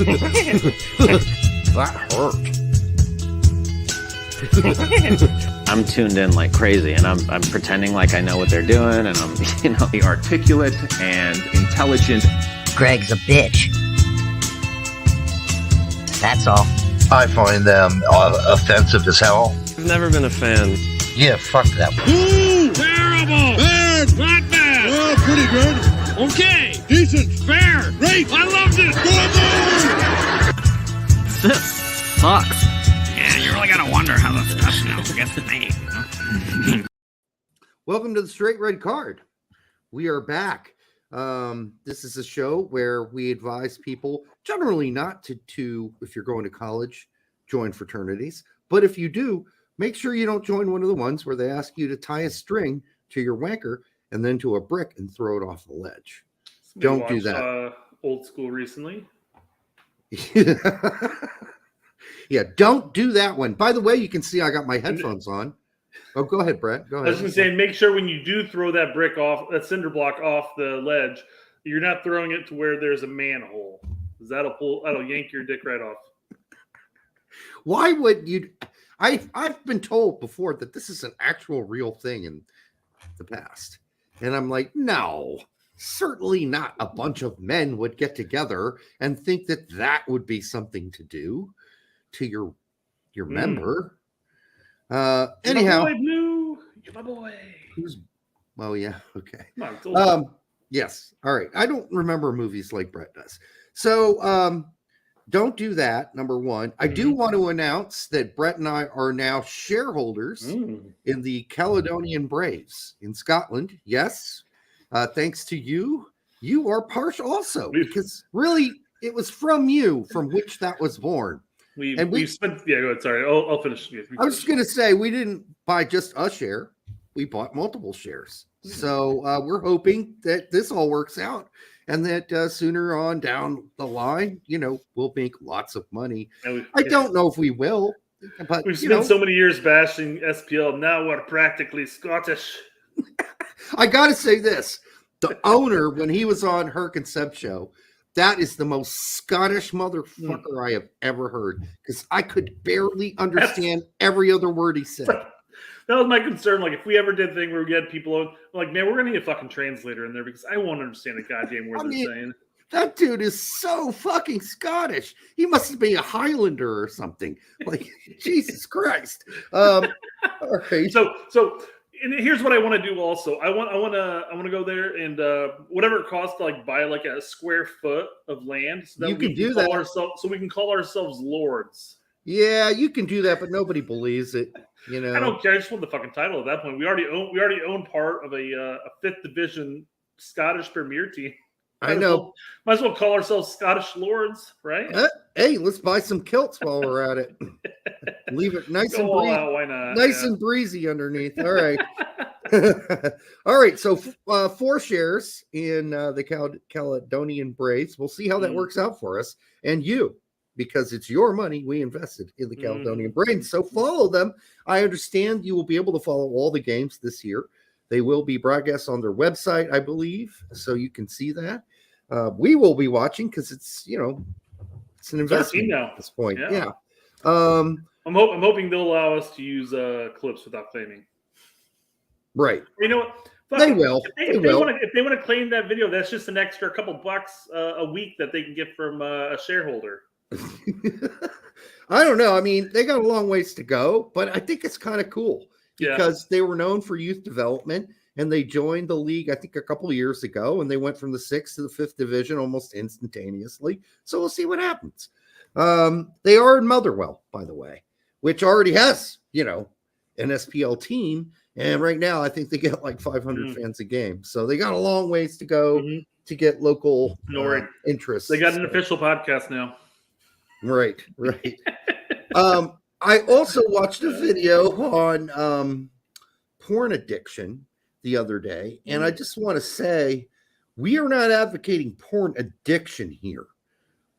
That hurt. I'm tuned in like crazy, and I'm pretending like I know what they're doing, and I'm, Articulate and intelligent. Greg's a bitch. That's all. I find them offensive as hell. I've never been a fan. Yeah, fuck that. Terrible! Bad! Not bad! Oh, pretty good. Okay. Decent. Fair. Great. I loved it. This sucks. Yeah, you really gotta wonder how the stuff gets made. Welcome to the Straight Red Card. We are back. This is a show where we advise people generally not to, if you're going to college, join fraternities. But if you do, make sure you don't join one of the ones where they ask you to tie a string to your wanker and then to a brick and throw it off the ledge. Don't do that. Old school recently. Yeah, don't do that one. By the way, you can see I got my headphones on. Oh, go ahead, Brett. Go ahead. I was going to say, make sure when you do throw that brick off, that cinder block off the ledge, you're not throwing it to where there's a manhole. Because that'll yank your dick right off. Why would you? I've been told before that this is an actual real thing in the past. And I'm like, no, certainly not a bunch of men would get together and think that that would be something to do to your member. Anyhow, my boy, Blue. You're my boy. Well, yeah, okay. Come on, yes. All right. I don't remember movies like Brett does. So don't do that, number one. I do want to announce that Brett and I are now shareholders in the Caledonian Braves in Scotland. Yes. Thanks to you. You are partial also, because really it was from you from which that was born. We spent, yeah, go ahead. Sorry, I'll finish. I was just going to say, we didn't buy just a share. We bought multiple shares. So we're hoping that this all works out and that sooner on down the line, we'll make lots of money. I don't know if we will, but we've spent so many years bashing SPL. Now we're practically Scottish. I got to say this. The owner, when he was on Her Concept Show, that is the most Scottish motherfucker I have ever heard, because I could barely understand every other word he said. That was my concern. Like, if we ever did a thing where we had people on, like, man, we're going to need a fucking translator in there because I won't understand a goddamn word they're saying. That dude is so fucking Scottish. He must be a Highlander or something. Like, Jesus Christ. All right. So and here's what I want to do also. I want to go there and whatever it costs to like buy like a square foot of land so that you can do call that. So we can call ourselves lords. Yeah, you can do that, but nobody believes it. I don't care. I just want the fucking title at that point. We already own part of a 5th division Scottish Premier team. I know. Might as well call ourselves Scottish Lords, right? Hey, let's buy some kilts while we're at it. Leave it nice and breezy. Why not? Nice and breezy underneath. All right. All right. So 4 shares in the Caledonian Braves. We'll see how that works out for us. And you, because it's your money we invested in the Caledonian Braves. So follow them. I understand you will be able to follow all the games this year. They will be broadcast on their website, I believe, so you can see that. We will be watching because it's an investment at this point. Yeah. I'm hoping they'll allow us to use clips without claiming. Right. You know what? They will. If they want to claim that video, that's just an extra couple bucks a week that they can get from a shareholder. I don't know. I mean, they got a long ways to go, but I think it's kind of cool because they were known for youth development and they joined the league, I think, a couple of years ago, and they went from the 6th to the 5th division almost instantaneously. So we'll see what happens. They are in Motherwell, by the way, which already has, an SPL team. And right now, I think they get like 500 fans a game. So they got a long ways to go to get local interest. They got an official podcast now. Right. I also watched a video on porn addiction the other day, and I just want to say we are not advocating porn addiction here.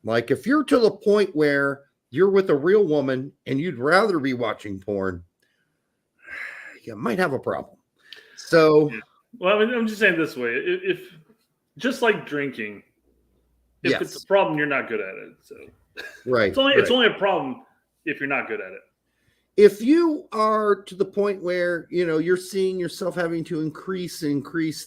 Like, if you're to the point where you're with a real woman and you'd rather be watching porn, you might have a problem. So, well, I mean, I'm just saying this way: if just like drinking, If it's a problem, you're not good at it. So Right. It's only a problem if you're not good at it. If you are to the point where, you're seeing yourself having to increase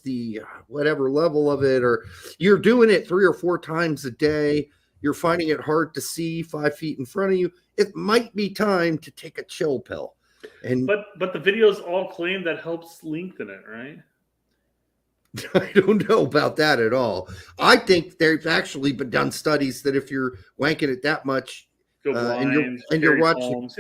the whatever level of it, or you're doing it 3 or 4 times a day, you're finding it hard to see 5 feet in front of you, it might be time to take a chill pill. But the videos all claim that helps lengthen it, right? I don't know about that at all. I think there's actually been done studies that if you're wanking it that much, Go blind, and you're watching, palms,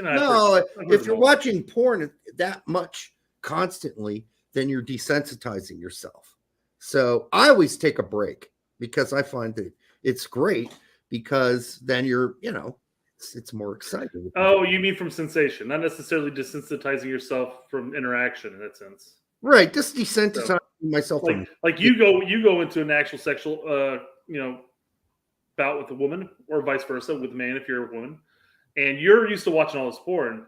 if you're watching porn that much constantly, then you're desensitizing yourself. So I always take a break because I find that it's great because then you're, it's more exciting. Oh, you mean from sensation, not necessarily desensitizing yourself from interaction in that sense. Right, just desensitizing myself. Like you go into an actual sexual, bout with a woman, or vice versa with a man if you're a woman, and you're used to watching all this porn,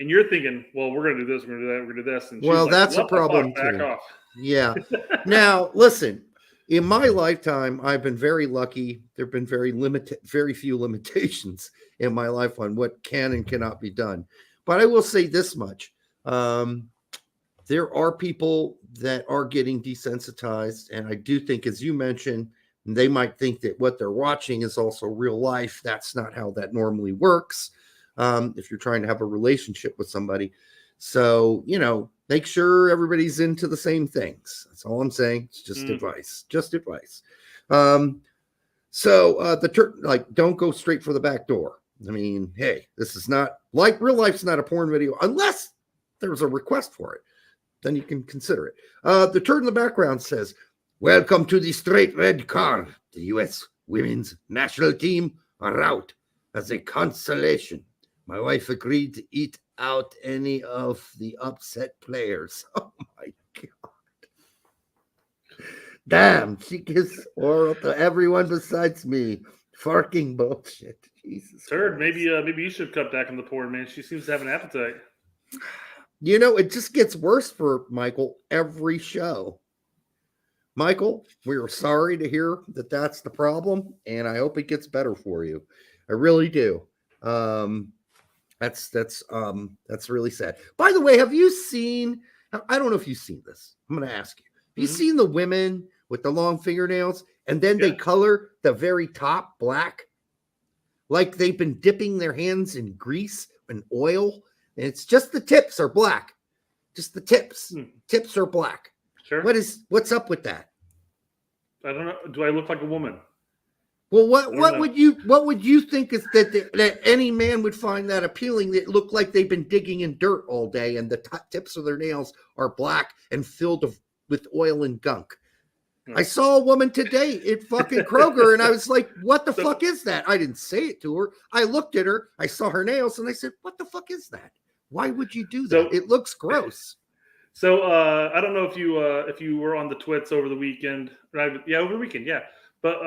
and you're thinking, well, we're gonna do this, we're gonna do that, we're gonna do this, and she's that's a problem back too. Off. Yeah. Now listen, in my lifetime, I've been very lucky. There have been very few limitations in my life on what can and cannot be done. But I will say this much. There are people that are getting desensitized, and I do think, as you mentioned, they might think that what they're watching is also real life. That's not how that normally works. If you're trying to have a relationship with somebody. So, make sure everybody's into the same things. That's all I'm saying. It's just advice, don't go straight for the back door. I mean, hey, this is not like real life's not a porn video unless there's a request for it. Then you can consider it. The turd in the background says, "Welcome to the straight red car. The U.S. women's national team are out as a consolation. My wife agreed to eat out any of the upset players." Oh my God. Damn, she gives oral to everyone besides me. Fucking bullshit. Jesus. Turd, maybe you should cut back on the porn, man. She seems to have an appetite. It just gets worse for Michael every show. Michael, we are sorry to hear that that's the problem, and I hope it gets better for you. I really do. That's really sad. By the way, have you seen? I don't know if you've seen this. I'm going to ask you. Have you seen the women with the long fingernails, and then they color the very top black, like they've been dipping their hands in grease and oil? And it's just the tips are black. Just the tips. Tips are black. Sure. What's up with that? I don't know. Do I look like a woman? Well, what would you think is that any man would find that appealing? That look like they've been digging in dirt all day, and the tips of their nails are black and filled with oil and gunk. I saw a woman today at fucking Kroger, and I was like, what the fuck is that? I didn't say it to her. I looked at her, I saw her nails, and I said, what the fuck is that? Why would you do that? It looks gross. So I don't know if you were on the twits over the weekend. Over the weekend, yeah. But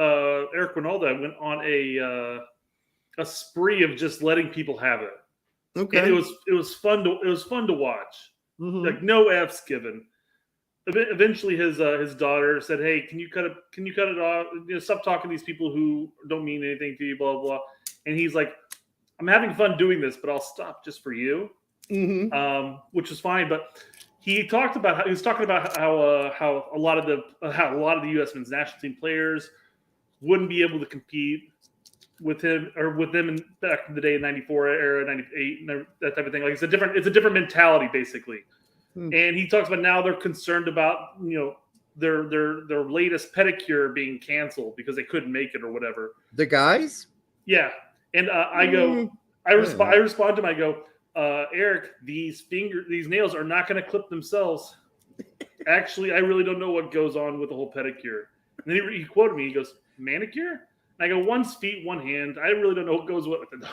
Eric Ronaldo went on a spree of just letting people have it. Okay. And it was fun to watch. Mm-hmm. Like no F's given. Eventually, his daughter said, "Hey, can you cut it off? Stop talking to these people who don't mean anything to you." Blah blah blah. And he's like, "I'm having fun doing this, but I'll stop just for you," which is fine. But he was talking about how a lot of the U.S. men's national team players wouldn't be able to compete with him or with them back in the day, in '94 era, '98, that type of thing. Like it's a different mentality basically. And he talks about now they're concerned about their latest pedicure being canceled because they couldn't make it or whatever. The guys, yeah. And I respond to him. I go, Eric, these nails are not going to clip themselves. Actually, I really don't know what goes on with the whole pedicure. And then he quoted me. He goes, manicure? And I go, 1 feet, 1 hand. I really don't know what goes with it.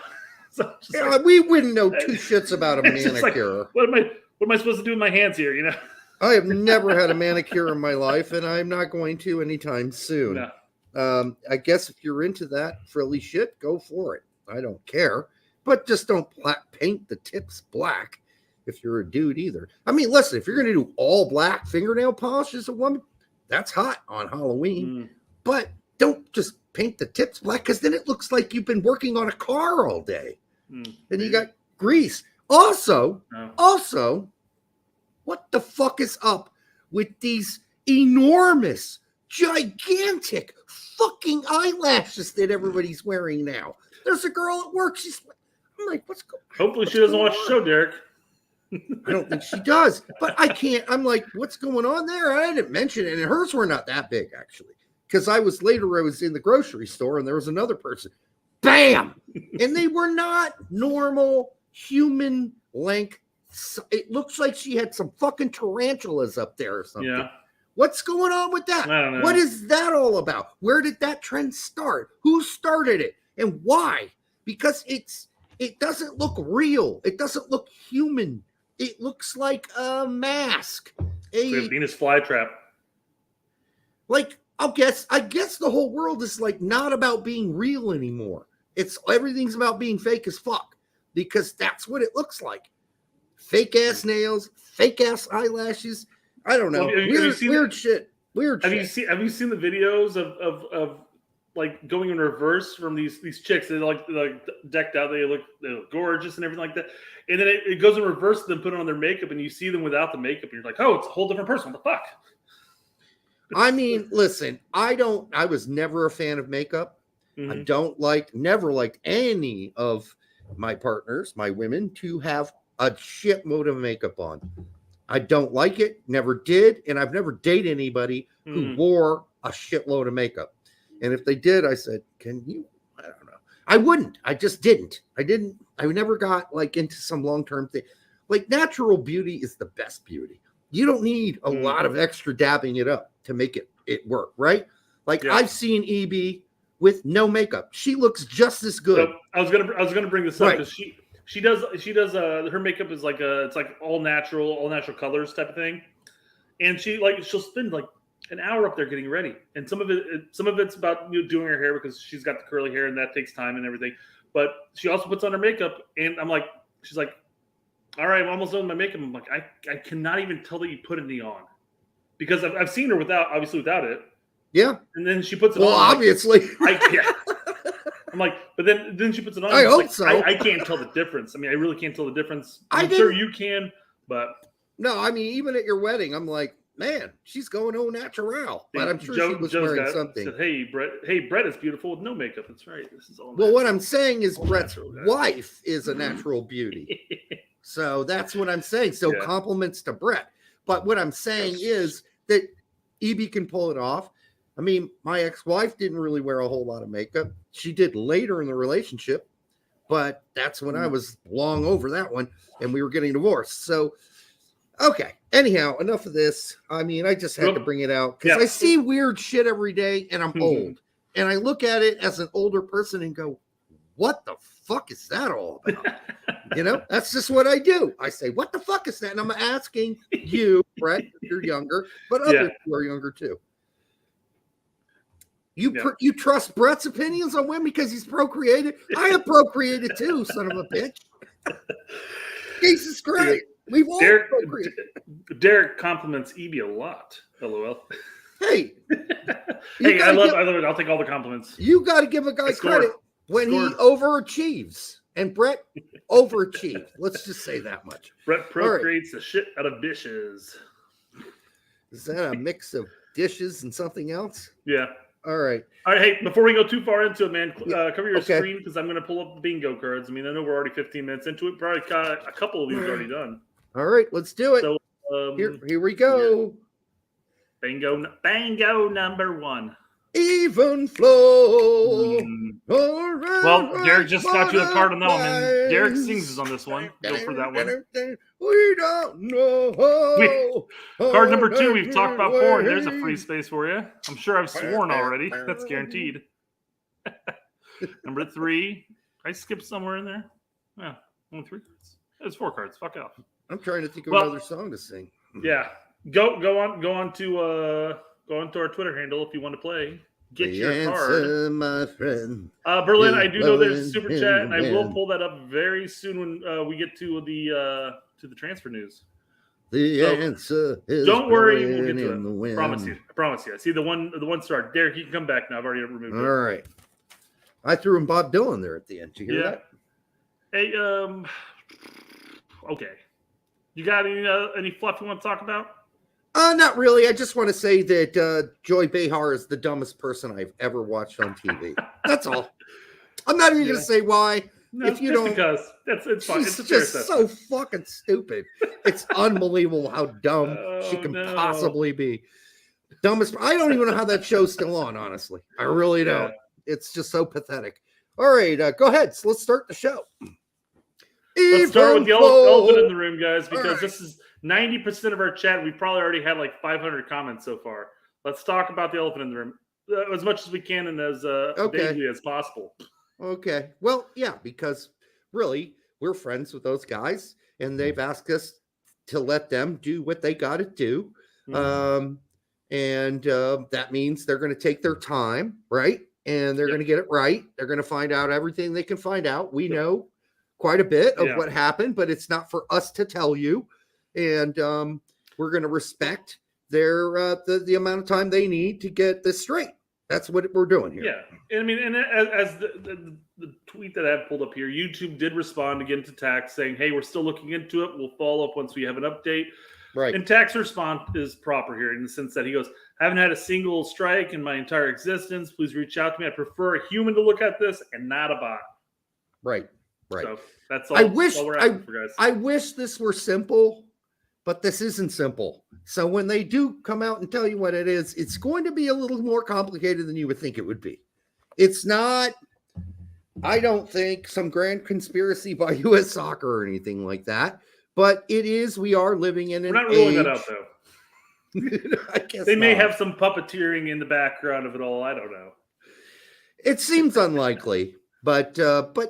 So we wouldn't know two shits about a manicure. Like, what am I supposed to do with my hands here? I have never had a manicure in my life, and I'm not going to anytime soon. No. I guess if you're into that frilly shit, go for it. I don't care. But just don't paint the tips black if you're a dude either. I mean, listen, if you're going to do all black fingernail polish as a woman, that's hot on Halloween. But don't just paint the tips black because then it looks like you've been working on a car all day. And you got grease. Also, what the fuck is up with these enormous, gigantic fucking eyelashes that everybody's wearing now? There's a girl at work. I'm like, what's going on? Hopefully she doesn't watch the show, Derek. I don't think she does, but I can't. I'm like, what's going on there? I didn't mention it. And hers were not that big, actually, because I was in the grocery store and there was another person. Bam! And they were not normal human length. It looks like she had some fucking tarantulas up there or something. Yeah. What's going on with that? I don't know. What is that all about? Where did that trend start? Who started it? And why? Because it doesn't look real. It doesn't look human. It looks like a mask. It's a Venus flytrap. Like, I guess the whole world is like not about being real anymore. Everything's about being fake as fuck because that's what it looks like. Fake ass nails, fake ass eyelashes. I don't know. Weird shit. Have you seen the videos of like going in reverse from these chicks? They're like decked out. They look gorgeous and everything like that. And then it goes in reverse to them put on their makeup, and you see them without the makeup, and you're like, oh, it's a whole different person. What the fuck? I mean, listen, I was never a fan of makeup. Mm-hmm. I never liked any of my partners, my women, to have a shitload of makeup on. I don't like it, never did, and I've never dated anybody who wore a shitload of makeup. And if they did, I said, can you? I don't know. I wouldn't. I just didn't. I never got like into some long-term thing. Like natural beauty is the best beauty. You don't need a lot of extra dabbing it up to make it work, right? Like I've seen EB with no makeup. She looks just as good. So I was gonna bring this up because she does her makeup is like it's like all natural colors type of thing, and she'll spend like an hour up there getting ready, and some of it's about doing her hair because she's got the curly hair and that takes time and everything. But she also puts on her makeup, and she's like, all right, I'm almost done with my makeup. I'm like, I cannot even tell that you put any on because I've seen her without it. Yeah. And then she puts it on. Well, obviously. I'm like, but then she puts it on. I hope so. I can't tell the difference. I mean, I really can't tell the difference. I'm sure you can, but. No, I mean, even at your wedding, I'm like, man, she's going au natural. But I'm sure she was wearing something. Said, hey, Brett is beautiful with no makeup. That's right. This is all. Well, what I'm saying is Brett's wife is a natural beauty. So that's what I'm saying. So compliments to Brett. But what I'm saying is that EB can pull it off. I mean, my ex-wife didn't really wear a whole lot of makeup. She did later in the relationship, but that's when I was long over that one and we were getting divorced. So, okay. Anyhow, enough of this. I mean, I just had to bring it out because I see weird shit every day and I'm old. And I look at it as an older person and go, what the fuck is that all about? That's just what I do. I say, what the fuck is that? And I'm asking you, Brett, you're younger, but others who are younger too. You trust Brett's opinions on women because he's procreated? I have procreated too, son of a bitch. Jesus Christ. We've all procreated. Derek compliments EB a lot. LOL. Hey. I love it. I'll take all the compliments. You got to give a guy credit when he overachieves. And Brett overachieved. Let's just say that much. Brett procreates the shit out of dishes. Is that a mix of dishes and something else? Yeah. All right. Hey, before we go too far into it, man, cover your screen because I'm going to pull up the bingo cards. I mean, I know we're already 15 minutes into it. Probably got a couple of these already done. All right, let's do it. So, here we go. Bingo number one. Even flow. Well, Derek just got you a card on that one, and Derek sings on this one. Go for that one. We don't know. Card number two, we've talked about porn. There's a free space for you. I'm sure I've sworn already. That's guaranteed. Number three. I skipped somewhere in there. Yeah, only 3 cards. It's 4 cards. Fuck off. I'm trying to think of another song to sing. Yeah. Go on to our Twitter handle if you want to play. Get the your answer, card, my friend. Berlin. I do know there's a super chat, and I will pull that up very soon when we get to the transfer news. The So, answer is don't worry, we'll blowing get to in the it. wind. I promise you. I see the one star. Derek, you can come back now. I've already removed All it. right. I threw in Bob Dylan there at the end. Did you hear that? Hey, okay. You got any fluff you want to talk about? Not really. I just want to say that Joy Behar is the dumbest person I've ever watched on TV. That's all. I'm not even going to say why. No, if you just don't, because it's fine. she's It's a fair just so assessment. fucking stupid. It's unbelievable how dumb she can possibly be. Dumbest. I don't even know how that show's still on. Honestly, I really don't. It's just so pathetic. All right, go ahead. So let's start the show. Let's start with the elephant in the room, guys, because right. this is 90% of our chat. We've probably already had like 500 comments so far. Let's talk about the elephant in the room as much as we can and as vaguely as possible. Okay. Well, yeah, because really, we're friends with those guys, and they've asked us to let them do what they got to do. Mm-hmm. That means they're going to take their time, right? And they're going to get it right. They're going to find out everything they can find out. We know quite a bit of what happened, but it's not for us to tell you. And we're going to respect their the amount of time they need to get this straight. That's what we're doing here. Yeah. I mean, and as the tweet that I have pulled up here, YouTube did respond again to Tax saying, hey, we're still looking into it. We'll follow up once we have an update. Right. And Tax's response is proper here in the sense that he goes, I haven't had a single strike in my entire existence. Please reach out to me. I prefer a human to look at this and not a bot. Right. Right. So that's all. I wish all we're asking for, guys. I wish this were simple, but this isn't simple. So when they do come out and tell you what it is, it's going to be a little more complicated than you would think it would be. It's not, I don't think, some grand conspiracy by U.S. Soccer or anything like that. But it is, we are living in an We're not ruling age. that out, though. I guess they may not. have some puppeteering in the background of it all. I don't know. It seems unlikely, but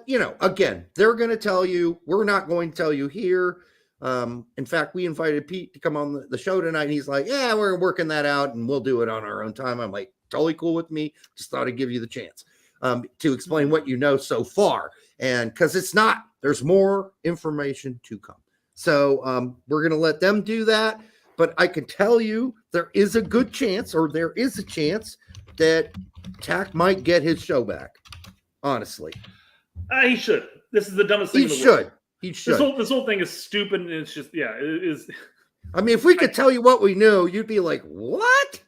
you know, again, they're going to tell you. We're not going to tell you here. In fact, we invited Pete to come on the show tonight, and he's like, "Yeah, we're working that out, and we'll do it on our own time." I'm like, "Totally cool with me. Just thought I'd give you the chance to explain what you know so far, and because it's not, there's more information to come." So we're going to let them do that. But I can tell you there is a good chance, or there is a chance that Tack might get his show back. Honestly. He should. This is the dumbest thing in the world. He should. This whole thing is stupid, and it's just, it is. I mean, if we could tell you what we knew, you'd be like, what?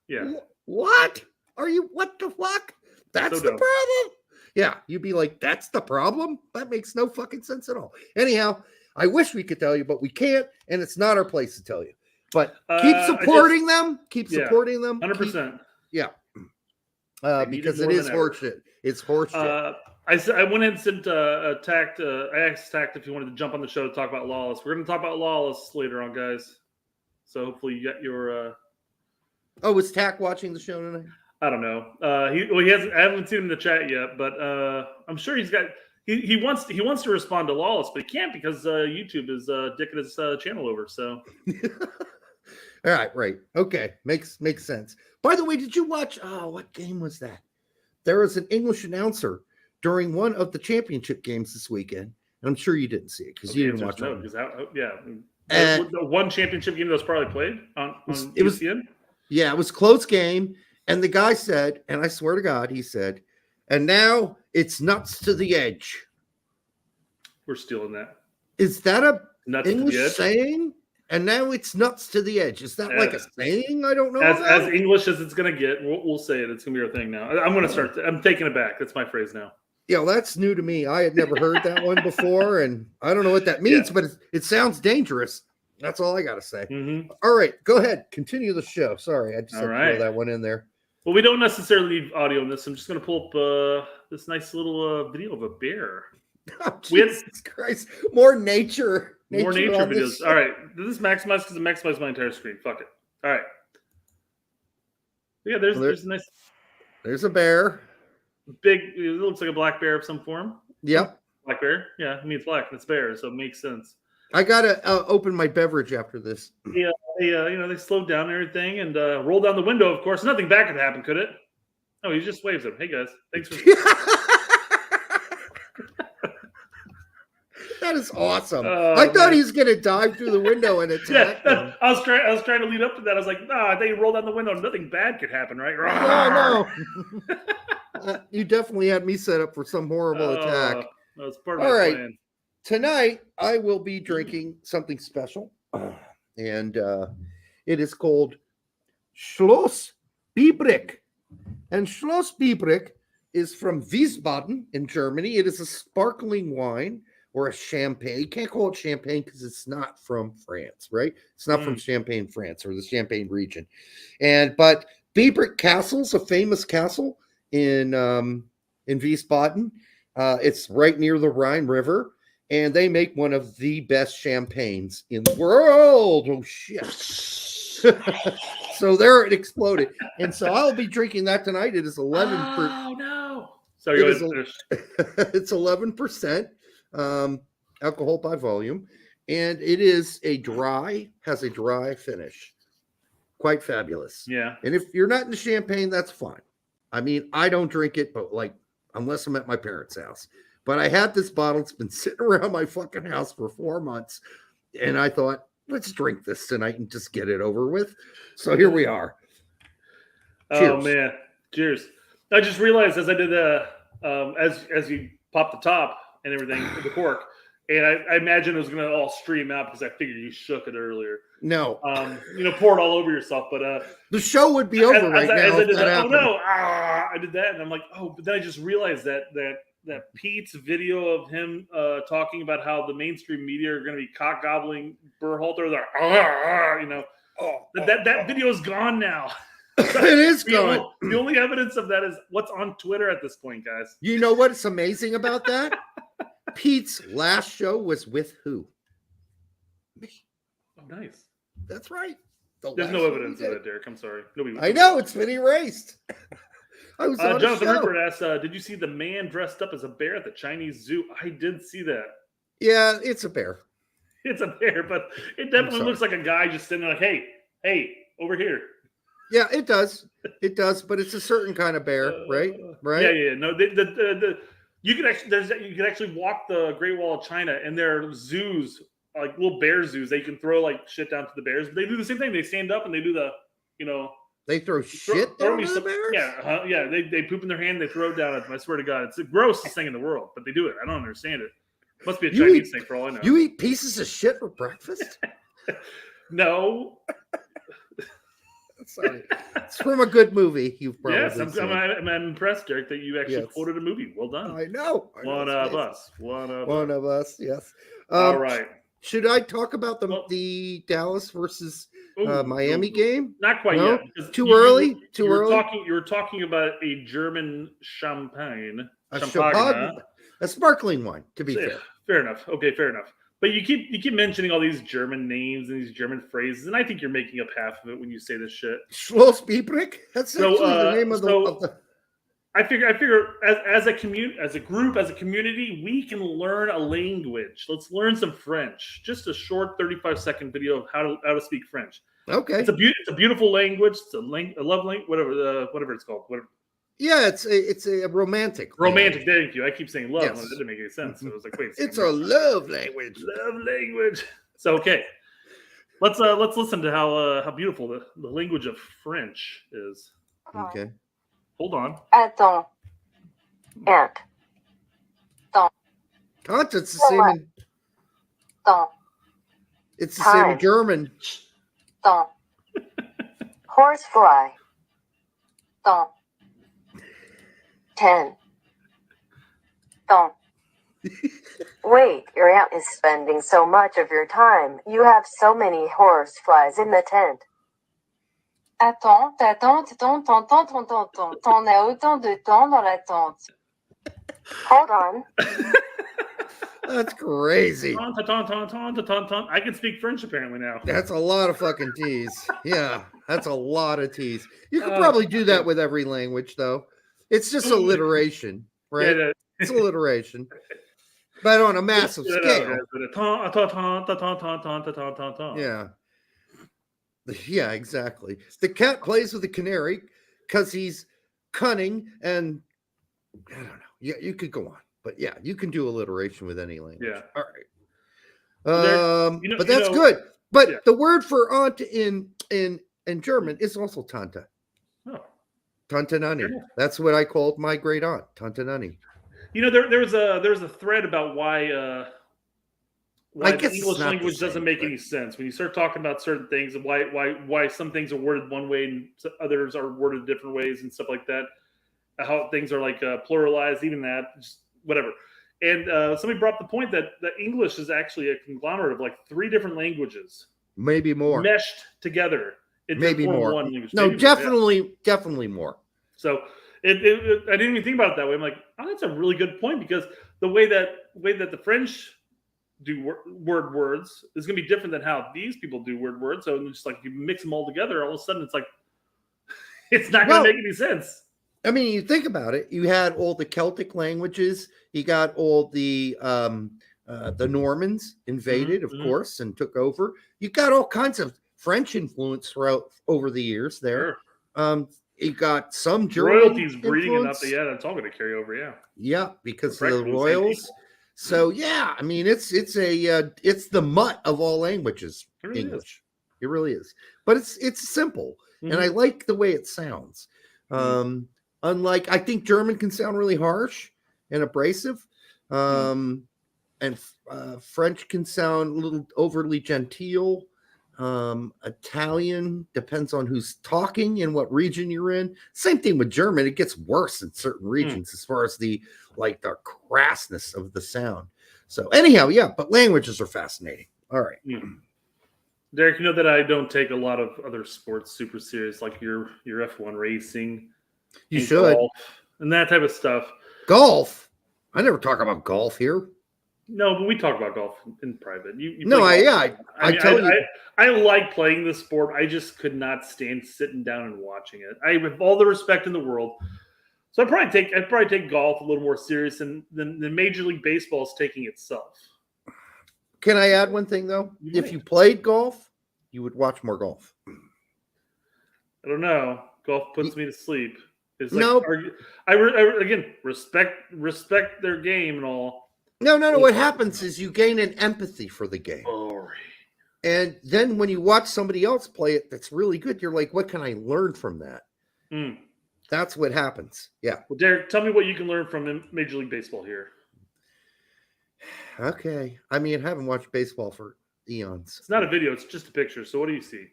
Yeah. What? Are you, what the fuck? That's the problem? Yeah, you'd be like, that's the problem? That makes no fucking sense at all. Anyhow, I wish we could tell you, but we can't, and it's not our place to tell you. But keep supporting them. Keep supporting them. 100%. Yeah. Because it is horseshit. It's horseshit. I went ahead and sent Tact. I asked Tact if he wanted to jump on the show to talk about Lawless. We're going to talk about Lawless later on, guys. So hopefully you got your. Oh, was Tact watching the show tonight? I don't know. He hasn't. I haven't seen him in the chat yet, but I'm sure he's got. He wants to respond to Lawless, but he can't because YouTube is dicking his channel over. So. All right. Okay. Makes sense. By the way, did you watch? Oh, what game was that? There was an English announcer during one of the championship games this weekend. And I'm sure you didn't see it because you didn't watch it. The one championship game that was probably played on ESPN. Yeah, it was a close game. And the guy said, and I swear to God, he said, and now it's nuts to the edge. We're stealing that. Is that a nuts English to the edge saying? And now it's nuts to the edge. Is that like a saying? I don't know. As English as it's going to get, we'll say it. It's going to be our thing now. I'm going to start. I'm taking it back. That's my phrase now. Yeah, well, that's new to me. I had never heard that one before, and I don't know what that means, but it sounds dangerous. That's all I got to say. Mm-hmm. All right, go ahead. Continue the show. Sorry, I just had to throw that one in there. Well, we don't necessarily need audio in this. I'm just going to pull up this nice little video of a bear. Oh, Jesus Christ. More nature. More nature videos. All right. This is maximized because it maximized my entire screen. Fuck it. All right. Yeah, there's a nice. There's a bear. Big. It looks like a black bear of some form. Yep. Black bear. Yeah, I mean it's black and it's bear, so it makes sense. I gotta open my beverage after this. Yeah, they slowed down and everything and rolled down the window. Of course, nothing bad could happen, could it? Oh, he just waves at him. Hey guys, thanks for. That is awesome. Oh, I thought man. he was going to dive through the window and attack them. I was trying to lead up to that. I was like, nah, they rolled down the window. Nothing bad could happen, right? No. You definitely had me set up for some horrible attack. That was part of All my right. plan. Tonight, I will be drinking something special, and it is called Schloss Biebrich. And Schloss Biebrich is from Wiesbaden in Germany. It is a sparkling wine or a champagne. You can't call it champagne because it's not from France, right? It's not from Champagne, France, or the Champagne region. But Biebrich Castle's a famous castle in Wiesbaden. It's right near the Rhine River. And they make one of the best champagnes in the world. Oh, shit. So there it exploded. And so I'll be drinking that tonight. It is 11%. Oh, no. Sorry, go ahead and finish. It's 11% alcohol by volume. And it is has a dry finish. Quite fabulous. Yeah. And if you're not into champagne, that's fine. I mean, I don't drink it, but unless I'm at my parents' house. But I had this bottle. It's been sitting around my fucking house for 4 months. And I thought, let's drink this tonight and just get it over with. So here we are. Cheers. Oh, man. Cheers. I just realized as I did as you popped the top and everything, the cork, and I imagine it was going to all stream out because I figured you shook it earlier. No. Pour it all over yourself. But the show would be over right now. I did that. And I'm like, but then I just realized that Pete's video of him talking about how the mainstream media are going to be cock gobbling Berhalter, that video is gone now. It is gone. The only evidence of that is what's on Twitter at this point, guys. You know what's amazing about that? Pete's last show was with who? Me. Oh, nice. That's right. There's no evidence of that, Derek. I'm sorry. I know it's been erased. I was on Jonathan Rupert asked, did you see the man dressed up as a bear at the Chinese zoo? I did see that. Yeah, it's a bear. It's a bear, but it definitely looks like a guy just sitting there like, hey, over here. Yeah, it does. It does, but it's a certain kind of bear, right? Right? Yeah. No, you could actually walk the Great Wall of China, and there are zoos, like little bear zoos. They can throw like shit down to the bears, but they do the same thing. They stand up and they do the, They throw shit down to the bears? Yeah. They poop in their hand. They throw it down at them. I swear to God, it's the grossest thing in the world, but they do it. I don't understand it. Must be a Chinese thing for all I know. You eat pieces of shit for breakfast? No. Sorry. It's from a good movie. You've probably seen. I'm impressed, Derek, that you actually quoted a movie. Well done. I know. One of us. Yes. All right. Should I talk about the Dallas versus Miami game? Not quite no? yet. Too early? You were talking about a German champagne. A sparkling wine, to be fair. Fair enough. Okay, fair enough. But you keep mentioning all these German names and these German phrases, and I think you're making up half of it when you say this shit. Schloss Biebrich? That's actually the name of the. I figure as a group, as a community, we can learn a language. Let's learn some French. Just a short 35-second video of how to speak French. Okay. It's a beautiful language. It's a love language, whatever it's called. Whatever. Yeah, it's a romantic. Romantic, thank you. I keep saying love. Yes. That didn't make any sense. So I was like, wait. It's a love language. Love language. So okay. Let's listen to how beautiful the language of French is. Okay. Hold on. Attends. It's the same in. It's the same in German. Horsefly. 10. Wait, your aunt is spending so much of your time. You have so many horseflies in the tent. Attends, ta tante, ton as autant de temps dans la tente. Hold on. That's crazy. I can speak French apparently now. That's a lot of fucking T's. Yeah, that's a lot of T's. You could probably do that with every language, though. It's just alliteration, right? Yeah, it's alliteration. But on a massive scale. Yeah. Yeah, exactly. The cat plays with the canary because he's cunning and I don't know. Yeah, you could go on. But yeah, you can do alliteration with any language. Yeah. All right. But that's good. But yeah. the word for aunt in German is also Tante. Oh. Tante Nanny. That's what I called my great aunt, Tante Nanny. There's a thread about why the English language doesn't make any sense when you start talking about certain things and why some things are worded one way and others are worded different ways and stuff like that. How things are like pluralized, even that, just whatever. And somebody brought up the point that English is actually a conglomerate of like 3 different languages, maybe more, meshed together. Maybe more. One language. No, maybe definitely more. So I didn't even think about it that way. I'm like, oh, that's a really good point, because the way that the French do words is going to be different than how these people do words. So it's just like you mix them all together, all of a sudden it's like it's not going to make any sense. I mean, you think about it. You had all the Celtic languages. You got all the Normans invaded, of course, and took over. You got all kinds of French influence throughout over the years there. Sure. You got some German royalties breeding influence. enough. Yeah, that's all going to carry over. Yeah. Yeah, because of the royals. So yeah, I mean, it's the mutt of all languages. It really English. is. It really is. But it's simple, and I like the way it sounds. Unlike, I think German can sound really harsh and abrasive, and French can sound a little overly genteel. Italian depends on who's talking and what region you're in. Same thing with German. It gets worse in certain regions as far as the crassness of the sound. So anyhow, yeah, but languages are fascinating. All right. Derek, you know that I don't take a lot of other sports super serious, like your F1 racing. You should. Golf, and that type of stuff. Golf? I never talk about golf here. No, but we talk about golf in private. I like playing the sport. I just could not stand sitting down and watching it. I have all the respect in the world. So I'd probably take golf a little more serious than Major League Baseball is taking itself. Can I add one thing though? If you played golf, you would watch more golf. I don't know. Golf puts me to sleep. It's like, no, again, respect their game and all. No. What happens is you gain an empathy for the game. And then when you watch somebody else play it that's really good, you're like, what can I learn from that? That's what happens. Yeah. Well, Derek, tell me what you can learn from Major League Baseball here. Okay. I mean, I haven't watched baseball for eons. It's not a video. It's just a picture. So what do you see?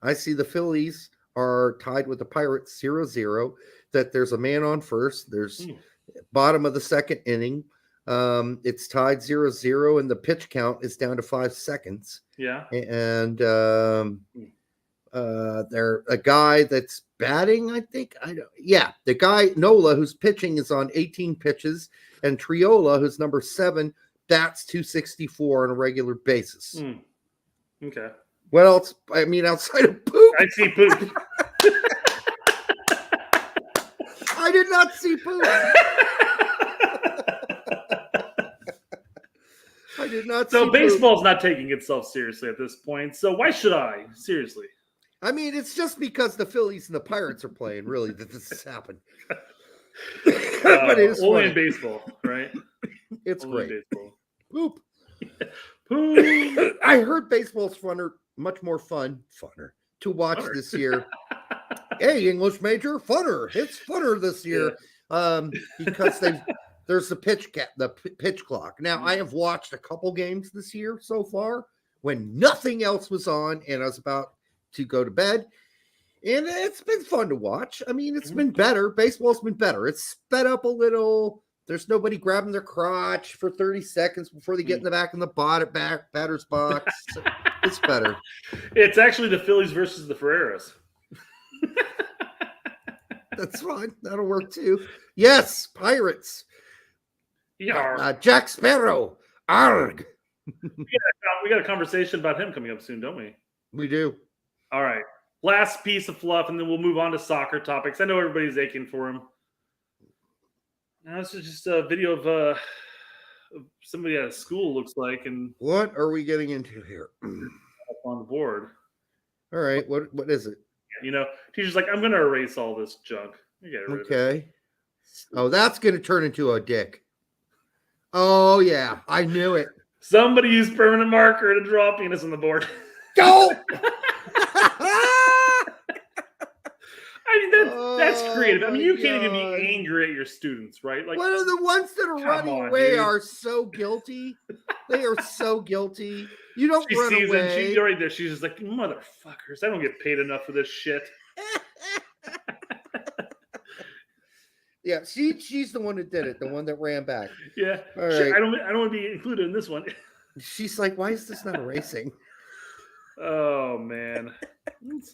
I see the Phillies are tied with the Pirates 0-0, that there's a man on first. There's bottom of the second inning. It's tied 0-0, and the pitch count is down to 5 seconds. Yeah. And they're a guy that's batting, I think. The guy Nola, who's pitching, is on 18 pitches, and Triola, who's number 7, bats 264 on a regular basis. Okay. What else? I mean, outside of poop. I see poop. I did not see poop. I did not see So baseball's poop. not taking itself seriously at this point. So why should I? Seriously. I mean, it's just because the Phillies and the Pirates are playing, really, that this has happened. But it is only funny. in baseball, right? It's only great. in baseball. Poop. Poop. I heard baseball's much more funner to watch this year. Hey, English major, funner. It's funner this year because there's the pitch clock. Now, I have watched a couple games this year so far when nothing else was on, and I was about to go to bed, and it's been fun to watch. I mean, it's been better. Baseball's been better. It's sped up a little. There's nobody grabbing their crotch for 30 seconds before they get in the back in the batter's box. It's better. It's actually the Phillies versus the Ferreras. That's fine. That'll work too. Yes, Pirates. Yeah. Jack Sparrow. Arg. We got a conversation about him coming up soon, don't we? We do. All right. Last piece of fluff, and then we'll move on to soccer topics. I know everybody's aching for him. Now, this is just a video of somebody at a school, looks like, and What are we getting into here? up on the board. All right. What is it? You know, teacher's like, I'm going to erase all this junk. I get rid of it. Okay. Oh, that's going to turn into a dick. Oh, yeah. I knew it. Somebody used permanent marker to draw a penis on the board. Go! I mean, that's creative. I mean, you can't even be God. angry at your students, right? Like, What are the ones that are come running on, away dude. are so guilty. They are so guilty. You don't she run sees away. it, she's right there. She's just like, motherfuckers, I don't get paid enough for this shit. Yeah, she's the one that did it, the one that ran back. Yeah. All Shit, right. I don't want to be included in this one. She's like, why is this not erasing? Oh man. It's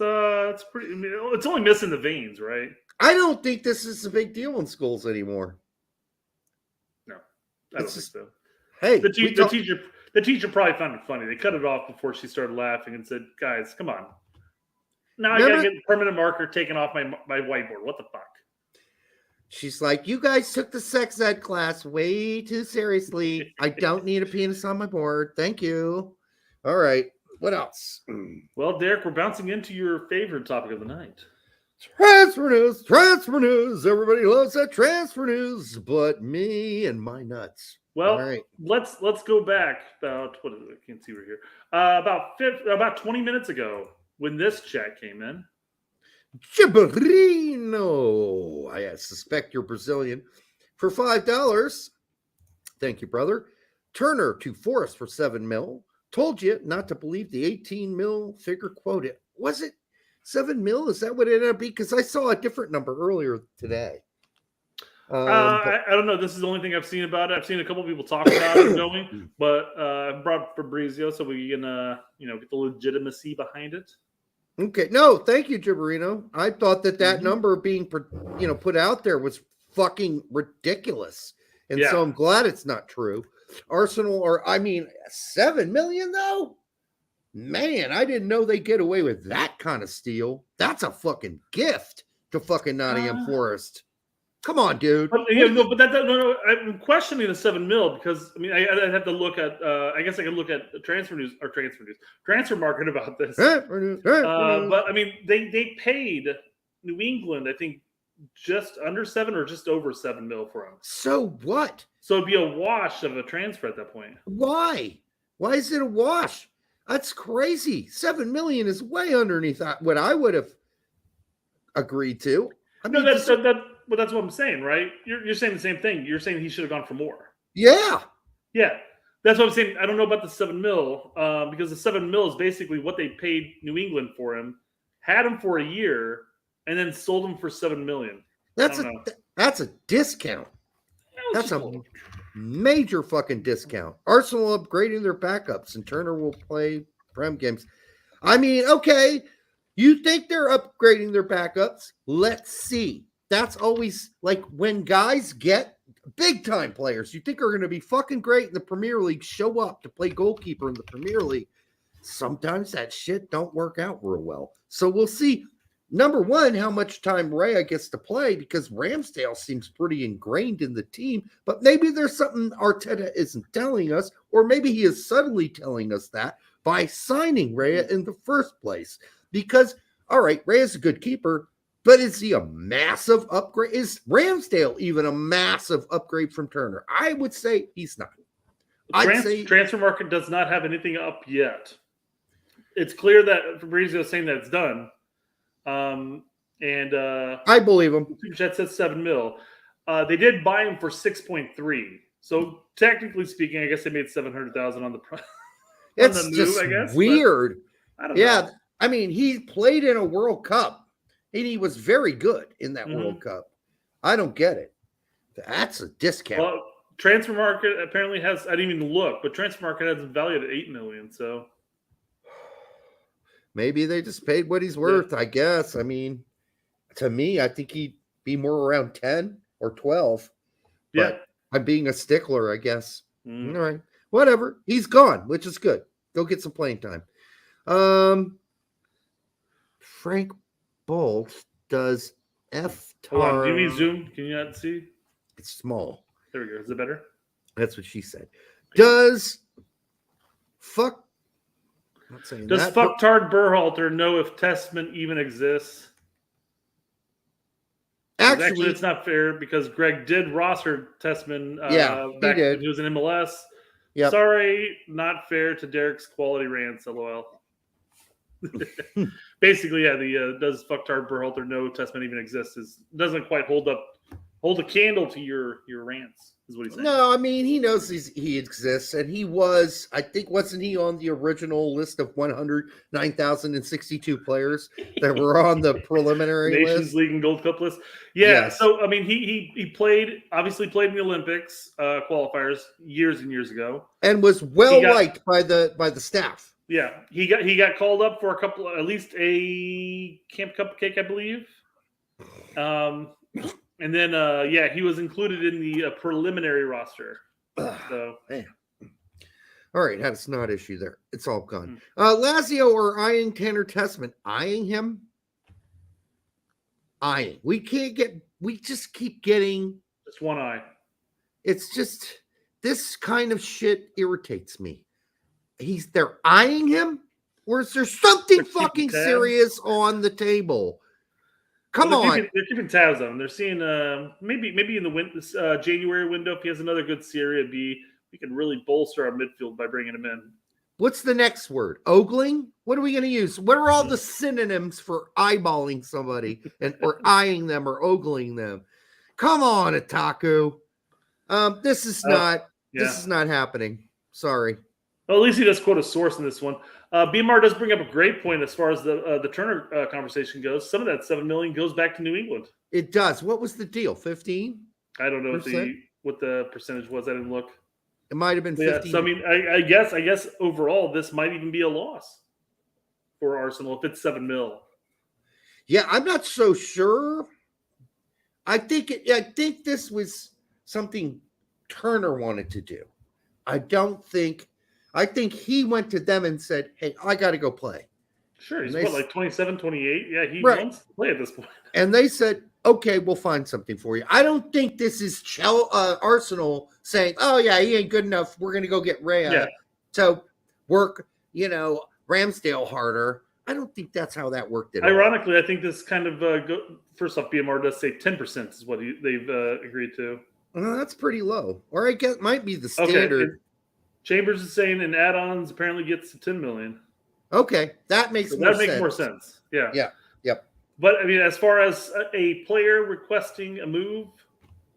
pretty, I mean, it's only missing the veins, right? I don't think this is a big deal in schools anymore. No. I don't It's think just- so. Hey, The teacher probably found it funny. They cut it off before she started laughing and said, "Guys, come on. Now I gotta get the permanent marker taken off my whiteboard. What the fuck?" she's like, you guys took the sex ed class way too seriously. I don't need a penis on my board. Thank you. All right. What else? Well, Derek, we're bouncing into your favorite topic of the night. Transfer news. Transfer news. Everybody loves that transfer news, but me and my nuts. Well, All right. let's go back about what is it? I can't see right here. About 20 minutes ago when this chat came in. Giberino. I suspect you're Brazilian. For $5. Thank you, brother. Turner to Forrest for $7 million. Told you not to believe the 18 mil figure quoted. Was it 7 mil? Is that what it ended up being? Because I saw a different number earlier today. I don't know. This is the only thing I've seen about it. I've seen a couple people talk about it going, but I brought Fabrizio so we can get the legitimacy behind it. Okay. No, thank you, Giberino. I thought that number being put out there was fucking ridiculous. And so I'm glad it's not true. Arsenal, 7 million though? Man, I didn't know they get away with that kind of steal. That's a fucking gift to fucking Nottingham Forest. Come on, dude. But, I'm questioning the 7 mil because I'd have to look at. I guess I could look at the transfer market about this. But they paid New England, I think, just under 7 or just over 7 mil for him. So what? So it'd be a wash of a transfer at that point. Why? Why is it a wash? That's crazy. 7 million is way underneath what I would have agreed to. That's what I'm saying, right? You're saying the same thing. You're saying he should have gone for more. Yeah. Yeah. That's what I'm saying. I don't know about the 7 mil because the 7 mil is basically what they paid New England for him, had him for a year, and then sold him for 7 million. That's a discount. That's a major fucking discount. Arsenal upgrading their backups, and Turner will play Prem games. Okay, you think they're upgrading their backups? Let's see. That's always like when guys get big time players you think are going to be fucking great in the Premier League show up to play goalkeeper in the Premier League. Sometimes that shit don't work out real well. So we'll see. Number one, how much time Raya gets to play, because Ramsdale seems pretty ingrained in the team, but maybe there's something Arteta isn't telling us, or maybe he is subtly telling us that by signing Raya in the first place. Because, all right, Raya's a good keeper, but is he a massive upgrade? Is Ramsdale even a massive upgrade from Turner? I would say he's not. Transfer market does not have anything up yet. It's clear that Fabrizio is saying that it's done. I believe him. Super Chat says 7 mil. They did buy him for 6.3. So technically speaking, I guess they made 700,000 on the It's move, just I guess, weird. I don't know. He played in a World Cup, and he was very good in that World Cup. I don't get it. That's a discount. Well, transfer market apparently has. I didn't even look, but transfer market has him valued at 8 million. So maybe they just paid what he's worth. I guess. To me, I think he'd be more around 10 or 12. But I'm being a stickler, I guess. All right, whatever. He's gone, which is good. Go get some playing time. Frank Bolt does Hold on, give me zoom. Can you not see? It's small. There we go. Is it better? That's what she said. Does fuck? I'm not saying Does that, fucktard Berhalter know if Testament even exists? Actually, it's not fair because Greg did roster Testament back when he was in MLS. Yep. Sorry, not fair to Derek's quality rants. LOL. Basically, yeah. The does fucktard Berhalter no testament even exists doesn't quite hold a candle to your rants. Is what he's saying. No, I mean, he knows he exists, and he was, I think, wasn't he on the original list of 109,062 players that were on the preliminary Nations list? League and Gold Cup list? Yeah. Yes. So, I mean, he obviously played in the Olympics qualifiers years and years ago. And was liked by the staff. Yeah. He got called up for at least a Camp Cupcake, I believe. And then, he was included in the preliminary roster. So, man. All right, had a snot issue there. It's all gone. Lazio or eyeing Tanner Tessman? Eyeing him? Eyeing. We just keep getting. just one eye. It's just, this kind of shit irritates me. They're eyeing him? Or is there something fucking serious on the table? Come on. They're keeping tabs on him. They're seeing maybe in the January window, if he has another good Serie B, we can really bolster our midfield by bringing him in. What's the next word? Ogling? What are we going to use? What are all the synonyms for eyeballing somebody or eyeing them or ogling them? Come on, Itaku. This is not happening. Sorry. Well, at least he does quote a source in this one. BMR does bring up a great point as far as the Turner conversation goes. Some of that $7 million goes back to New England. It does. What was the deal? 15? I don't know what the percentage was. I didn't look. It might have been 15. Yeah, so I mean, I guess overall this might even be a loss for Arsenal if it's $7 million. Yeah, I'm not so sure. I think this was something Turner wanted to do. I think he went to them and said, hey, I got to go play. Sure. He's like 27, 28. Yeah, he wants to play at this point. And they said, okay, we'll find something for you. I don't think this is Arsenal saying, oh, yeah, he ain't good enough. We're going to go get Rhea to work, Ramsdale harder. I don't think that's how that worked at Ironically, I think this kind of, first off, BMR does say 10% is what they've agreed to. That's pretty low. Or I guess it might be the standard. Okay. Chambers is saying in add-ons apparently gets to $10 million. Okay, that makes more sense. That makes more sense. Yeah. Yeah. Yep. But I mean, as far as a player requesting a move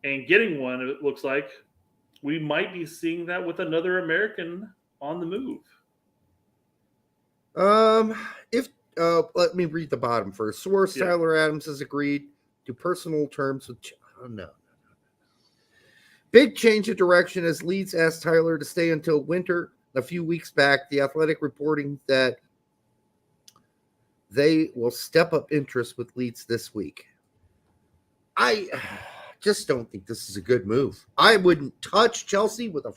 and getting one, it looks like we might be seeing that with another American on the move. Let me read the bottom first. Source Tyler Adams has agreed to personal terms with. No. Big change of direction as Leeds asked Tyler to stay until winter. A few weeks back, The Athletic reporting that they will step up interest with Leeds this week. I just don't think this is a good move. I wouldn't touch Chelsea with I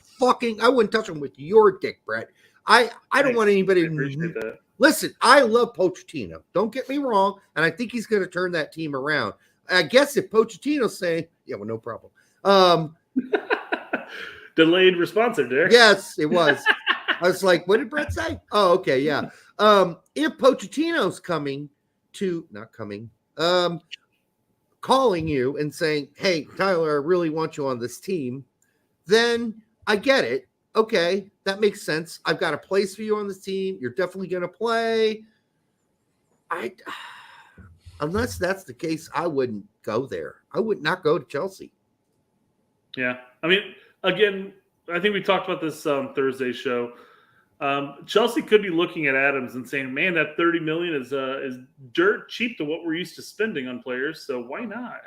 wouldn't touch them with your dick, Brett. I don't want anybody to listen. I love Pochettino. Don't get me wrong. And I think he's going to turn that team around. I guess if Pochettino's saying, yeah, well, no problem. Delayed response there, Derek. Yes, it was. I was like, what did Brett say? Oh, okay, yeah. If Pochettino's calling you and saying, hey, Tyler, I really want you on this team, then I get it. Okay, that makes sense. I've got a place for you on this team. You're definitely going to play. Unless that's the case, I wouldn't go there. I would not go to Chelsea. Yeah. I mean, again, I think we talked about this Thursday show. Chelsea could be looking at Adams and saying, man, that $30 million is dirt cheap to what we're used to spending on players. So why not?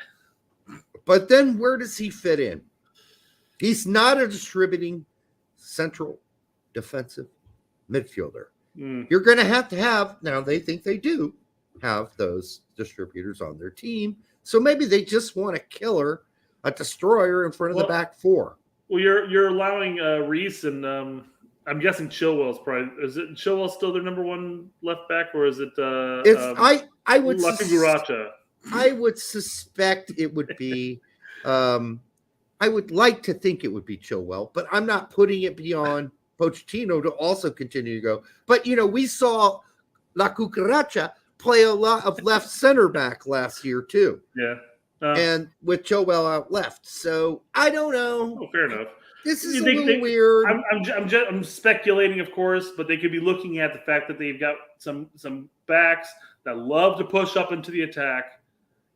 But then where does he fit in? He's not a distributing central defensive midfielder. You're going to have, now they think they do have those distributors on their team. So maybe they just want a killer, a destroyer in front of the back four. Well, you're allowing Reese and I'm guessing Chilwell's probably. Is it Chilwell still their number one left back, or is it? I would Guracha. I would suspect it would be. I would like to think it would be Chilwell, but I'm not putting it beyond Pochettino to also continue to go. But we saw La Cucaracha play a lot of left center back last year too. Yeah. And with Chilwell out left. So I don't know. Oh, fair enough. This is a little weird. I'm speculating, of course, but they could be looking at the fact that they've got some backs that love to push up into the attack,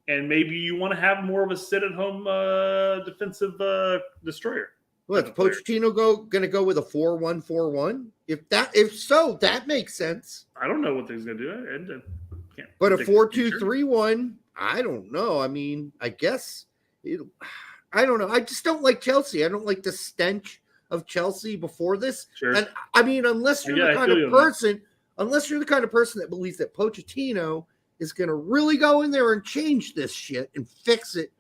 and maybe you want to have more of a sit-at-home defensive destroyer. What, is Pochettino going to go with a 4-1-4-1? If so, that makes sense. I don't know what he's going to do. But a 4-2-3-1, I don't know. I mean, I guess I don't know. I just don't like Chelsea. I don't like the stench of Chelsea before this. Sure. And I mean, unless you're the kind of person that believes that Pochettino is going to really go in there and change this shit and fix it.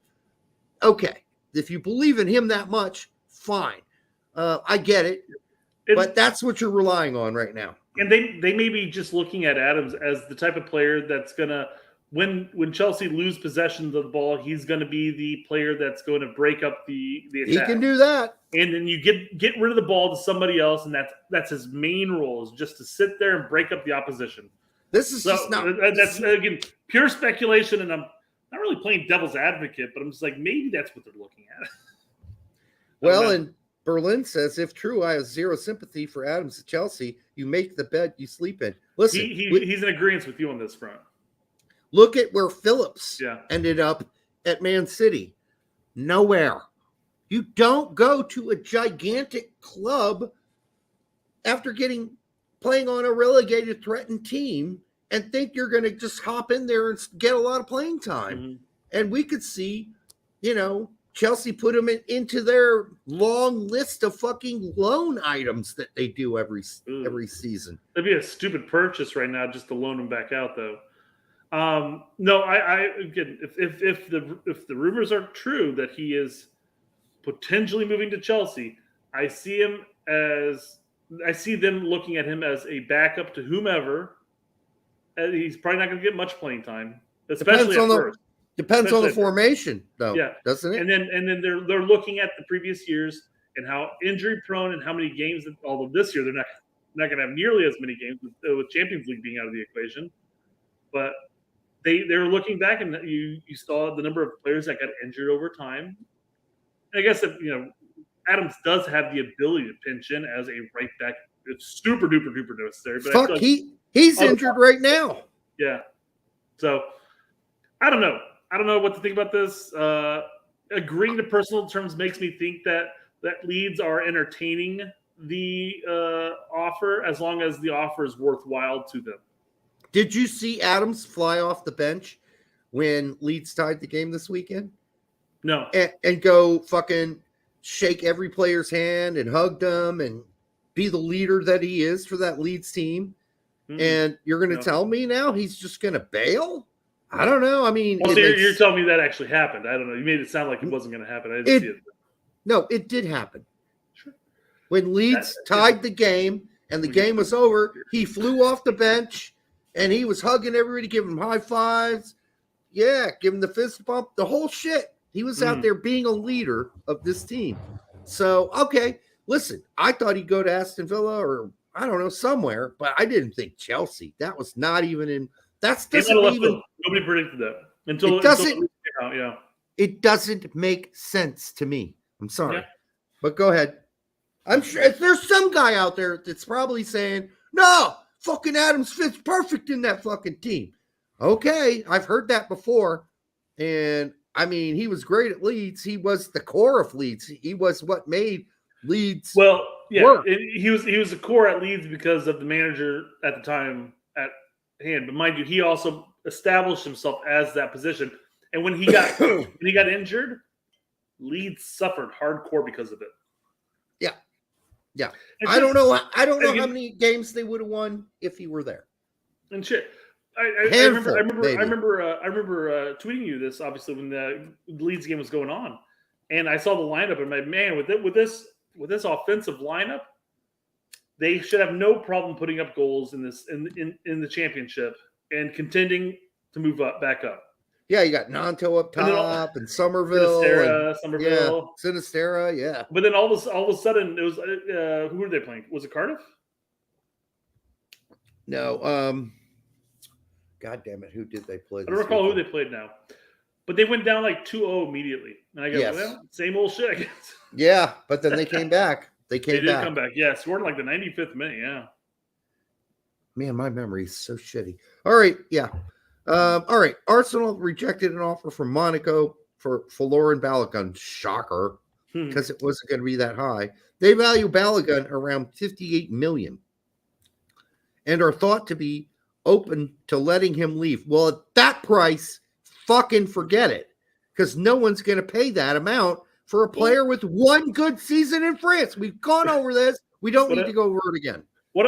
Okay. If you believe in him that much, fine. I get it. But that's what you're relying on right now. And they may be just looking at Adams as the type of player that's going to, when Chelsea lose possession of the ball, he's going to be the player that's going to break up the attack. He can do that. And then you get rid of the ball to somebody else, and that's his main role, is just to sit there and break up the opposition. This is just not. That's, again, pure speculation, and I'm not really playing devil's advocate, but I'm just like, maybe that's what they're looking at. Well, and Berlin says, if true, I have zero sympathy for Adams at Chelsea. You make the bed you sleep in. Listen, he's in agreement with you on this front. Look at where Phillips ended up at Man City. Nowhere. You don't go to a gigantic club after playing on a relegated, threatened team and think you're going to just hop in there and get a lot of playing time. Mm-hmm. And we could see, Chelsea put him into their long list of fucking loan items that they do every season. That'd be a stupid purchase right now just to loan him back out, though. No, I again, if the rumors are true that he is potentially moving to Chelsea, I see them looking at him as a backup to whomever. He's probably not going to get much playing time, especially at first. Depends on the formation, though, doesn't it? And then they're looking at the previous years and how injury prone and how many games. Although this year they're not going to have nearly as many games with Champions League being out of the equation, but they're looking back and you saw the number of players that got injured over time. And I guess Adams does have the ability to pinch in as a right back. It's super duper duper necessary. But he's injured right now. Yeah, so I don't know. I don't know what to think about this. Agreeing to personal terms makes me think that Leeds are entertaining the offer as long as the offer is worthwhile to them. Did you see Adams fly off the bench when Leeds tied the game this weekend? No. And go fucking shake every player's hand and hug them and be the leader that he is for that Leeds team? Mm-hmm. And you're going to tell me now he's just going to bail? I don't know. I mean, you're telling me that actually happened. I don't know. You made it sound like it wasn't going to happen. I didn't see it. No, it did happen. Sure. When Leeds tied the game and the game was over, he flew off the bench and he was hugging everybody, giving them high fives. Yeah, giving the fist bump, the whole shit. He was out there being a leader of this team. So, okay, listen, I thought he'd go to Aston Villa or, I don't know, somewhere, but I didn't think Chelsea. That was not even in – nobody predicted that until it came out. Yeah, it doesn't make sense to me. I'm sorry, but go ahead. I'm sure there's some guy out there that's probably saying, "No, fucking Adams fits perfect in that fucking team." Okay, I've heard that before, and I mean, he was great at Leeds. He was the core of Leeds. He was what made Leeds. Well, yeah, he was the core at Leeds because of the manager at the time at hand. But mind you, he also established himself as that position. And when he got injured, Leeds suffered hardcore because of it. Yeah. I don't know how many games they would have won if he were there. And shit. I remember tweeting you this obviously when the Leeds game was going on, and I saw the lineup and I'm like, man, with this offensive lineup, they should have no problem putting up goals in the championship and contending to move back up. Yeah, you got Nanto up top and Somerville, Sinistera, yeah. But then all of a sudden, it was who were they playing? Was it Cardiff? No. God damn it, who did they play? I don't recall who they played now. But they went down like 2-0 immediately. And I go, Yes. well, same old shit, I guess. Yeah, but then they came back. They They came did back. come back. Yeah, scored in like the 95th minute. Yeah. Man, my memory is so shitty. All right, yeah. All right. Arsenal rejected an offer from Monaco for Lauren Balogun. Shocker, because it wasn't going to be that high. They value Balogun around 58 million and are thought to be open to letting him leave. Well, at that price, fucking forget it, because no one's going to pay that amount for a player with one good season in France. We've gone over this. We don't need to go over it again. What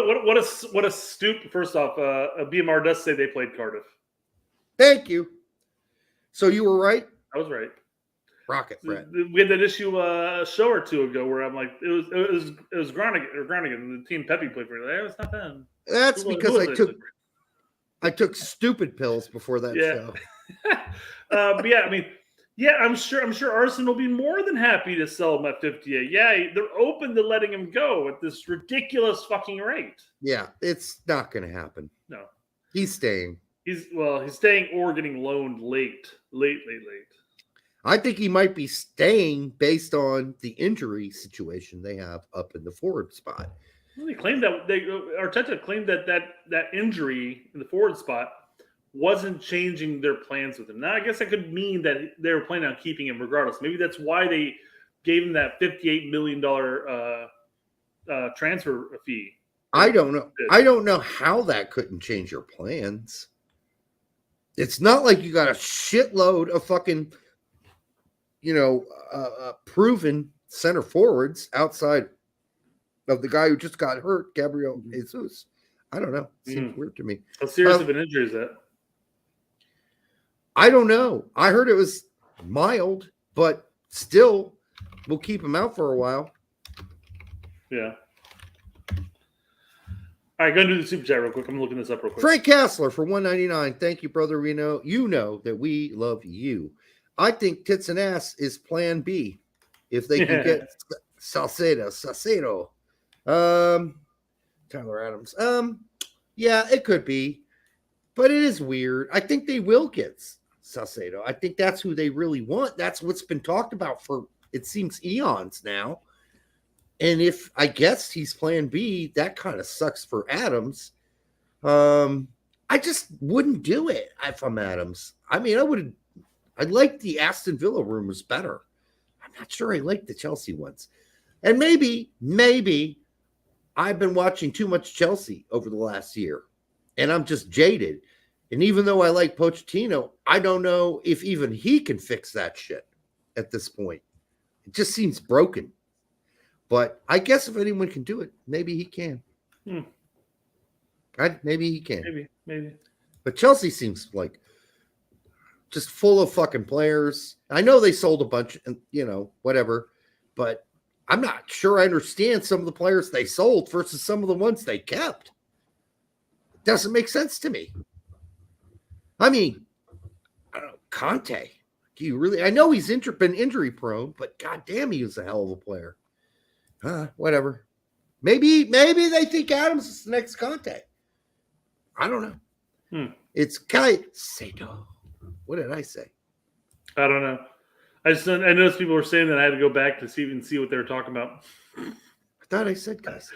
a stoop. First off, BMR does say they played Cardiff. Thank you. So you were right. I was right. Rocket, Brett. We had that issue a show or two ago where I'm like, it was Groningen, the team Pepe played for. It's not them. That's because I took stupid pills before that show. But yeah, I mean, yeah, I'm sure Arsenal will be more than happy to sell him at 58. Yeah, they're open to letting him go at this ridiculous fucking rate. Yeah, it's not going to happen. No, he's staying. He's staying or getting loaned late. I think he might be staying based on the injury situation they have up in the forward spot. Well, Arteta claimed that injury in the forward spot wasn't changing their plans with him. Now, I guess that could mean that they were planning on keeping him regardless. Maybe that's why they gave him that $58 million transfer fee. I don't know. I don't know how that couldn't change your plans. It's not like you got a shitload of fucking, proven center forwards outside of the guy who just got hurt, Gabriel Jesus. I don't know. Seems weird to me. How serious of an injury is that? I don't know. I heard it was mild, but still, we'll keep him out for a while. Yeah. All right, go into the super chat real quick. I'm looking this up real quick. Frank Kassler for $1.99. Thank you, brother Reno. You know that we love you. I think tits and ass is plan B if they can get Salcedo. Tyler Adams. Yeah, it could be, but it is weird. I think they will get Salcedo. I think that's who they really want. That's what's been talked about for, it seems, eons now. And if I guess he's plan B, that kind of sucks for Adams. I just wouldn't do it if I'm Adams. I mean, I like the Aston Villa rumors better. I'm not sure I like the Chelsea ones. And maybe I've been watching too much Chelsea over the last year, and I'm just jaded. And even though I like Pochettino, I don't know if even he can fix that shit at this point. It just seems broken. But I guess if anyone can do it, maybe he can. Maybe he can. Maybe. But Chelsea seems like just full of fucking players. I know they sold a bunch, and whatever. But I'm not sure I understand some of the players they sold versus some of the ones they kept. It doesn't make sense to me. I mean, I don't know, Conte. Do you really? I know he's been injury prone, but goddamn, he was a hell of a player. Whatever. Maybe they think Adams is the next Conte. I don't know. It's Caicedo. What did I say? I don't know. I noticed people were saying that I had to go back to see what they were talking about. I thought I said Caicedo.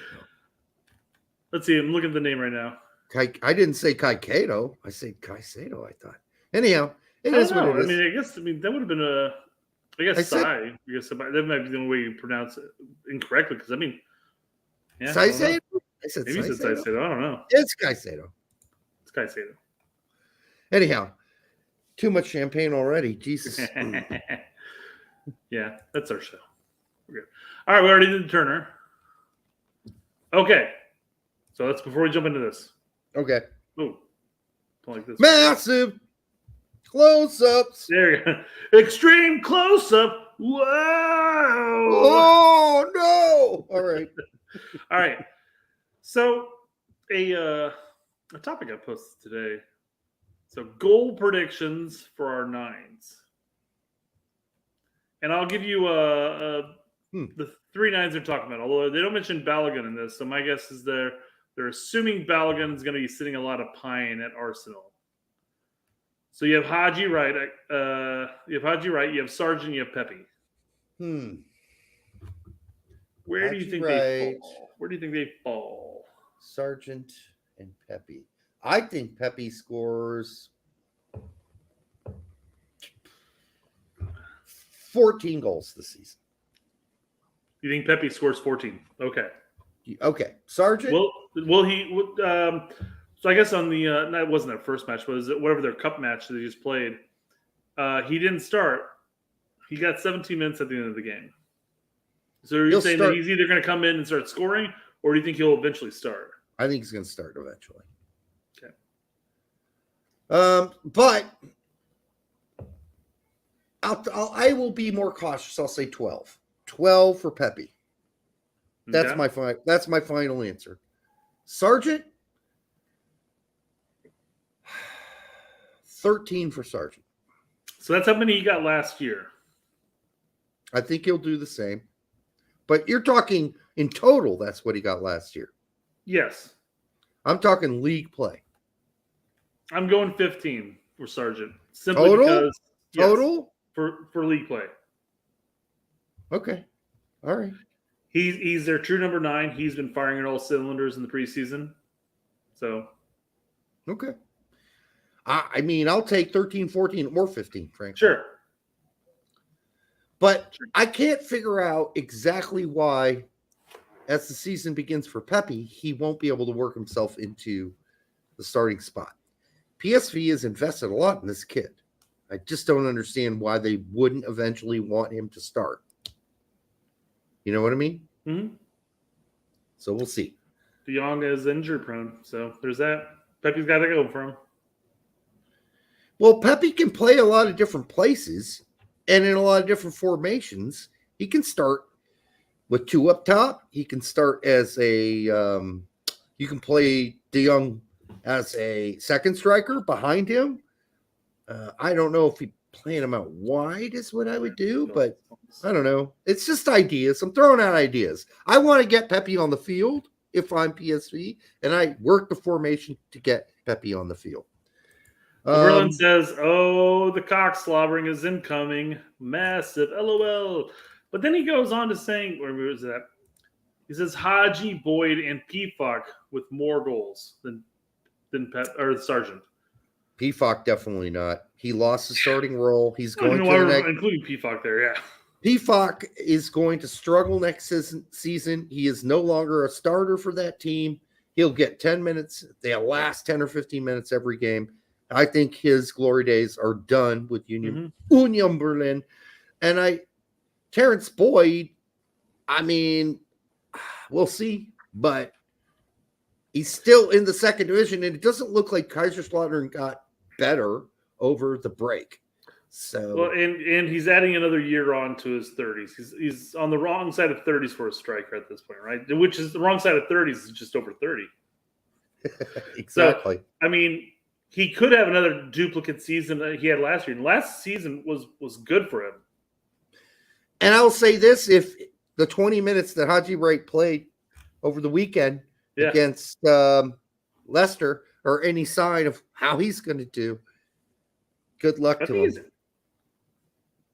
Let's see. I'm looking at the name right now. I didn't say Caicedo. I said Caicedo, I thought. Anyhow, it is what it is. I mean, that would have been a... I guess Sai. That might be the only way you pronounce it incorrectly. Because yeah, Caicedo. I said maybe it's Caicedo. I don't know. It's Caicedo. It's Caicedo. Anyhow, too much champagne already. Jesus. Yeah, that's our show. We're good. All right, we already did the Turner. Okay, so that's before we jump into this. Okay. Oh, like this. Massive close-ups. There you go. Extreme close-up. Whoa. Oh, no. All right. All right. So a topic I posted today. So goal predictions for our nines. And I'll give you the 3 nines they're talking about. Although they don't mention Balogun in this. So my guess is they're assuming Balogun is going to be sitting a lot of pine at Arsenal. So you have Haji right. You have Sargent. You have Pepe. Where do you think they fall? Where do you think they fall? Sargent and Pepe. I think Pepe scores 14 goals this season. You think Pepe scores 14? Okay. Okay. Sargent? Will he? So I guess on the that wasn't their first match, but was it whatever their cup match that they just played? He didn't start. He got 17 minutes at the end of the game. So are you saying that he's either going to come in and start scoring, or do you think he'll eventually start? I think he's going to start eventually. Okay. But I will be more cautious. I'll say 12. 12 for Pepe. That's my final answer. Sargent, 13 for Sargent. So that's how many he got last year. I think he'll do the same. But you're talking in total, that's what he got last year. Yes. I'm talking league play. I'm going 15 for Sargent. Simply Total? because Total? Yes, for league play. Okay. All right. He's their true number 9. He's been firing at all cylinders in the preseason. So. Okay. I mean, I'll take 13, 14, or 15, frankly. Sure. But I can't figure out exactly why, as the season begins for Pepe, he won't be able to work himself into the starting spot. PSV has invested a lot in this kid. I just don't understand why they wouldn't eventually want him to start. You know what I mean? Mm-hmm. So we'll see. De Jong is injury prone, so there's that. Pepe's got to go for him. Well, Pepe can play a lot of different places and in a lot of different formations. He can start with 2 up top. He can start as a you can play De Jong as a second striker behind him. I don't know if he playing him out wide is what I would do, but I don't know. It's just ideas. I'm throwing out ideas. I want to get Pepe on the field if I'm PSV, and I work the formation to get Pepe on the field. Berlin says, "Oh, the cock slobbering is incoming. Massive, LOL." But then he goes on to saying, where was that? He says Haji, Boyd, and Pifak with more goals than Sargent. Pifak definitely not. He lost his starting role. He's going to the next. Including Pifak there, yeah. Pifak is going to struggle next season. He is no longer a starter for that team. He'll get 10 minutes. They'll last 10 or 15 minutes every game. I think his glory days are done with Union Berlin. And Terrence Boyd, I mean, we'll see, but he's still in the second division, and it doesn't look like Kaiserslautern got better over the break. So, well, and he's adding another year on to his 30s. He's on the wrong side of 30s for a striker at this point, right? Which is the wrong side of 30s is just over 30. Exactly. So, I mean, he could have another duplicate season that he had last year. And last season was good for him. And I'll say this, if the 20 minutes that Haji Wright played over the weekend against Leicester are any sign of how he's going to do, good luck to him.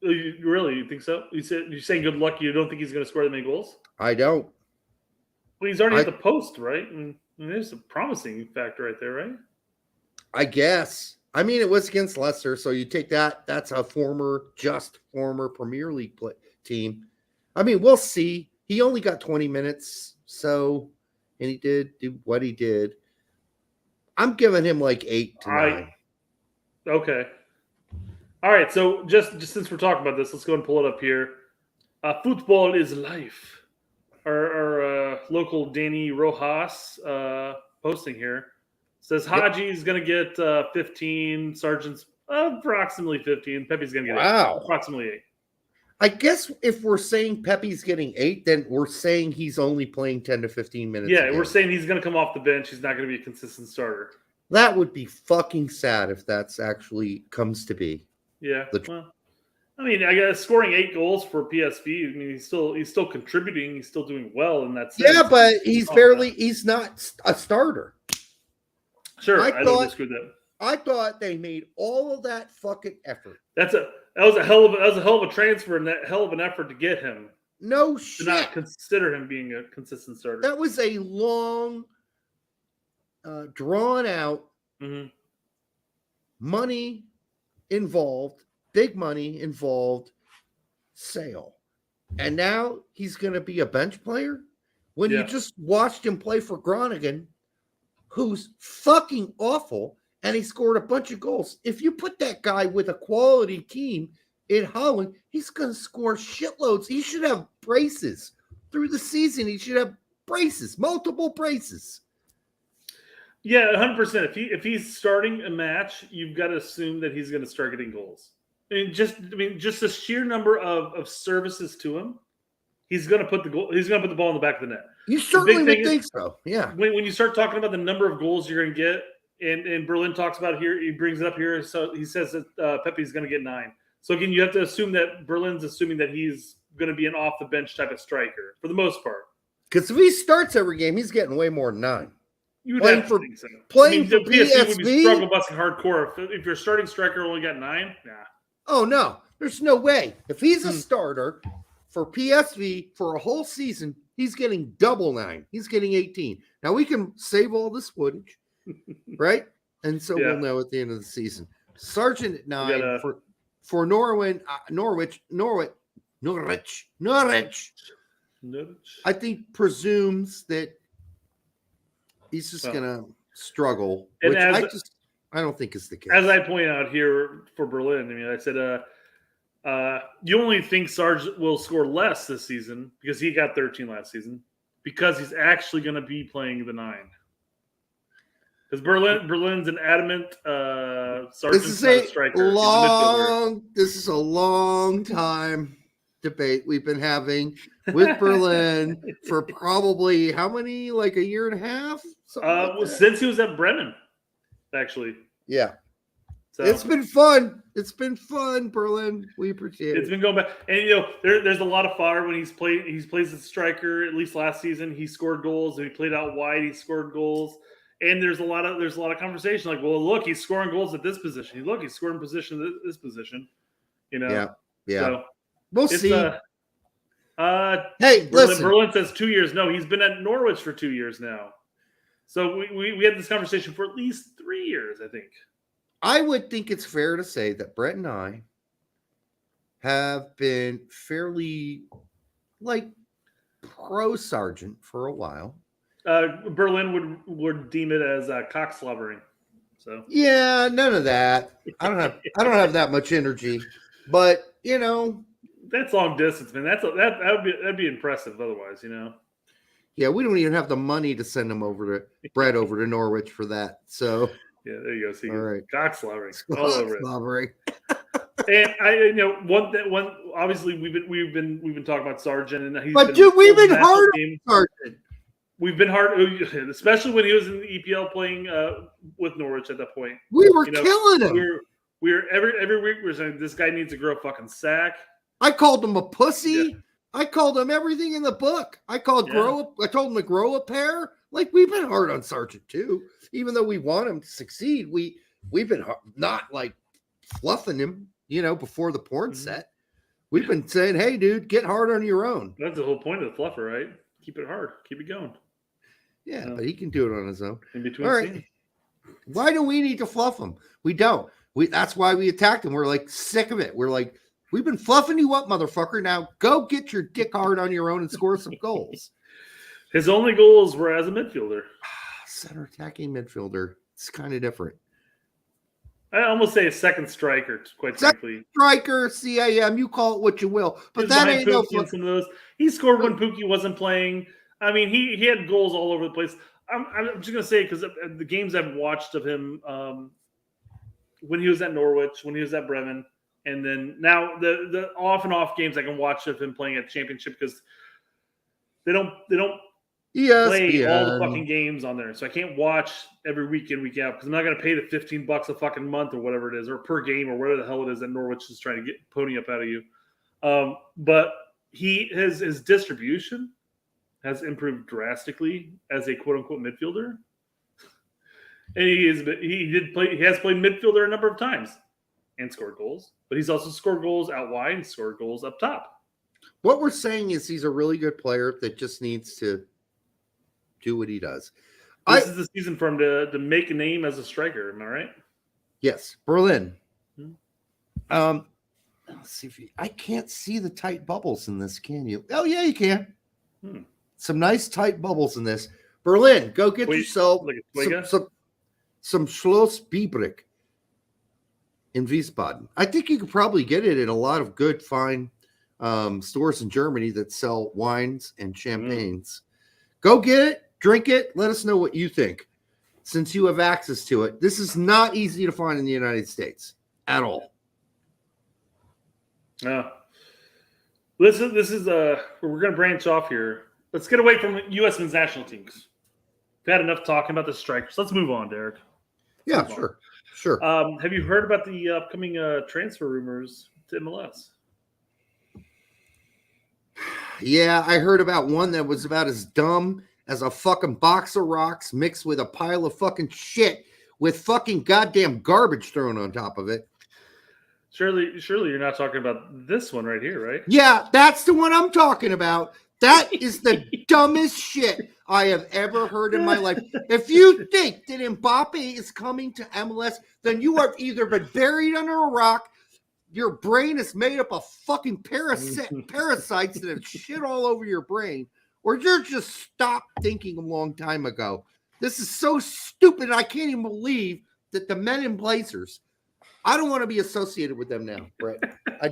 You think so? You're saying good luck. You don't think he's going to score that many goals? I don't. Well, he's already at the post, right? And there's a promising factor right there, right? I guess. I mean, it was against Leicester, so you take that. That's a former Premier League team. I mean, we'll see. He only got 20 minutes, and he did do what he did. I'm giving him like 8 to 9. Okay. All right, so just since we're talking about this, let's go and pull it up here. Football is life. Our local Danny Rojas posting here says Haji is going to get 15, Sargent's approximately 15, Pepe's going to get approximately 8. I guess if we're saying Pepe's getting 8, then we're saying he's only playing 10 to 15 minutes. Yeah, we're saying he's going to come off the bench. He's not going to be a consistent starter. That would be fucking sad if that's actually comes to be. Yeah. Well, I mean, I guess scoring 8 goals for PSV. I mean, he's still contributing. He's still doing well in that sense. Yeah, but he's not a starter. Sure, I don't disagree with that. I thought they made all of that fucking effort. That was a hell of a transfer and that hell of an effort to get him. No To shit. not consider him being a consistent starter. That was a long, drawn out, money involved, big money involved sale. And now he's going to be a bench player? When you just watched him play for Groningen, who's fucking awful, and he scored a bunch of goals. If you put that guy with a quality team in Holland, he's going to score shitloads. He should have braces through the season. He should have braces, multiple braces. Yeah, 100%. If he's starting a match, you've got to assume that he's going to start getting goals. Just the sheer number of services to him, he's going to put the goal. He's going to put the ball in the back of the net. You certainly would think so. Yeah. When you start talking about the number of goals you're going to get, and Berlin talks about here, he brings it up here. So he says that Pepe's going to get 9. So again, you have to assume that Berlin's assuming that he's going to be an off the bench type of striker for the most part. Because if he starts every game, he's getting way more than 9. You would playing have for, to think so. Playing for PSV would be PSV? struggle busting hardcore. If your starting striker only got 9, nah. Oh, no. There's no way. If he's a starter for PSV for a whole season, he's getting double 9. He's getting 18. Now, we can save all this footage, right? And so we'll know at the end of the season. Sargent at 9 for Norwich. I think presumes that he's just going to struggle, which I don't think is the case. As I point out here for Berlin, I said you only think Sarge will score less this season because he got 13 last season because he's actually going to be playing the 9. Because Berlin's an adamant Sargent's not a striker. This is a long time debate we've been having with Berlin for probably how many, like a year and a half? Since he was at Bremen, actually. Yeah. So it's been fun. It's been fun, Berlin. We appreciate it. It's been going back. And there's a lot of fodder when he plays as a striker. At least last season, he scored goals. When he played out wide, he scored goals. And there's a lot of conversation like, well, look, he's scoring goals at this position. Look, he's scoring position at this position. Yeah. So we'll see. Hey, Berlin says 2 years. No, he's been at Norwich for 2 years now. So we had this conversation for at least 3 years, I think. I would think it's fair to say that Brett and I have been fairly pro Sargent for a while. Berlin would deem it as cock slobbering. So yeah, none of that. I don't have that much energy, but that's long distance, man. That'd be impressive. Otherwise, Yeah, we don't even have the money to send him over to Norwich for that. So yeah, there you go. See, all right, cock slobbering all over slobbering. And one obviously we've been talking about Sargent, and we've been hard on Sargent. We've been hard, especially when he was in the EPL playing with Norwich at that point. We were killing him. We were every week we were saying this guy needs to grow a fucking sack. I called him a pussy. Yeah. I called him everything in the book. I told him to grow a pair. Like, we've been hard on Sargent too, even though we want him to succeed. We've been not like fluffing him, before the porn set. We've been saying, hey, dude, get hard on your own. That's the whole point of the fluffer, right? Keep it hard, keep it going. Yeah, but he can do it on his own. In between. All right. Why do we need to fluff him? We don't. That's why we attacked him. We're like sick of it. We're like, we've been fluffing you up, motherfucker. Now go get your dick hard on your own and score some goals. His only goals were as a midfielder. Center attacking midfielder. It's kind of different. I almost say a second striker, quite frankly. Striker, CAM, you call it what you will. But that ain't no fun. Some of those. He scored when Pookie wasn't playing. I mean, he had goals all over the place. I'm just going to say, because the games I've watched of him when he was at Norwich, when he was at Bremen, and then now the off and off games I can watch of him playing at Championship, because they don't play all the fucking games on there. So I can't watch every week in, week out, because I'm not going to pay the $15 a fucking month or whatever it is, or per game, or whatever the hell it is that Norwich is trying to get pony up out of you. But his distribution has improved drastically as a quote unquote midfielder. And he has played midfielder a number of times and scored goals, but he's also scored goals out wide and scored goals up top. What we're saying is he's a really good player that just needs to do what he does. This is the season for him to make a name as a striker. Am I right? Yes, Berlin. Let's see if I can't see the tight bubbles in this. Can you? Oh yeah, you can. Some nice tight bubbles in this. Berlin, go get yourself some Schloss Biebrich in Wiesbaden. I think you could probably get it in a lot of good, fine stores in Germany that sell wines and champagnes. Go get it, drink it. Let us know what you think, since you have access to it. This is not easy to find in the United States at all. No. This is we're going to branch off here. Let's get away from U.S. men's national teams. We've had enough talking about the strikers. Let's move on, Derek. Yeah, sure. Have you heard about the upcoming transfer rumors to MLS? Yeah, I heard about one that was about as dumb as a fucking box of rocks mixed with a pile of fucking shit with fucking goddamn garbage thrown on top of it. Surely you're not talking about this one right here, right? Yeah, that's the one I'm talking about. That is the dumbest shit I have ever heard in my life. If you think that Mbappe is coming to MLS, then you have either been buried under a rock, your brain is made up of fucking parasites that have shit all over your brain, or you're just stopped thinking a long time ago. This is so stupid. I can't even believe that the Men in Blazers, I don't want to be associated with them now, Brett. I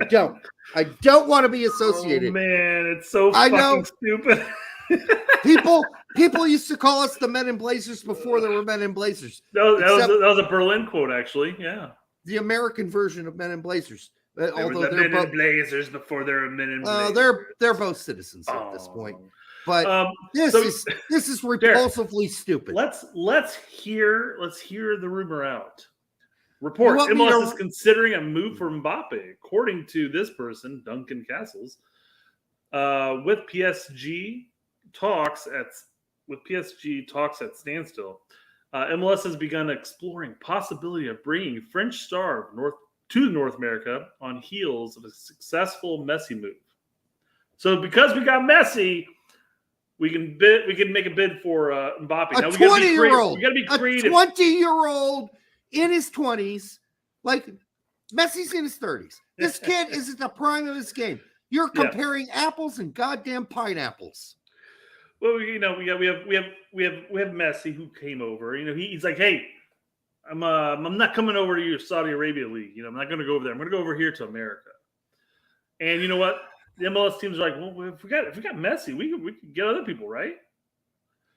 don't want to be associated. Oh, man, it's so fucking stupid. People used to call us the Men in Blazers before there were Men in Blazers. That was a Berlin quote, actually. Yeah. The American version of Men in Blazers. Although they're Men in Blazers before there were Men in Blazers. They're both citizens at this point. But this is repulsively stupid. Let's hear the rumor out. Report: MLS is considering a move for Mbappe, according to this person, Duncan Castles. With PSG talks at standstill. MLS has begun exploring possibility of bringing French star to North America on heels of a successful Messi move. So because we got Messi, we can make a bid for Mbappe. A 20-year-old, we got to be creative. A 20-year-old in his 20s, like Messi's in his 30s. This kid is at the prime of his game. You're comparing apples and goddamn pineapples. Well, we have Messi who came over. He's like, hey, I'm not coming over to your Saudi Arabia league. I'm not going to go over there. I'm going to go over here to America. And you know what? The MLS teams are like, well, if we got Messi, we could get other people, right?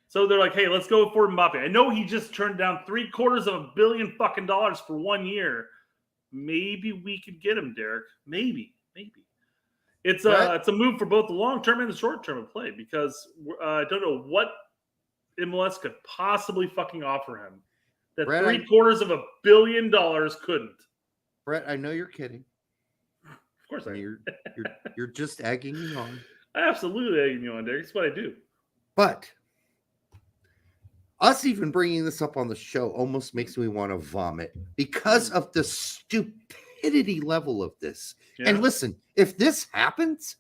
So they're like, hey, let's go for Mbappe. I know he just turned down $750 million fucking dollars for 1 year. Maybe we could get him, Derek. Maybe. It's a move for both the long term and the short term of play, because I don't know what MLS could possibly fucking offer him that $750 million couldn't. Brett, I know you're kidding. Of course I am. You're just egging me on. Absolutely egging you on, Derek. That's what I do. But us even bringing this up on the show almost makes me want to vomit because of the stupidity level of this. Yeah. And listen, if this happens,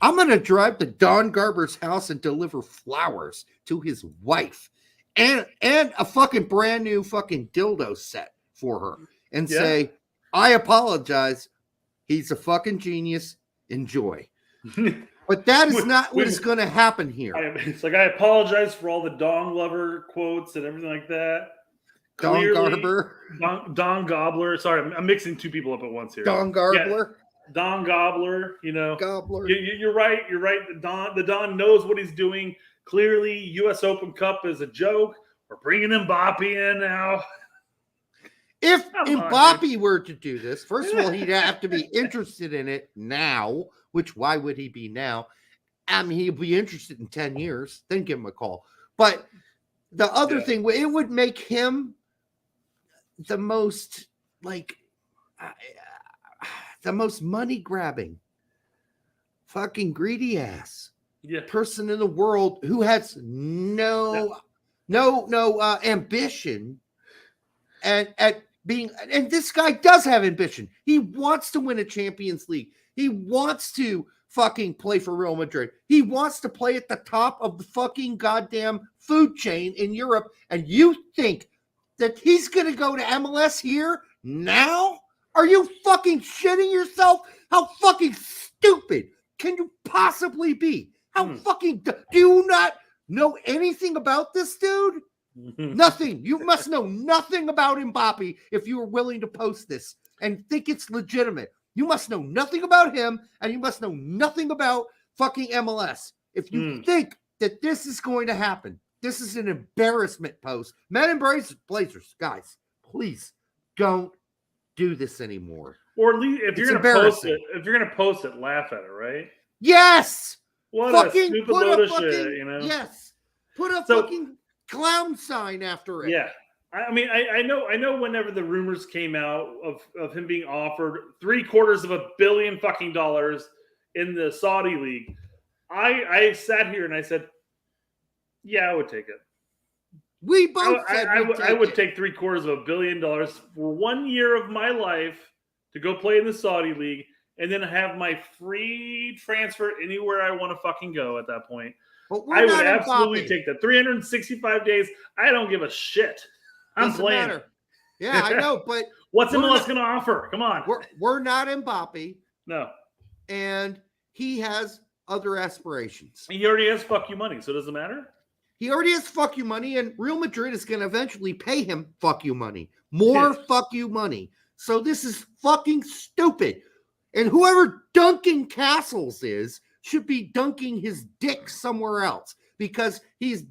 I'm going to drive to Don Garber's house and deliver flowers to his wife and a fucking brand new fucking dildo set for her and say, I apologize. He's a fucking genius. Enjoy. But that is not what is going to happen here. It's like, I apologize for all the Dong Lover quotes and everything like that. Don Garber. Don Gobbler. Sorry, I'm mixing two people up at once here. Don Garbler. Yeah. Don Gobbler, Gobbler. You're right. You're right. The Don knows what he's doing. Clearly, U.S. Open Cup is a joke. We're bringing Mbappe in now. If Mbappe were to do this, first of all, he'd have to be interested in it now, which why would he be now? I mean, he'd be interested in 10 years, then give him a call. But the other thing, it would make him the most, the most money-grabbing, fucking greedy ass person in the world who has no ambition and at being, and this guy does have ambition. He wants to win a Champions League. He wants to fucking play for Real Madrid. He wants to play at the top of the fucking goddamn food chain in Europe. And you think that he's going to go to MLS here now? Are you fucking shitting yourself? How fucking stupid can you possibly be? How fucking, do you not know anything about this dude? Nothing. You must know nothing about Mbappe if you are willing to post this and think it's legitimate. You must know nothing about him, and you must know nothing about fucking MLS. If you think that this is going to happen, this is an embarrassment post. Men embrace Blazers. Guys, please don't do this anymore. Or at least if you're going to post it, laugh at it, right? Yes. What fucking a stupid put load a of fucking, shit, you know? Yes. Put a fucking clown sign after it. Yeah. I mean, I know whenever the rumors came out of him being offered $750 million fucking dollars in the Saudi league, I sat here and I said, yeah, I would take it. We both said I would take $750 million for 1 year of my life to go play in the Saudi league and then have my free transfer anywhere I want to fucking go at that point. I would absolutely take that. 365 days. I don't give a shit. I'm Doesn't playing. matter. Yeah, I know, but what's MLS going to offer? Come on. We're not Mbappe. No. And he has other aspirations. He already has fuck you money, so does it matter? He already has fuck you money, and Real Madrid is going to eventually pay him fuck you money. More fuck you money. So this is fucking stupid. And whoever Duncan Castles is should be dunking his dick somewhere else, because he's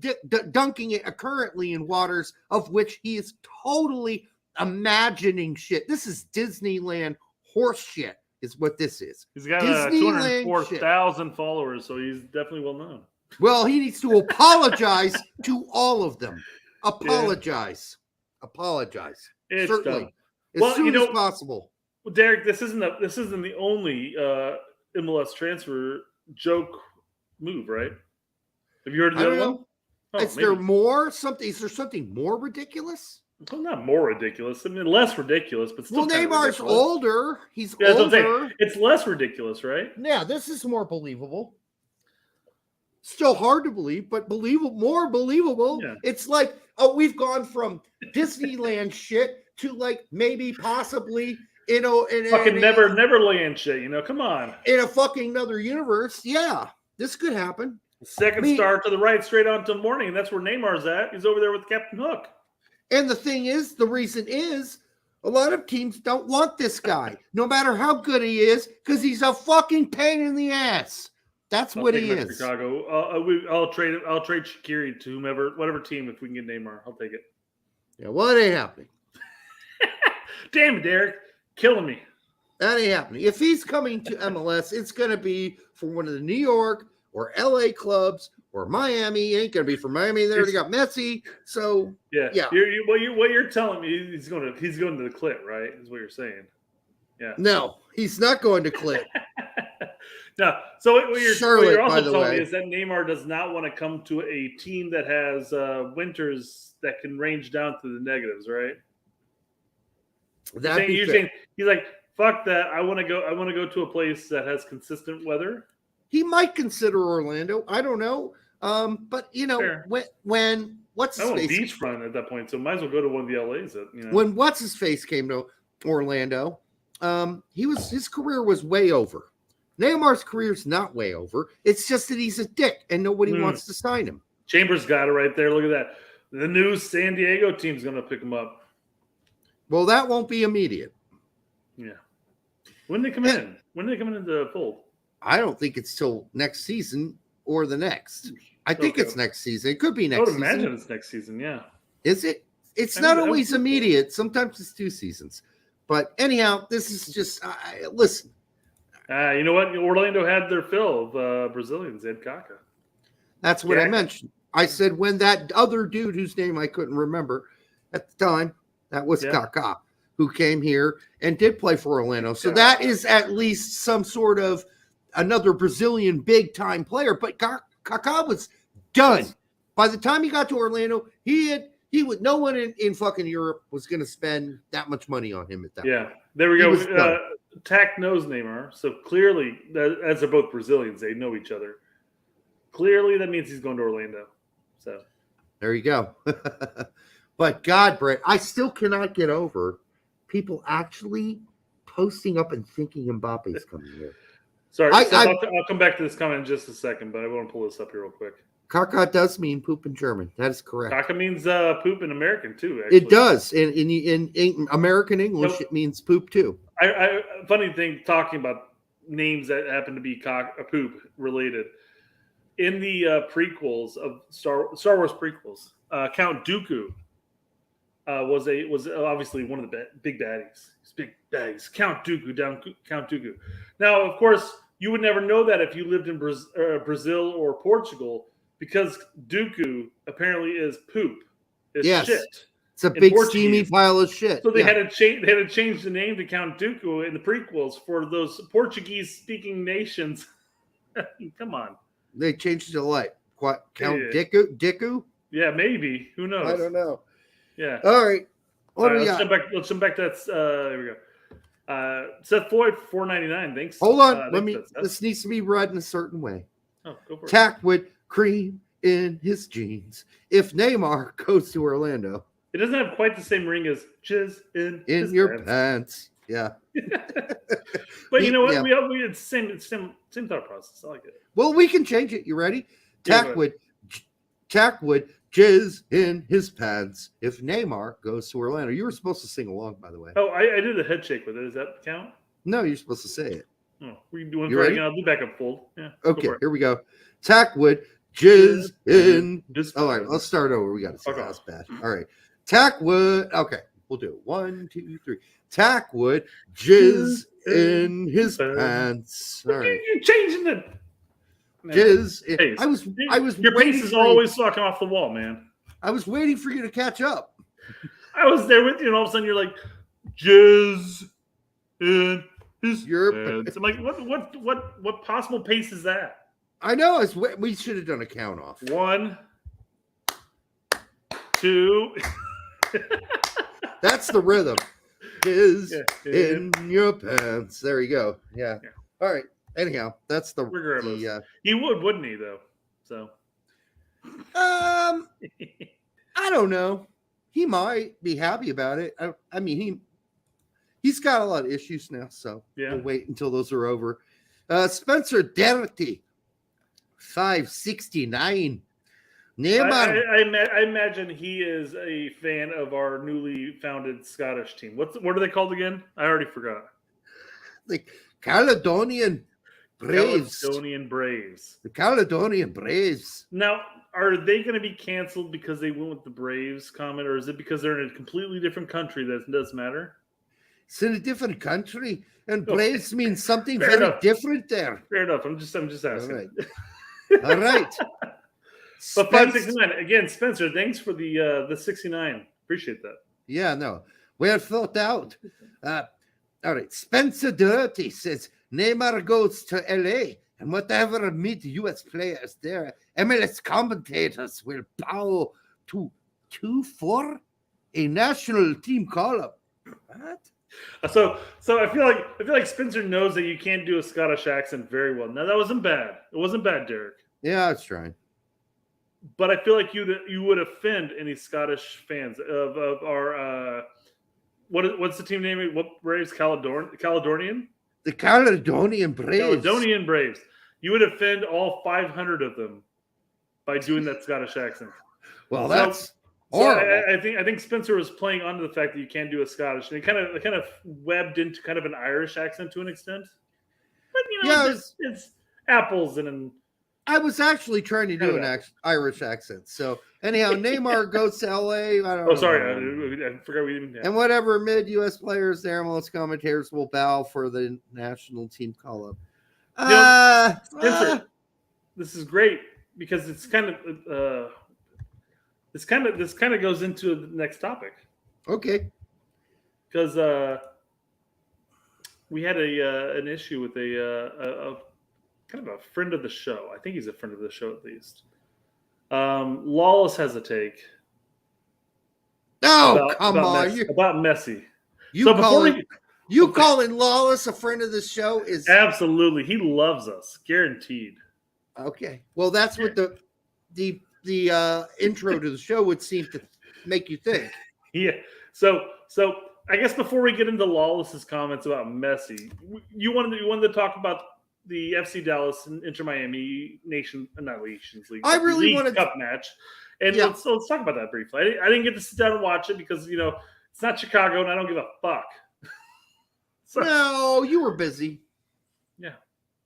dunking it currently in waters of which he is totally imagining shit. This is Disneyland horse shit is what this is. He's got 204,000 followers, so he's definitely well known. Well, he needs to apologize to all of them. Apologize. It's certainly dumb. As soon as possible. Well, Derek, this isn't the only MLS transfer joke move, right? Have you heard of the other one? Oh, is there more? Is there something more ridiculous? Well, not more ridiculous. I mean, less ridiculous, but still. Well, Neymar's older. He's older. older. It's less ridiculous, right? Yeah, this is more believable. Still hard to believe, but more believable. Yeah. It's like, we've gone from Disneyland shit to like maybe possibly, fucking Neverland shit. Come on. In a fucking another universe, yeah, this could happen. Second star to the right, straight on to morning, and that's where Neymar's at. He's over there with Captain Hook. And the thing is, the reason is, a lot of teams don't want this guy, no matter how good he is, because he's a fucking pain in the ass. That's what he is. Chicago. I'll trade it. I'll trade Shaqiri to whatever team if we can get Neymar. I'll take it. Yeah, well, it ain't happening. Damn it, Derek, killing me. That ain't happening. If he's coming to MLS, it's going to be for one of the New York or LA clubs or Miami. It ain't going to be for Miami. They already got Messi. So yeah. What you're telling me, he's going to the Clit, right? Is what you're saying. Yeah. No, he's not going to Clit. No. So what you're also telling me way, is that Neymar does not want to come to a team that has winters that can range down to the negatives, right? You're saying he's like, fuck that. I want to go to a place that has consistent weather. He might consider Orlando. I don't know. But when what's his face beachfront at that point, so might as well go to one of the LAs. When what's his face came to Orlando, his career was way over. Neymar's career's not way over. It's just that he's a dick and nobody wants to sign him. Chambers got it right there. Look at that. The new San Diego team's going to pick him up. Well, that won't be immediate. Yeah. When they come in? When do they come into the fold? I don't think it's till next season or the next. I think it's next season. It could be next season. I would imagine it's next season, yeah. Is it? It's not always immediate. Sometimes it's 2 seasons. But anyhow, this is just listen. You know what? Orlando had their fill of Brazilians. They had Kaká. That's what I mentioned. I said when that other dude whose name I couldn't remember at the time, that was Kaká, who came here and did play for Orlando. So that is at least some sort of another Brazilian big-time player. But Kaká was done. By the time he got to Orlando, he had No one in fucking Europe was going to spend that much money on him at that point. There we He go. was done. Tack knows Neymar, so clearly, as they're both Brazilians, they know each other. Clearly, that means he's going to Orlando. So there you go. But God, Brett, I still cannot get over people actually posting up and thinking Mbappe's coming here. Sorry, I'll come back to this comment in just a second, but I want to pull this up here real quick. Caca does mean poop in German. That is correct. Caca means poop in American too. Actually. It does. In American English, it means poop too. Funny thing, talking about names that happen to be poop related. In the prequels of Star Wars prequels, Count Dooku was obviously one of the big baddies. He's big baddies. Count Dooku. Now, of course, you would never know that if you lived in Brazil or Portugal, because Dooku apparently is poop. Shit. It's a big steamy pile of shit. So they had to change. They had to change the name to Count Dooku in the prequels for those Portuguese-speaking nations. Come on. They changed it to like Count Dooku? Yeah, maybe. Who knows? I don't know. Yeah. All right. Let's jump back to that. There we go. Seth Floyd, $4.99. Thanks. Hold on. This needs to be read in a certain way. Oh, go for it. Tack with cream in his jeans. If Neymar goes to Orlando. It doesn't have quite the same ring as jizz in your pants. Yeah. But you know what? Yeah. We had same thought process. I like it. Well, we can change it. You ready? Tack would jizz in his pants if Neymar goes to Orlando. You were supposed to sing along, by the way. Oh, I did a head shake with it. Does that count? No, you're supposed to say it. Oh, we can do one again. I'll do backup fold. Yeah. Okay, here we go. Tack would jizz in. All right, let's start over. We got to say that's bad. All right. Tack would. Okay, we'll do it. 1, 2, 3. Tack would jizz in his pants. All right. You're changing it. Jizz. I was. Your pace is always sucking off the wall, man. I was waiting for you to catch up. I was there with you, and all of a sudden you're like, jizz in his pants. I'm like, what possible pace is that? I know. We should have done a count off. 1, 2. That's the rhythm. Is in your pants. There you go. Yeah. All right. Anyhow, that's the he would, wouldn't he, though? So I don't know. He might be happy about it. I mean, he's got a lot of issues now, so we'll wait until those are over. Spencer Derty, 569. I imagine he is a fan of our newly founded Scottish team. What are they called again? I already forgot. The Caledonian Braves. The Caledonian Braves. Now, are they going to be canceled because they went with the Braves comment, or is it because they're in a completely different country that doesn't matter? It's in a different country, and Braves means something very different there. Fair enough. I'm just asking. All right. But 569 again, Spencer. Thanks for the 69. Appreciate that. Yeah, no, well thought out. All right, Spencer Dirty says Neymar goes to LA, and whatever meet U.S. players there, MLS commentators will bow to 2-4 a national team call-up. What? So I feel like Spencer knows that you can't do a Scottish accent very well. Now that wasn't bad. It wasn't bad, Derek. Yeah, I was trying. But I feel like you would offend any Scottish fans of our what's the team name? What Braves? Caledonian? The Caledonian Braves. Caledonian Braves. You would offend all 500 of them by doing that Scottish accent. Well, that's horrible. I think Spencer was playing onto the fact that you can't do a Scottish, and it kind of webbed into kind of an Irish accent to an extent. But it's apples and. I was actually trying to do an Irish accent. So anyhow, Neymar goes to LA. I don't know. Sorry, I forgot we didn't. And whatever mid-U.S. players there, MLS commentators will bow for the national team call-up. Spencer, this is great because it's kind of this kind of goes into the next topic. Okay. Because we had an issue with a kind of a friend of the show. I think he's a friend of the show at least. Lawless has a take Oh, come on. About Messi. You calling Lawless a friend of the show is absolutely. He loves us, guaranteed. Okay. Well, that's what the intro to the show would seem to make you think. Yeah. So I guess before we get into Lawless's comments about Messi, you wanted to talk about the FC Dallas and Inter Miami Nations League. I really wanted Cup match, and let's talk about that briefly. I didn't get to sit down and watch it because it's not Chicago, and I don't give a fuck. So, no, you were busy. Yeah,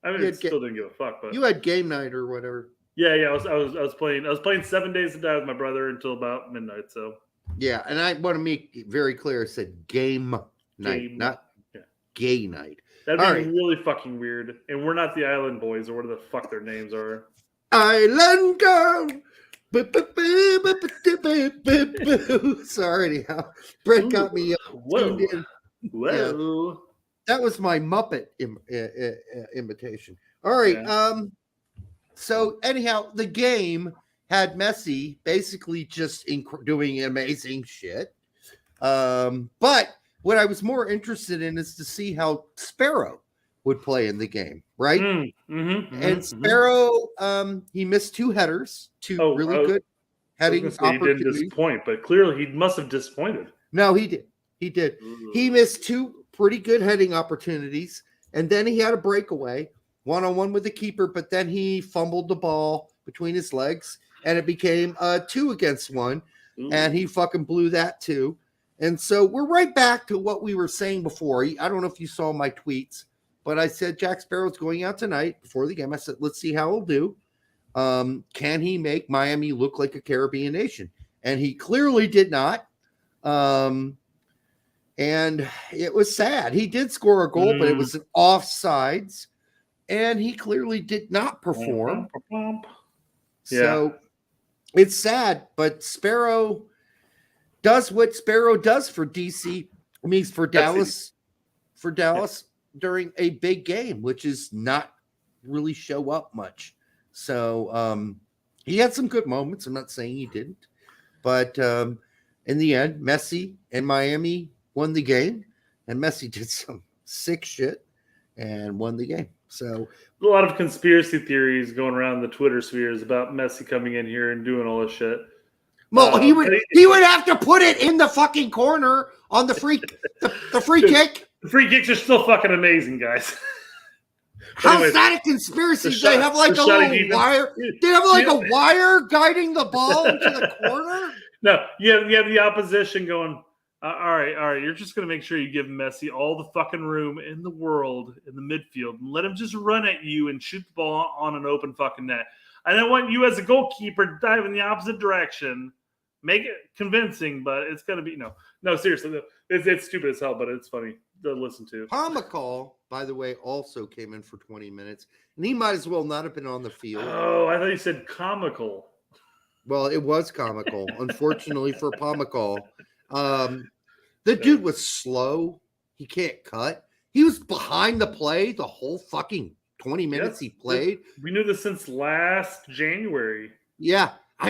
I mean, still didn't give a fuck. But you had game night or whatever. Yeah. I was playing 7 days a day with my brother until about midnight. So yeah, and I want to make it very clear. I said game night, not gay night. That'd be really fucking weird. And we're not the Island Boys or whatever the fuck their names are. Island Girl. Sorry, anyhow. Brett got me Whoa. Yeah. That was my Muppet imitation. All right. Yeah. So anyhow, the game had Messi basically just doing amazing shit. But what I was more interested in is to see how Sparrow would play in the game, right? And Sparrow, he missed 2 headers, really good heading opportunities. He didn't disappoint, but clearly he must have disappointed. No, he did. He did. Ooh. He missed 2 pretty good heading opportunities, and then he had a breakaway, 1-on-1 with the keeper, but then he fumbled the ball between his legs, and it became 2 against 1, and he fucking blew that too. And so we're right back to what we were saying before. I don't know if you saw my tweets, but I said Jack Sparrow's going out tonight before the game. I said, let's see how he'll do. Can he make Miami look like a Caribbean nation? And he clearly did not. And it was sad. He did score a goal, but it was an offsides, and he clearly did not perform. So it's sad, but Sparrow does what Sparrow does for DC. I mean, for Dallas during a big game, which is not really show up much. So he had some good moments. I'm not saying he didn't, but in the end, Messi and Miami won the game, and Messi did some sick shit and won the game. So a lot of conspiracy theories going around the Twitter spheres about Messi coming in here and doing all this shit. Well, he would have to put it in the fucking corner on the free the free kick. The free kicks are still fucking amazing, guys. How's that a conspiracy? They have like a little wire. They have like a wire guiding the ball into the corner. No, you have the opposition going. All right. You're just going to make sure you give Messi all the fucking room in the world in the midfield and let him just run at you and shoot the ball on an open fucking net. I don't want you as a goalkeeper to dive in the opposite direction. Make it convincing, but it's going to be no. Seriously, it's stupid as hell, but it's funny to listen to. Pomacall, by the way, also came in for 20 minutes, and he might as well not have been on the field. Oh, I thought you said comical. Well, it was comical, unfortunately for Pomacall. The dude was slow. He can't cut. He was behind the play the whole fucking 20 minutes he played. We knew this since last January. Yeah. I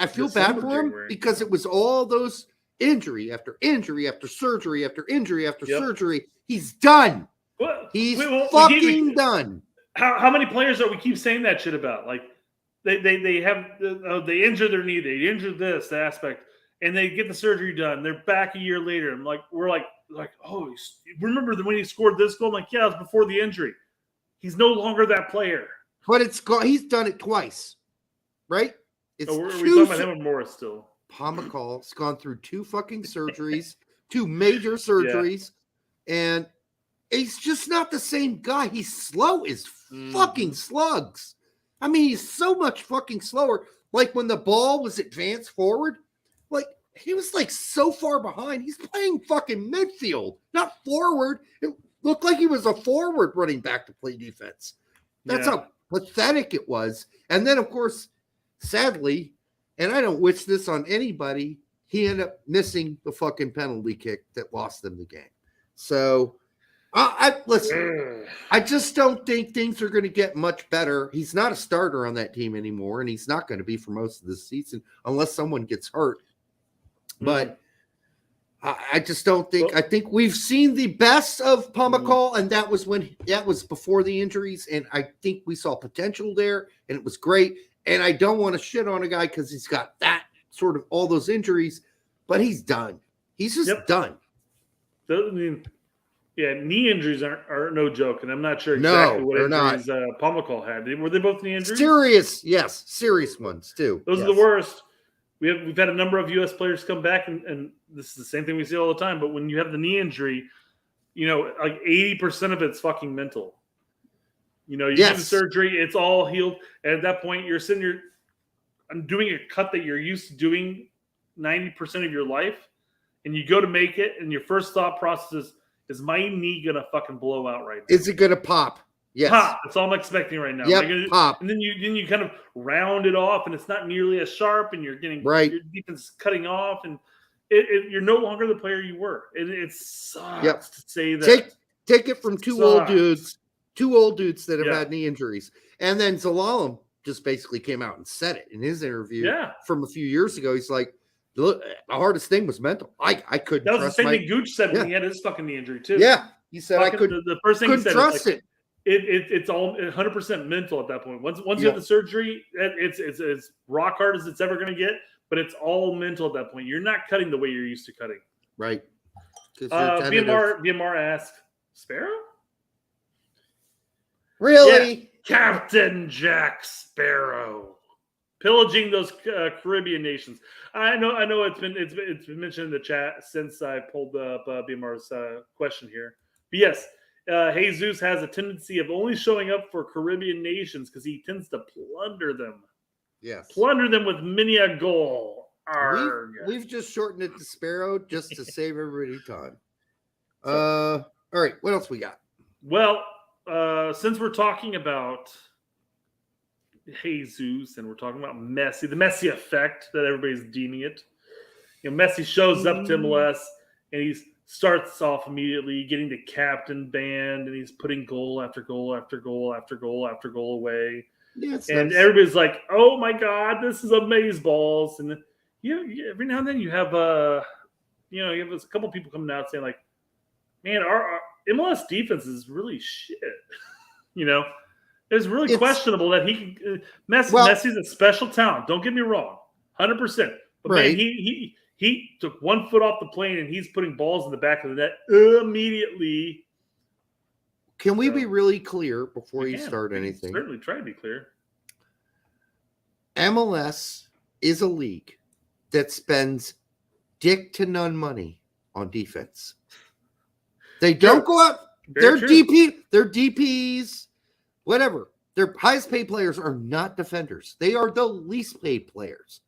feel bad for him because it was all those injury after injury after surgery after injury after surgery. He's done. He's fucking done. How many players are we keep saying that shit about? Like they injure their knee, they injure this aspect, and they get the surgery done. They're back a year later. And we're like, oh, remember when he scored this goal? I'm like, yeah, it was before the injury. He's no longer that player. But he's done it twice. Right? It's we're talking about him and Morris still. Pomacall's gone through 2 fucking surgeries, 2 major surgeries, and he's just not the same guy. He's slow as fucking slugs. I mean, he's so much fucking slower. Like when the ball was advanced forward, like he was like so far behind. He's playing fucking midfield, not forward. It looked like he was a forward running back to play defense. That's how pathetic it was. And then, of course, sadly, and I don't wish this on anybody, he ended up missing the fucking penalty kick that lost them the game. So, listen, I just don't think things are going to get much better. He's not a starter on that team anymore, and he's not going to be for most of the season unless someone gets hurt. But I just don't think. I think we've seen the best of Pomacall, and that was before the injuries. And I think we saw potential there, and it was great. And I don't want to shit on a guy because he's got that sort of all those injuries, but he's done. He's just done. I mean, knee injuries are no joke, and I'm not sure exactly what injuries Pomacall had. Were they both knee injuries? Serious ones too. Those are the worst. We've had a number of U.S. players come back, and this is the same thing we see all the time. But when you have the knee injury, like 80% of it's fucking mental. You do the surgery, it's all healed, and at that point, you're sitting here doing a cut that you're used to doing 90% of your life, and you go to make it, and your first thought process is my knee gonna fucking blow out right now? Is it gonna pop? Yes. Pop. That's all I'm expecting right now. Yep, pop. And then you kind of round it off, and it's not nearly as sharp, and you're getting right. Your defense cutting off, and you're no longer the player you were. And it sucks to say that. Take it from two old dudes that have had knee injuries, and then Zalalem just basically came out and said it in his interview from a few years ago. He's like, "Look, the hardest thing was mental. I couldn't." That was the same thing Gooch said when he had his fucking knee injury too. Yeah, he said I could. The first thing he said trust it. It's all 100% mental at that point. Once you have the surgery, it's rock hard as it's ever going to get, but it's all mental at that point. You're not cutting the way you're used to cutting. Right. VMR asked, Sparrow? Really? Yeah. Captain Jack Sparrow. Pillaging those Caribbean nations. I know it's been mentioned in the chat since I pulled up BMR's question here. But yes, Jesus has a tendency of only showing up for Caribbean nations because he tends to plunder them. Yes. Plunder them with many a goal. We've just shortened it to Sparrow just to save everybody time. All right, what else we got? Well, since we're talking about Jesus and we're talking about Messi, the Messi effect that everybody's deeming it. Messi shows up to MLS and he starts off immediately getting the captain band, and he's putting goal after goal after goal after goal after goal away. Yeah, and nice. Everybody's like, "Oh my God, this is amazeballs!" And every now and then you have you have a couple people coming out saying like, "Man, our MLS defense is really shit." It's really questionable that he can. Messi's a special talent. Don't get me wrong, 100%. But man, he took 1 foot off the plane and he's putting balls in the back of the net immediately. Can we be really clear before you start anything? Certainly try to be clear. MLS is a league that spends dick to none money on defense. They don't go out. Their DPs, whatever. Their highest paid players are not defenders. They are the least paid players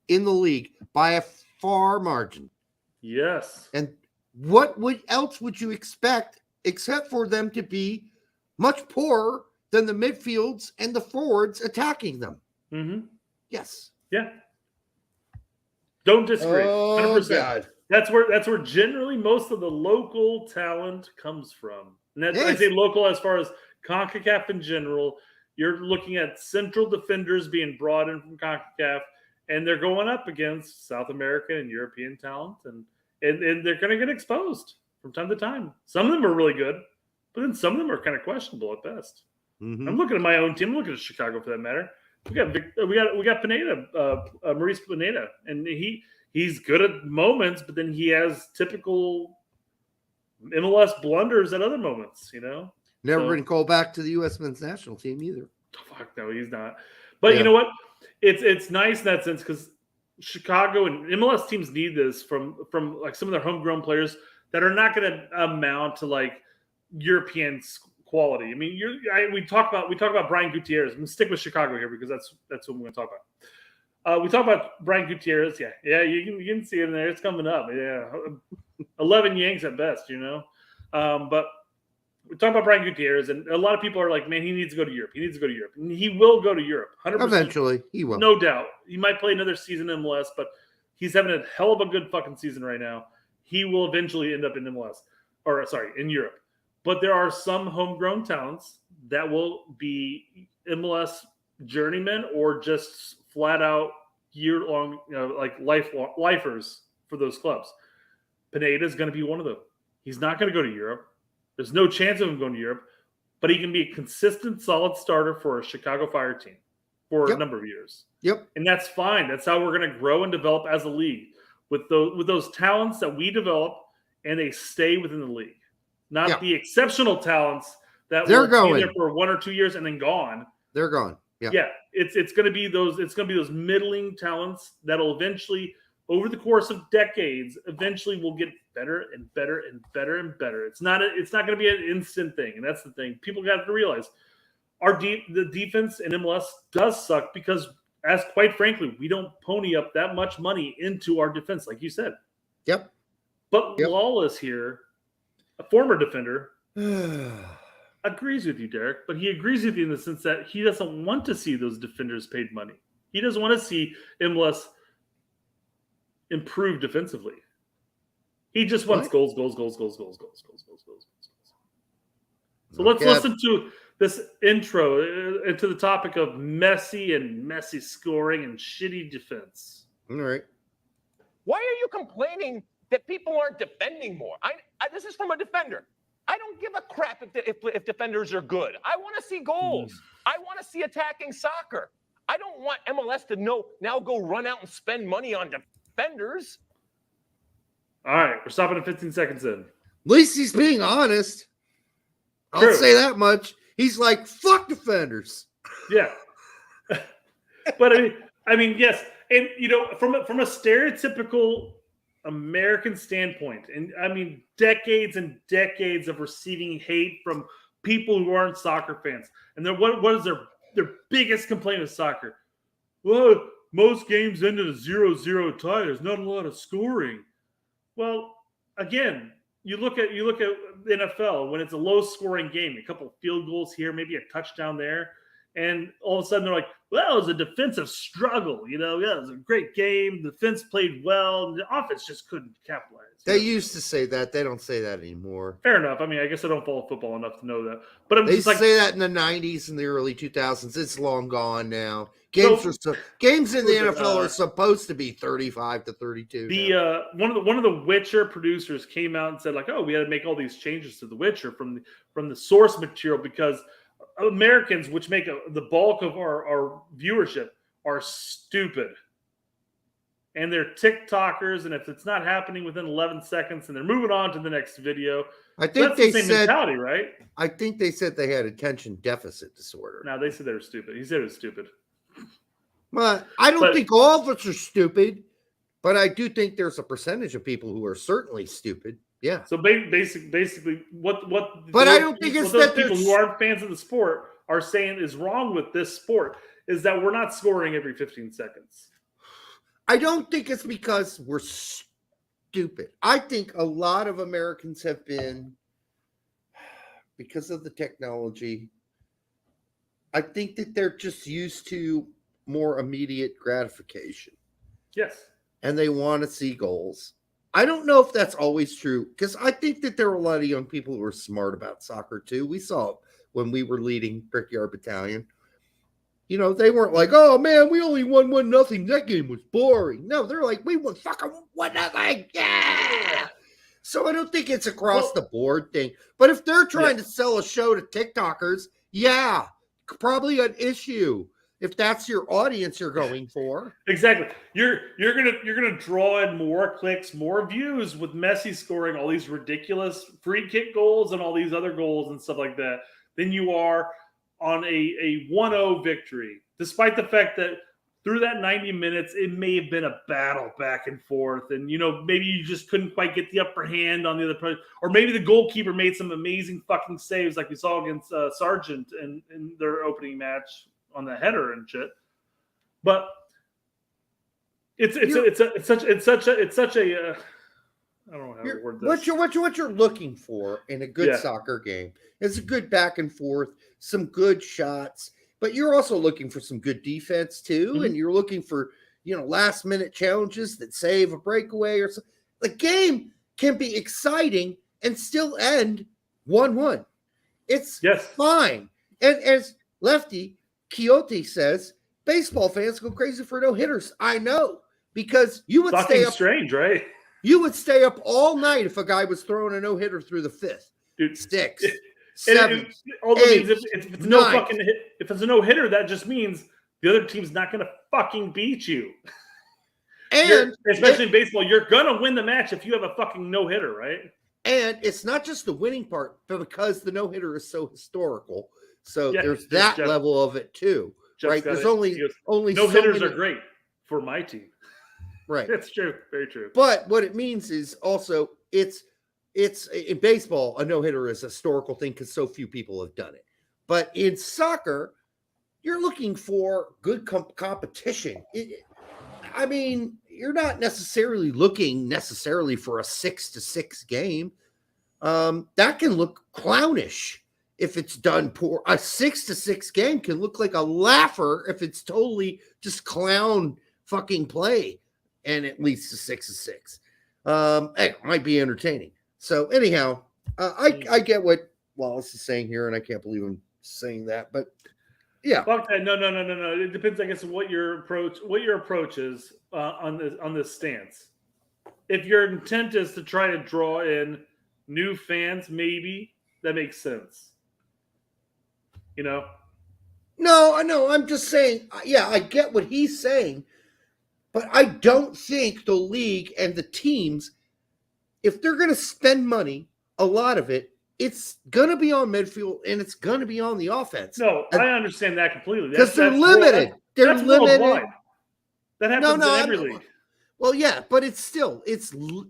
in the league by a far margin. Yes. And what else would you expect except for them to be much poorer than the midfields and the forwards attacking them? Mm-hmm. Yes. Yeah. Don't disagree. 100%. God. That's where generally most of the local talent comes from. And that's, I say local as far as CONCACAF in general. You're looking at central defenders being brought in from CONCACAF, and they're going up against South American and European talent, and they're going to get exposed from time to time. Some of them are really good, but then some of them are kind of questionable at best. Mm-hmm. I'm looking at my own team. I'm looking at Chicago for that matter. We got Pineda, Maurice Pineda, and he's good at moments, but then he has typical MLS blunders at other moments. Never been called back to the USMNT national team either. Fuck no, he's not. But you know what? It's nice in that sense because Chicago and MLS teams need this from like some of their homegrown players that are not going to amount to like European quality. I mean, we talk about Brian Gutierrez. I'm gonna stick with Chicago here because that's what we're going to talk about. We talk about Brian Gutierrez. Yeah, you can see it in there. It's coming up. Yeah, 11 Yanks at best, but. We talk about Brian Gutierrez, and a lot of people are like, man, he needs to go to Europe. He needs to go to Europe. And he will go to Europe, 100%. Eventually, he will. No doubt. He might play another season in MLS, but he's having a hell of a good fucking season right now. He will eventually end up in in Europe. But there are some homegrown talents that will be MLS journeymen or just flat out year-long, lifers for those clubs. Pineda is going to be one of them. He's not going to go to Europe. There's no chance of him going to Europe, but he can be a consistent, solid starter for a Chicago Fire team for a number of years. Yep. And that's fine. That's how we're going to grow and develop as a league with those talents that we develop, and they stay within the league, not the exceptional talents that will be there for 1 or 2 years and then gone. They're gone. Yeah. It's going to be those middling talents that'll eventually, over the course of decades, eventually will get better and better and better and better. It's not going to be an instant thing, and that's the thing. People got to realize the defense in MLS does suck because, as quite frankly, we don't pony up that much money into our defense, like you said. Yep. But Lawless here, a former defender, agrees with you, Derek. But he agrees with you in the sense that he doesn't want to see those defenders paid money. He doesn't want to see MLS improve defensively. He just wants goals. So let's listen to this intro into the topic of Messi and Messi scoring and shitty defense. All right. Why are you complaining that people aren't defending more? This is from a defender. I don't give a crap if defenders are good. I want to see goals. I want to see attacking soccer. I don't want MLS to now go run out and spend money on defenders. All right, we're stopping at 15 seconds in. At least he's being honest. True. I'll say that much. He's like, fuck defenders. Yeah. But I mean, yes. And, from a stereotypical American standpoint, and I mean, decades and decades of receiving hate from people who aren't soccer fans. And then what is their biggest complaint with soccer? Well, most games end in a 0-0 tie. There's not a lot of scoring. Well, again, you look at the NFL when it's a low-scoring game, a couple field goals here, maybe a touchdown there, and all of a sudden they're like, well, it was a defensive struggle. It was a great game. The defense played well. The offense just couldn't capitalize. They used to say that. They don't say that anymore. Fair enough. I mean, I guess I don't follow football enough to know that. But they used to say that in the 90s and the early 2000s. It's long gone now. Games in the NFL are supposed to be 35-32. One of the Witcher producers came out and said, like, oh, we had to make all these changes to the Witcher from the source material because Americans, which make the bulk of our viewership, are stupid. And they're TikTokers, and if it's not happening within 11 seconds, and they're moving on to the next video, I think that's the same mentality, right? I think they said they had attention deficit disorder. No, they said they were stupid. He said it was stupid. Well, I don't think all of us are stupid, but I do think there's a percentage of people who are certainly stupid. Yeah. So basically, what? But I don't think it's those that people who aren't fans of the sport are saying is wrong with this sport is that we're not scoring every 15 seconds. I don't think it's because we're stupid. I think a lot of Americans have been, because of the technology, I think that they're just used to more immediate gratification. Yes. And they want to see goals. I don't know if that's always true, because I think that there were a lot of young people who were smart about soccer too. We saw it when we were leading Brickyard Battalion. They weren't like, oh man, we only won 1-0. That game was boring. No, they're like, we won fucking 1-0. Yeah. So I don't think it's across the board thing. But if they're trying to sell a show to TikTokers, probably an issue. If that's your audience you're going for. Exactly. You're gonna draw in more clicks, more views with Messi scoring all these ridiculous free kick goals and all these other goals and stuff like that than you are on a 1-0 victory, despite the fact that through that 90 minutes, it may have been a battle back and forth. And, maybe you just couldn't quite get the upper hand on the other person. Or maybe the goalkeeper made some amazing fucking saves like we saw against Sargent in their opening match on the header and shit. But it's such a I don't know how to word this. What you're looking for in a good soccer game is a good back and forth, some good shots, but you're also looking for some good defense too, and you're looking for last minute challenges that save a breakaway or something. The game can be exciting and still end 1-1. It's fine. And as Lefty Quixote says, baseball fans go crazy for no hitters. I know, because you would stay up. Strange, right? You would stay up all night if a guy was throwing a no-hitter through the fifth, Dude, 6, it- 7. all that means 8, if it's no 9. fucking hit, if it's a no hitter, that just means the other team's not going to fucking beat you. And especially in baseball, you're gonna win the match if you have a fucking no hitter, right? And it's not just the winning part, but because the no hitter is so historical. So Yeah, there's that level of it too, right? There's only no so hitters many, are great for my team. right? That's true, very true. But what it means is also it's in baseball, a no hitter is a historical thing because so few people have done it. But in soccer, you're looking for good competition. I mean, you're not necessarily looking for a 6-6 game. That can look clownish if it's done poor. A 6-6 game can look like a laugher if it's totally just clown fucking play, and it leads to 6-6. It might be entertaining. So anyhow, I get what Wallace is saying here, and I can't believe I'm saying that, but yeah. Fuck that. No. It depends, I guess, on what your approach is on this stance. If your intent is to try to draw in new fans, maybe that makes sense. You know? No, I know. I'm just saying, yeah, I get what he's saying, but I don't think the league and the teams, if they're going to spend money, a lot of it, it's going to be on midfield and it's going to be on the offense. No, I understand that completely. Because they're limited. They're limited. Worldwide. That happens in every league. Well, yeah, but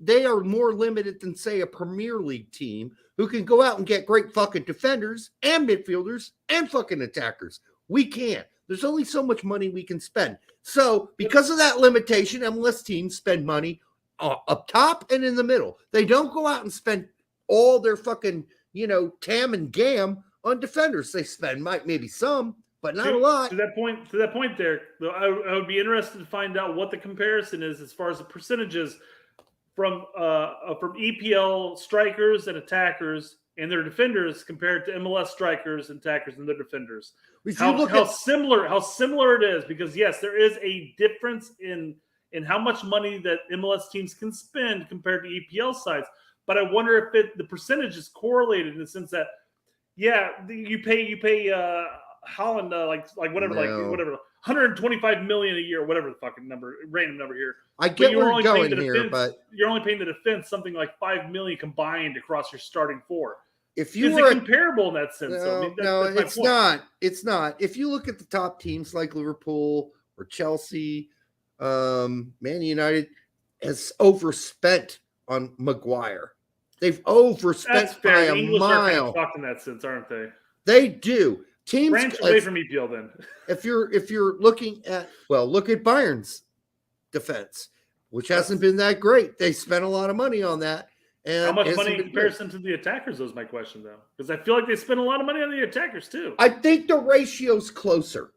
they are more limited than, say, a Premier League team who can go out and get great fucking defenders and midfielders and fucking attackers. We can't. There's only so much money we can spend. So because of that limitation, MLS teams spend money up top and in the middle. They don't go out and spend all their fucking, tam and gam on defenders. They spend maybe some, but not a lot. To that point there, I would be interested to find out what the comparison is as far as the percentages from EPL strikers and attackers and their defenders compared to MLS strikers and attackers and their defenders. How similar it is, because yes, there is a difference in how much money that MLS teams can spend compared to EPL sides. But I wonder if the percentage is correlated in the sense that, yeah, you pay Holland whatever 125 million a year, whatever the fucking random number here. I get where you're going here, but you're only paying the defense something like 5 million combined across your starting four. If you were comparable in that sense, it's not. It's not. If you look at the top teams like Liverpool or Chelsea, Man United has overspent on Maguire. They've overspent by a English mile. Are fucked in that sense, aren't they? They do. Teams branch away from EPL then. If you're looking at, look at Bayern's defense, which hasn't been that great. They spent a lot of money on that. And how much money in comparison to the attackers? Is my question though, because I feel like they spend a lot of money on the attackers too. I think the ratio's closer.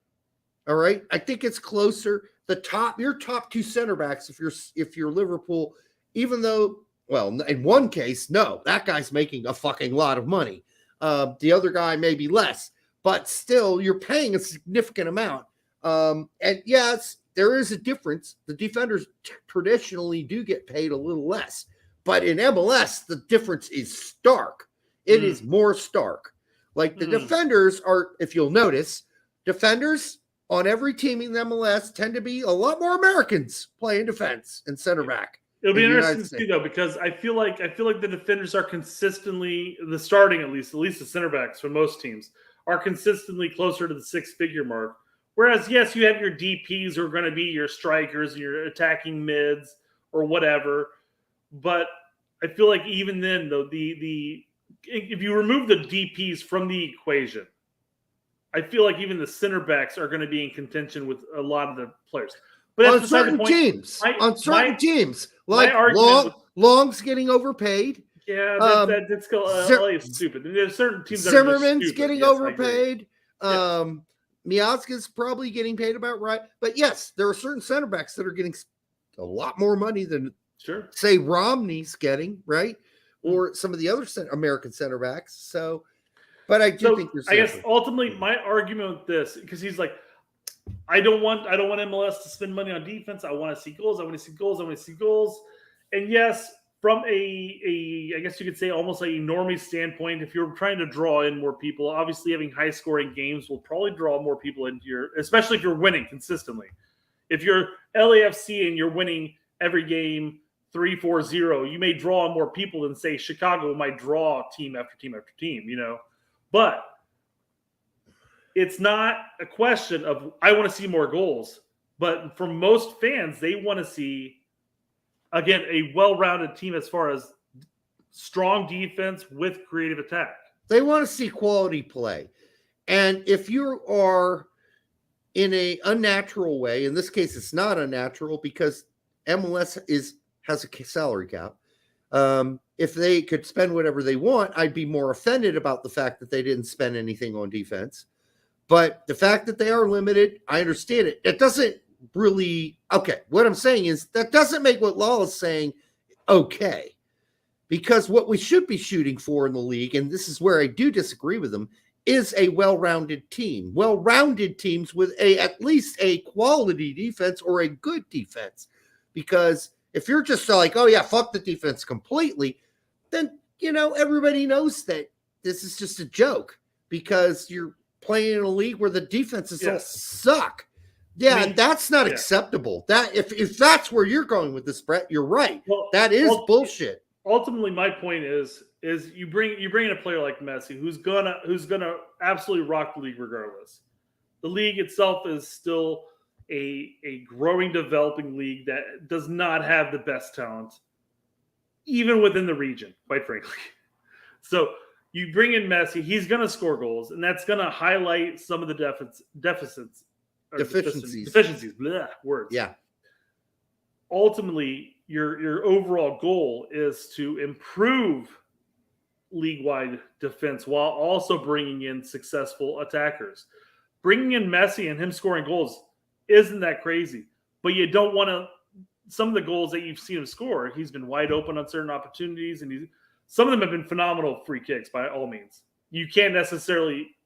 All right, I think it's closer. Your top two center backs, if you're Liverpool, even though, in one case, no, that guy's making a fucking lot of money. The other guy maybe less, but still, you're paying a significant amount. And yes, there is a difference. The defenders traditionally do get paid a little less, but in MLS, the difference is stark. It is more stark. Like the defenders are, if you'll notice, defenders on every team in MLS tend to be a lot more Americans playing defense and center back. It'll be interesting to see though, because I feel like the defenders are consistently the starting, at least the center backs for most teams are consistently closer to the 6-figure mark. Whereas, yes, you have your DPs who are going to be your strikers and your attacking mids or whatever. But I feel like even then, though, if you remove the DPs from the equation, I feel like even the center backs are going to be in contention with a lot of the players. But on certain teams, like Long's getting overpaid. Yeah, that's stupid. There's certain teams that Zimmerman's getting overpaid. Miazga's probably getting paid about right. But yes, there are certain center backs that are getting a lot more money than, say, Romney's getting, right? Or some of the other American center backs. So, but I do think I guess ultimately my argument with this, because he's like, I don't want MLS to spend money on defense. I want to see goals. And yes, from a I guess you could say almost like a normie standpoint, if you're trying to draw in more people, obviously having high scoring games will probably draw more people into your, especially if you're winning consistently. If you're LAFC and you're winning every game 3-4-0, you may draw in more people than say Chicago might draw team after team after team, you know. But it's not a question of I want to see more goals. But for most fans, they want to see, again, a well-rounded team as far as strong defense with creative attack. They want to see quality play. And if you are in a unnatural way, in this case, it's not unnatural because MLS has a salary cap. If they could spend whatever they want, I'd be more offended about the fact that they didn't spend anything on defense. But the fact that they are limited, I understand it. It doesn't really, okay, what I'm saying is that doesn't make what Law is saying okay. Because what we should be shooting for in the league, and this is where I do disagree with them, is a well-rounded team. Well-rounded teams with at least a quality defense or a good defense. Because if you're just like, oh yeah, fuck the defense completely, then, you know, everybody knows that this is just a joke because you're playing in a league where the defenses all suck. Yeah, I mean, that's not acceptable. That if that's where you're going with this, Brett, you're right. Well, that is bullshit. Ultimately, my point is you bring in a player like Messi who's gonna absolutely rock the league regardless. The league itself is still a growing, developing league that does not have the best talent, even within the region, quite frankly. So you bring in Messi, he's going to score goals, and that's going to highlight some of the deficiencies. Blah, words. Yeah. Ultimately, your overall goal is to improve league-wide defense while also bringing in successful attackers. Bringing in Messi and him scoring goals isn't that crazy, but you don't want to. Some of the goals that you've seen him score, he's been wide open on certain opportunities, and some of them have been phenomenal free kicks by all means. You can't necessarily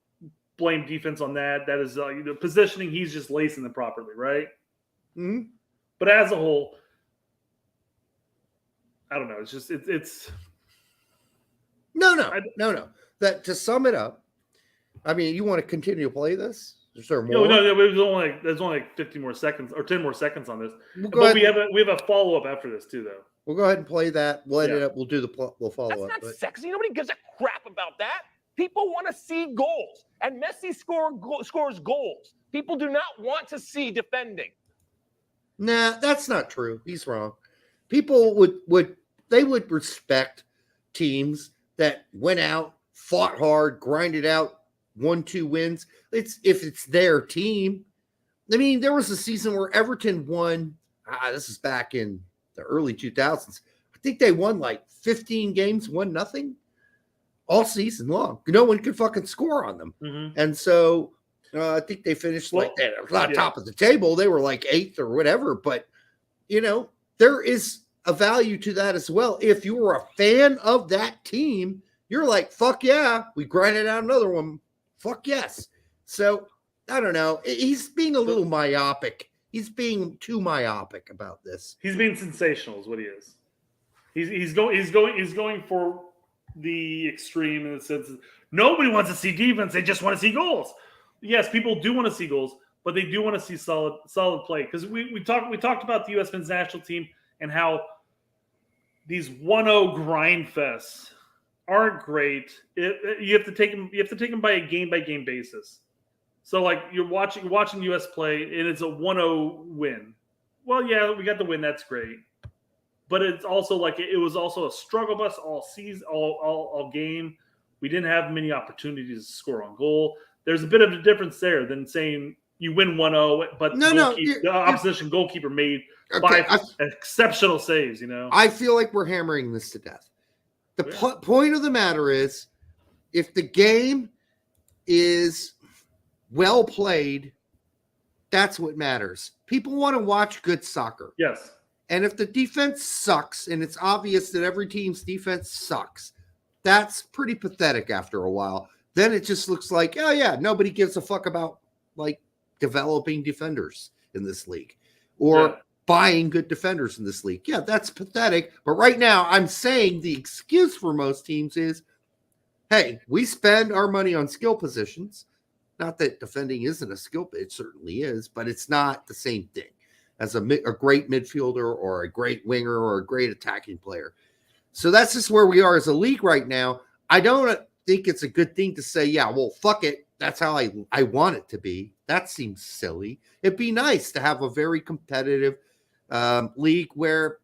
blame defense on that. That is positioning. He's just lacing them properly, right? Mm-hmm. But as a whole, I don't know. It's just it's. No. That to sum it up, I mean, you want to continue to play this? Is there more? No. There's only like 50 more seconds or 10 more seconds on this. But we have a follow up after this too, though. We'll go ahead and play that. We'll edit it up. We'll do we'll follow up. That's not sexy. Nobody gives a crap about that. People want to see goals, and Messi scores goals. People do not want to see defending. Nah, that's not true. He's wrong. People would respect teams that went out, fought hard, grinded out 1-2 wins. If it's their team. I mean, there was a season where Everton won. This is back in the early 2000s. I think they won like 15 games, 1-0 all season long. No one could fucking score on them. Mm-hmm. And so I think they finished like that. Not top of the table. They were like 8th or whatever. But, you know, there is a value to that as well. If you were a fan of that team, you're like, fuck yeah, we grinded out another one. Fuck yes. So I don't know. He's being a little myopic. He's being too myopic about this. He's being sensational, is what he is. He's going for the extreme in the sense that nobody wants to see defense. They just want to see goals. Yes, people do want to see goals, but they do want to see solid play. Because we talked about the U.S. men's national team and how these 1-0 grind fests aren't great. You have to take them by a game basis. So like you're watching US play and it's a 1-0 win. Well, yeah, we got the win. That's great. But it's also like it was also a struggle bus all season, all game. We didn't have many opportunities to score on goal. There's a bit of a difference there than saying you win 1-0, but the opposition goalkeeper made 5 exceptional saves. You know, I feel like we're hammering this to death. The point of the matter is, if the game is well played, that's what matters. People want to watch good soccer. Yes. And if the defense sucks, and it's obvious that every team's defense sucks, that's pretty pathetic after a while. Then it just looks like, oh yeah, nobody gives a fuck about like developing defenders in this league. Or buying good defenders in this league. Yeah, that's pathetic. But right now, I'm saying the excuse for most teams is, hey, we spend our money on skill positions. Not that defending isn't a skill, it certainly is, but it's not the same thing as a great midfielder or a great winger or a great attacking player. So that's just where we are as a league right now. I don't think it's a good thing to say, yeah, well, fuck it. That's how I want it to be. That seems silly. It'd be nice to have a very competitive league where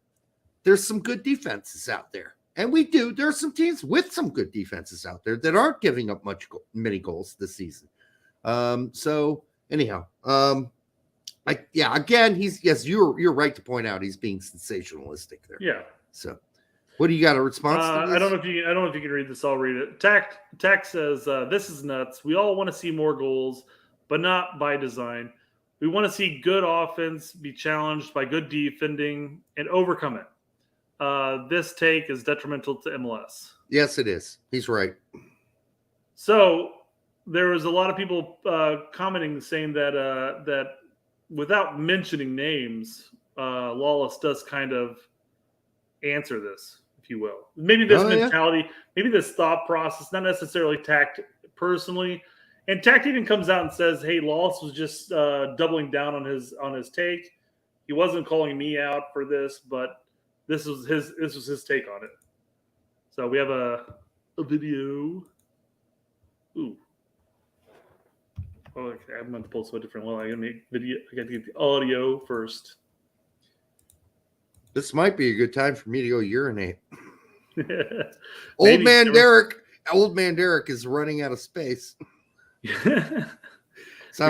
there's some good defenses out there. And we do. There are some teams with some good defenses out there that aren't giving up many goals this season. So anyhow, again, you're right to point out he's being sensationalistic there. Yeah. So what do you got, a response to this? I don't know if you can read this. I'll read it. Tack says, this is nuts. We all want to see more goals, but not by design. We want to see good offense be challenged by good defending and overcome it. This take is detrimental to MLS. Yes, it is. He's right. So there was a lot of people commenting saying that without mentioning names, Lawless does kind of answer this, if you will. Maybe this mentality, maybe this thought process, not necessarily Tact personally. And Tact even comes out and says, hey, Lawless was just doubling down on his take. He wasn't calling me out for this, but this was his take on it. So we have a video. Ooh. Oh, okay. I'm going to pull to a different one. I got to make video. I got to get the audio first. This might be a good time for me to go urinate. Old man Derek is running out of space. So I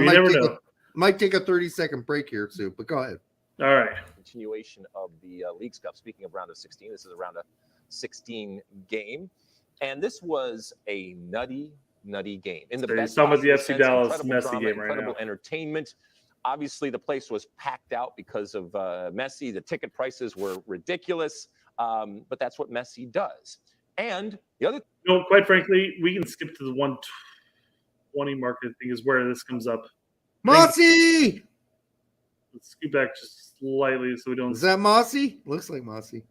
might take a 30-second break here soon, but go ahead. All right. Continuation of the Leagues Cup. Speaking of round of 16, this is a round of 16 game. And this was a nutty game. In the best some of the sense, FC Dallas incredible Messi drama, game right incredible now. Entertainment. Obviously, the place was packed out because of Messi. The ticket prices were ridiculous, but that's what Messi does. And the other, quite frankly, we can skip to the 120 market thing is where this comes up. Mossy! Let's scoot back just slightly so we don't. Is that Mossy? Looks like Mossy.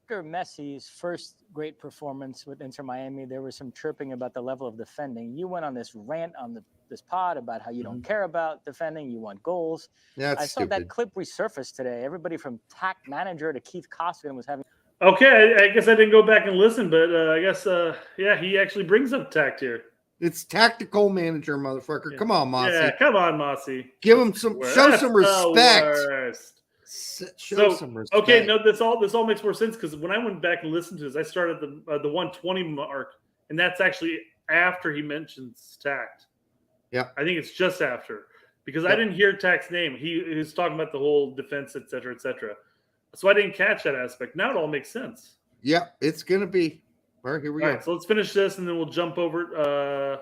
After Messi's first great performance with Inter Miami, there was some chirping about the level of defending. You went on this rant on this pod about how you don't care about defending, you want goals. Yeah, I saw that clip resurface today. Everybody from TAC manager to Keith Costigan was having. Okay, I guess I didn't go back and listen, but I guess he actually brings up tact here. It's tactical manager, motherfucker. Yeah. Come on, Mossy. Yeah, come on, Mossy. Give him some. Show some respect. Show some respect. Okay, no, this all makes more sense because when I went back and listened to this, I started at the 120 mark, and that's actually after he mentions tact. Yeah, I think it's just after because I didn't hear Tact's name. He was talking about the whole defense, et cetera, et cetera. So I didn't catch that aspect. Now it all makes sense. Yeah, it's gonna be. All right, here we go. Right, so let's finish this, and then we'll jump over.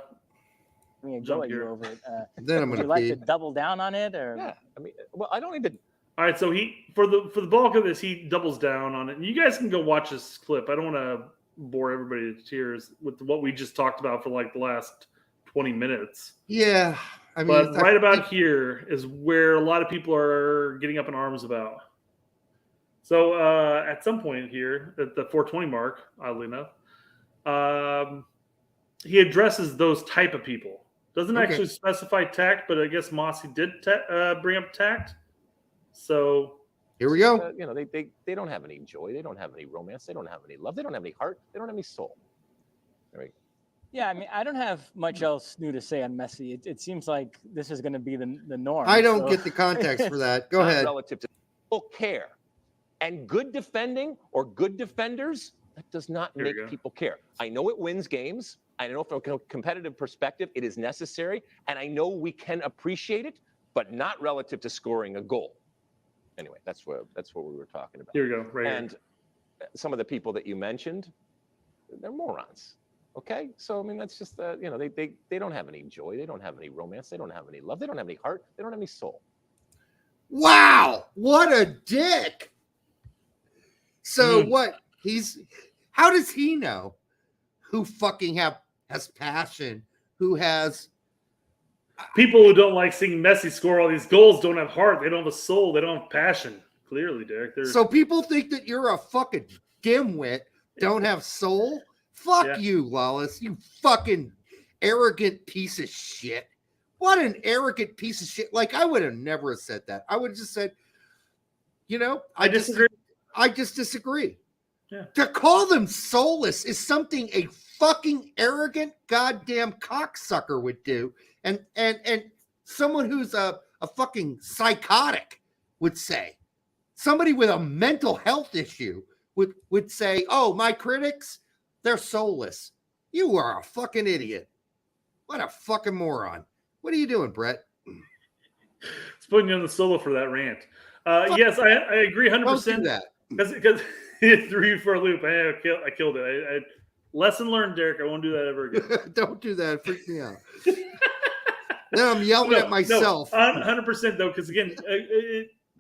Jump here. Over it. Then I'm would gonna you like to double down on it, or? yeah, I mean, well, I don't need to. All right, so he for the bulk of this, he doubles down on it. And you guys can go watch this clip. I don't want to bore everybody to tears with what we just talked about for like the last 20 minutes. Yeah, I mean, but about here is where a lot of people are getting up in arms about. So at some point here, at the 420 mark, oddly enough, he addresses those type of people. Doesn't actually specify tact, but I guess Mossy did bring up tact. So here we go. They don't have any joy. They don't have any romance. They don't have any love. They don't have any heart. They don't have any soul. There we go. Yeah, I mean, I don't have much else new to say on Messi. It seems like this is going to be the norm. I don't get the context for that. Go ahead. Relative to people care. And good defending or good defenders, that does not make people care. I know it wins games. I know from a competitive perspective, it is necessary. And I know we can appreciate it, but not relative to scoring a goal. Anyway, that's what we were talking about. Here we go. Right. And some of the people that you mentioned, they're morons. Okay, so I mean that's just they don't have any joy. They don't have any romance. They don't have any love. They don't have any heart. They don't have any soul. Wow, what a dick! So what? How does he know who fucking has passion? Who has people who don't like seeing Messi score all these goals don't have heart. They don't have a soul. They don't have passion. Clearly, Derek. So people think that you're a fucking dimwit, don't have soul? Fuck you, Lawless. You fucking arrogant piece of shit. What an arrogant piece of shit. Like, I would have never said that. I would have just said, I disagree. I just disagree. Yeah. To call them soulless is something a fucking arrogant goddamn cocksucker would do. And someone who's a fucking psychotic would say. Somebody with a mental health issue would say, oh, my critics, they're soulless. You are a fucking idiot. What a fucking moron. What are you doing, Brett? It's putting you on the solo for that rant. Yes, I agree 100%. Don't do that. Because it threw you for a loop. I killed it. Lesson learned, Derek. I won't do that ever again. Don't do that. It freaked me out. Then I'm yelling at myself. 100% though, because again,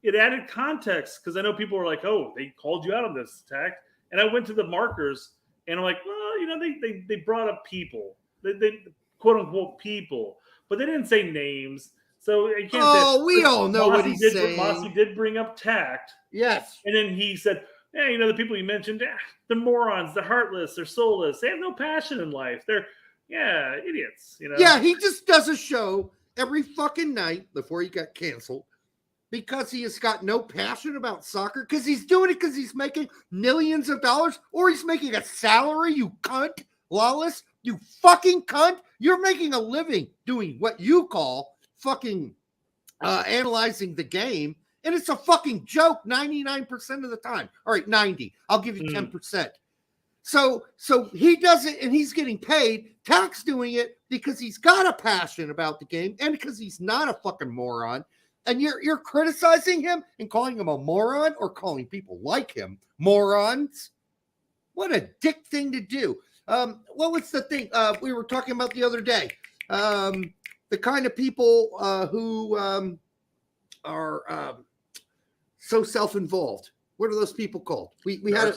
it added context. Because I know people were like, "Oh, they called you out on this attack," and I went to the markers, and I'm like, "Well, they brought up people, they quote unquote people, but they didn't say names." So you can't say, we all know what he's saying. Mossy did bring up tact. Yes. And then he said, "Hey, the people you mentioned, they're morons, they're heartless, they're soulless, they have no passion in life. They're idiots." Yeah, he just does a show every fucking night before he got canceled because he has got no passion about soccer, because he's doing it because he's making millions of dollars, or he's making a salary, you cunt, Lawless, you fucking cunt. You're making a living doing what you call fucking analyzing the game, and it's a fucking joke 99% of the time. All right, 90. I'll give you 10%. So he does it, and he's getting paid. Tack's doing it because he's got a passion about the game, and because he's not a fucking moron. And you're criticizing him and calling him a moron, or calling people like him morons. What a dick thing to do. What was the thing we were talking about the other day? The kind of people who are so self-involved. What are those people called? We had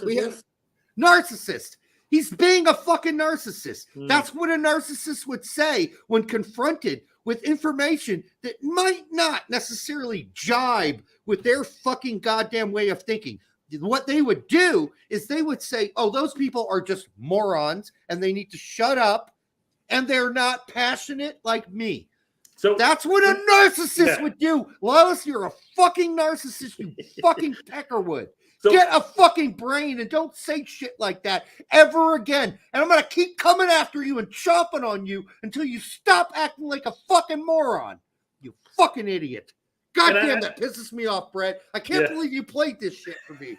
narcissist. He's being a fucking narcissist. That's what a narcissist would say when confronted with information that might not necessarily jibe with their fucking goddamn way of thinking. What they would do is they would say, oh, those people are just morons and they need to shut up and they're not passionate like me. So that's what a narcissist would do. Lois, you're a fucking narcissist, you fucking peckerwood. Get a fucking brain and don't say shit like that ever again. And I'm going to keep coming after you and chomping on you until you stop acting like a fucking moron. You fucking idiot. God damn, that pisses me off, Brett. I can't believe you played this shit for me.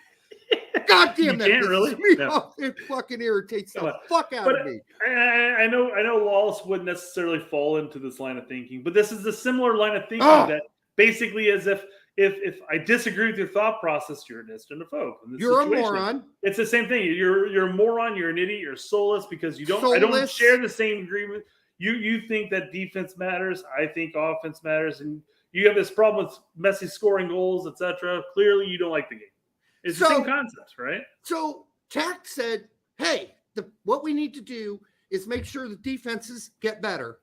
God damn, that pisses me off. It fucking irritates the fuck out of me. I know Lawless wouldn't necessarily fall into this line of thinking, but this is a similar line of thinking that basically as if I disagree with your thought process, you're a dystrophobe. You're a moron. It's the same thing. You're a moron. You're an idiot. You're soulless because you don't. I don't share the same agreement. You think that defense matters. I think offense matters, and you have this problem with Messi scoring goals, etc. Clearly, you don't like the game. It's the same concept, right? So Tack said, "Hey, what we need to do is make sure the defenses get better,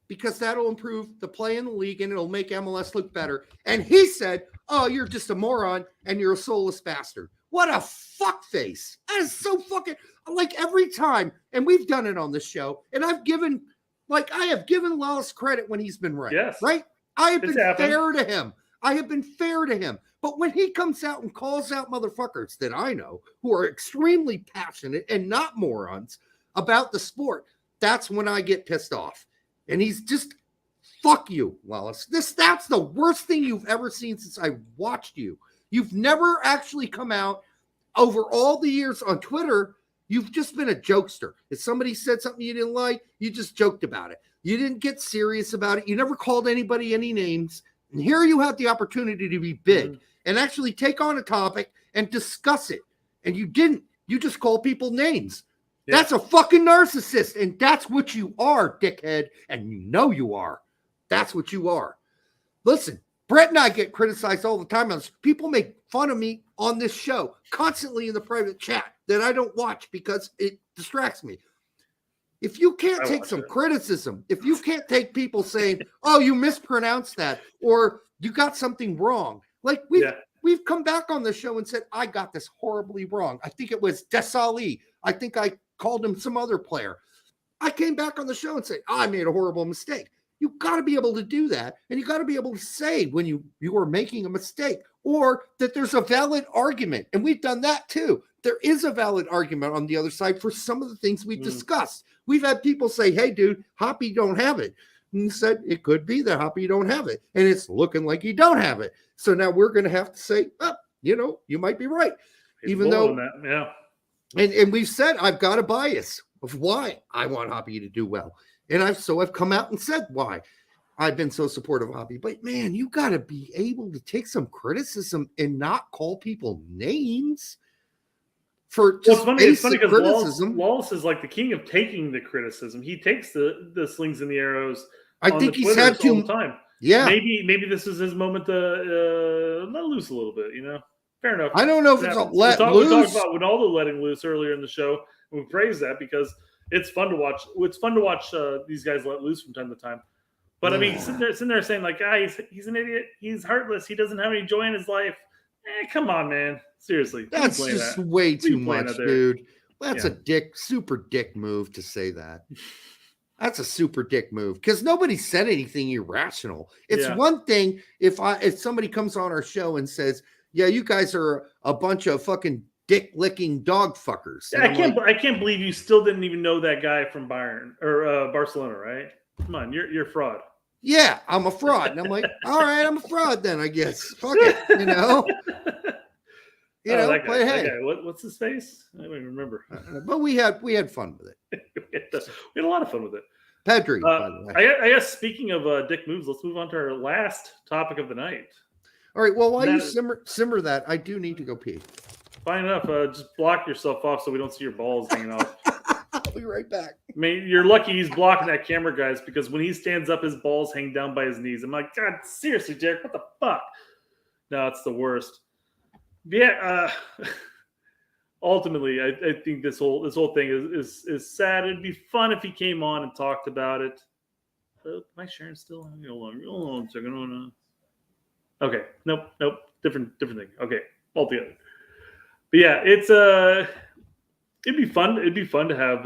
because that'll improve the play in the league and it'll make MLS look better." And he said, "Oh, you're just a moron and you're a soulless bastard." What a fuckface. That is so fucking, like, every time, and we've done it on this show, and I have given Lawless credit when he's been right. Yes. Right? I have been fair to him. I have been fair to him. But when he comes out and calls out motherfuckers that I know who are extremely passionate and not morons about the sport, that's when I get pissed off. And he's just, fuck you, Wallace. That's the worst thing you've ever seen since I watched you. You've never actually come out over all the years on Twitter. You've just been a jokester. If somebody said something you didn't like, you just joked about it. You didn't get serious about it. You never called anybody any names. And here you have the opportunity to be big and actually take on a topic and discuss it. And you didn't. You just call people names. Yeah. That's a fucking narcissist. And that's what you are, dickhead. And you know you are. That's what you are. Listen, Brett and I get criticized all the time. People make fun of me on this show constantly in the private chat that I don't watch because it distracts me. If you can't take some criticism, if you can't take people saying, "Oh, you mispronounced that," or "You got something wrong," like we've come back on the show and said, "I got this horribly wrong. I think it was Desali. I think I called him some other player." I came back on the show and said, "I made a horrible mistake." You got to be able to do that, and you got to be able to say when you are making a mistake, or that there's a valid argument, and we've done that too. There is a valid argument on the other side for some of the things we discussed. We've had people say, "Hey, dude, Hoppy don't have it." And you said, it could be that Hoppy don't have it. And it's looking like you don't have it. So now we're going to have to say, "Oh, you might be right." Even though, and we've said, I've got a bias of why I want Hoppy to do well. And I've come out and said why I've been so supportive of Hoppy. But man, you got to be able to take some criticism and not call people names. For just it's funny because criticism. Wallace is like the king of taking the criticism. He takes the slings and the arrows. I think he's had to all the time. Yeah, maybe this is his moment to let loose a little bit. Fair enough. I don't know if it's a let loose. We talked about Ronaldo letting loose earlier in the show. And we praise that because it's fun to watch. It's fun to watch these guys let loose from time to time. But I mean, sitting there saying like, he's an idiot. He's heartless. He doesn't have any joy in his life. Come on, man. Seriously. That's just way too much, dude. That's a super dick move to say that. That's a super dick move because nobody said anything irrational. It's one thing if somebody comes on our show and says, "Yeah, you guys are a bunch of fucking dick licking dog fuckers." Yeah, I can't believe you still didn't even know that guy from Bayern or Barcelona, right? Come on, you're a fraud. Yeah, I'm a fraud. And I'm like, all right, I'm a fraud then, I guess. Fuck it, That but guy, hey. that guy. What's his face? I don't even remember. But we had fun with it. we had a lot of fun with it. Pedri, by the way. I guess speaking of dick moves, let's move on to our last topic of the night. All right, well, while you simmer that, I do need to go pee. Fine enough. Just block yourself off so we don't see your balls hanging off. I'll be right back. I mean, you're lucky he's blocking that camera, guys, because when he stands up, his balls hang down by his knees. I'm like, God, seriously, Derek, what the fuck? No, it's the worst. Yeah. Ultimately, I think this whole thing is sad. It'd be fun if he came on and talked about it. Am I sharing still? Hold on a second. Okay. Nope. Different thing. Okay. Altogether. But yeah, it'd be fun. It'd be fun to have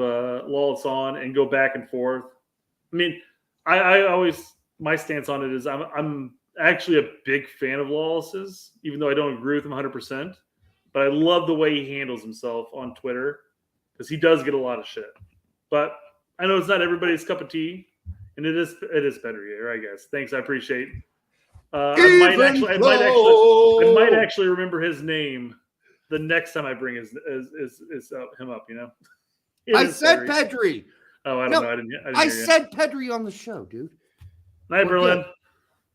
Wallace on and go back and forth. I mean, I always, my stance on it is I'm actually a big fan of Wallace's, even though I don't agree with him 100%. But I love the way he handles himself on Twitter because he does get a lot of shit. But I know it's not everybody's cup of tea, and it is better, yeah, right, guys? Thanks, I appreciate. I might actually remember his name the next time I bring him up. I said Pedri. Oh, I don't know. I didn't I said Pedri on the show, dude. Night, Berlin. Good.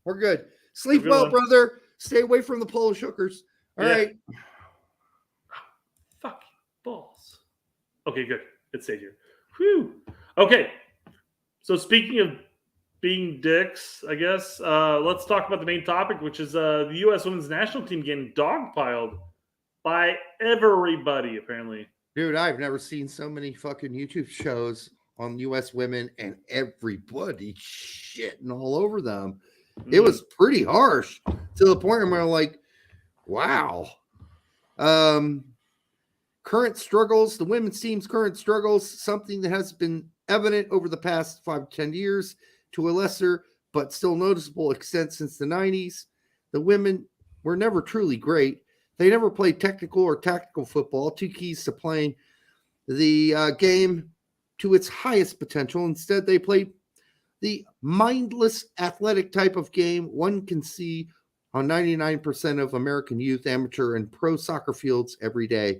We're good. Sleep well, brother. Stay away from the Polish hookers. All right. Fuck balls. Okay, good. It stayed here. Whew. Okay. So speaking of being dicks, I guess, let's talk about the main topic, which is the U.S. women's national team getting dogpiled by everybody, apparently. Dude, I've never seen so many fucking YouTube shows on U.S. women and everybody shitting all over them. It was pretty harsh to the point where I'm like, wow. Current struggles, the women's team's current struggles, something that has been evident over the past 5 to 10 years to a lesser but still noticeable extent since the 90s. The women were never truly great. They never played technical or tactical football, 2 keys to playing the game to its highest potential. Instead, they played the mindless athletic type of game one can see on 99% of American youth, amateur, and pro soccer fields every day.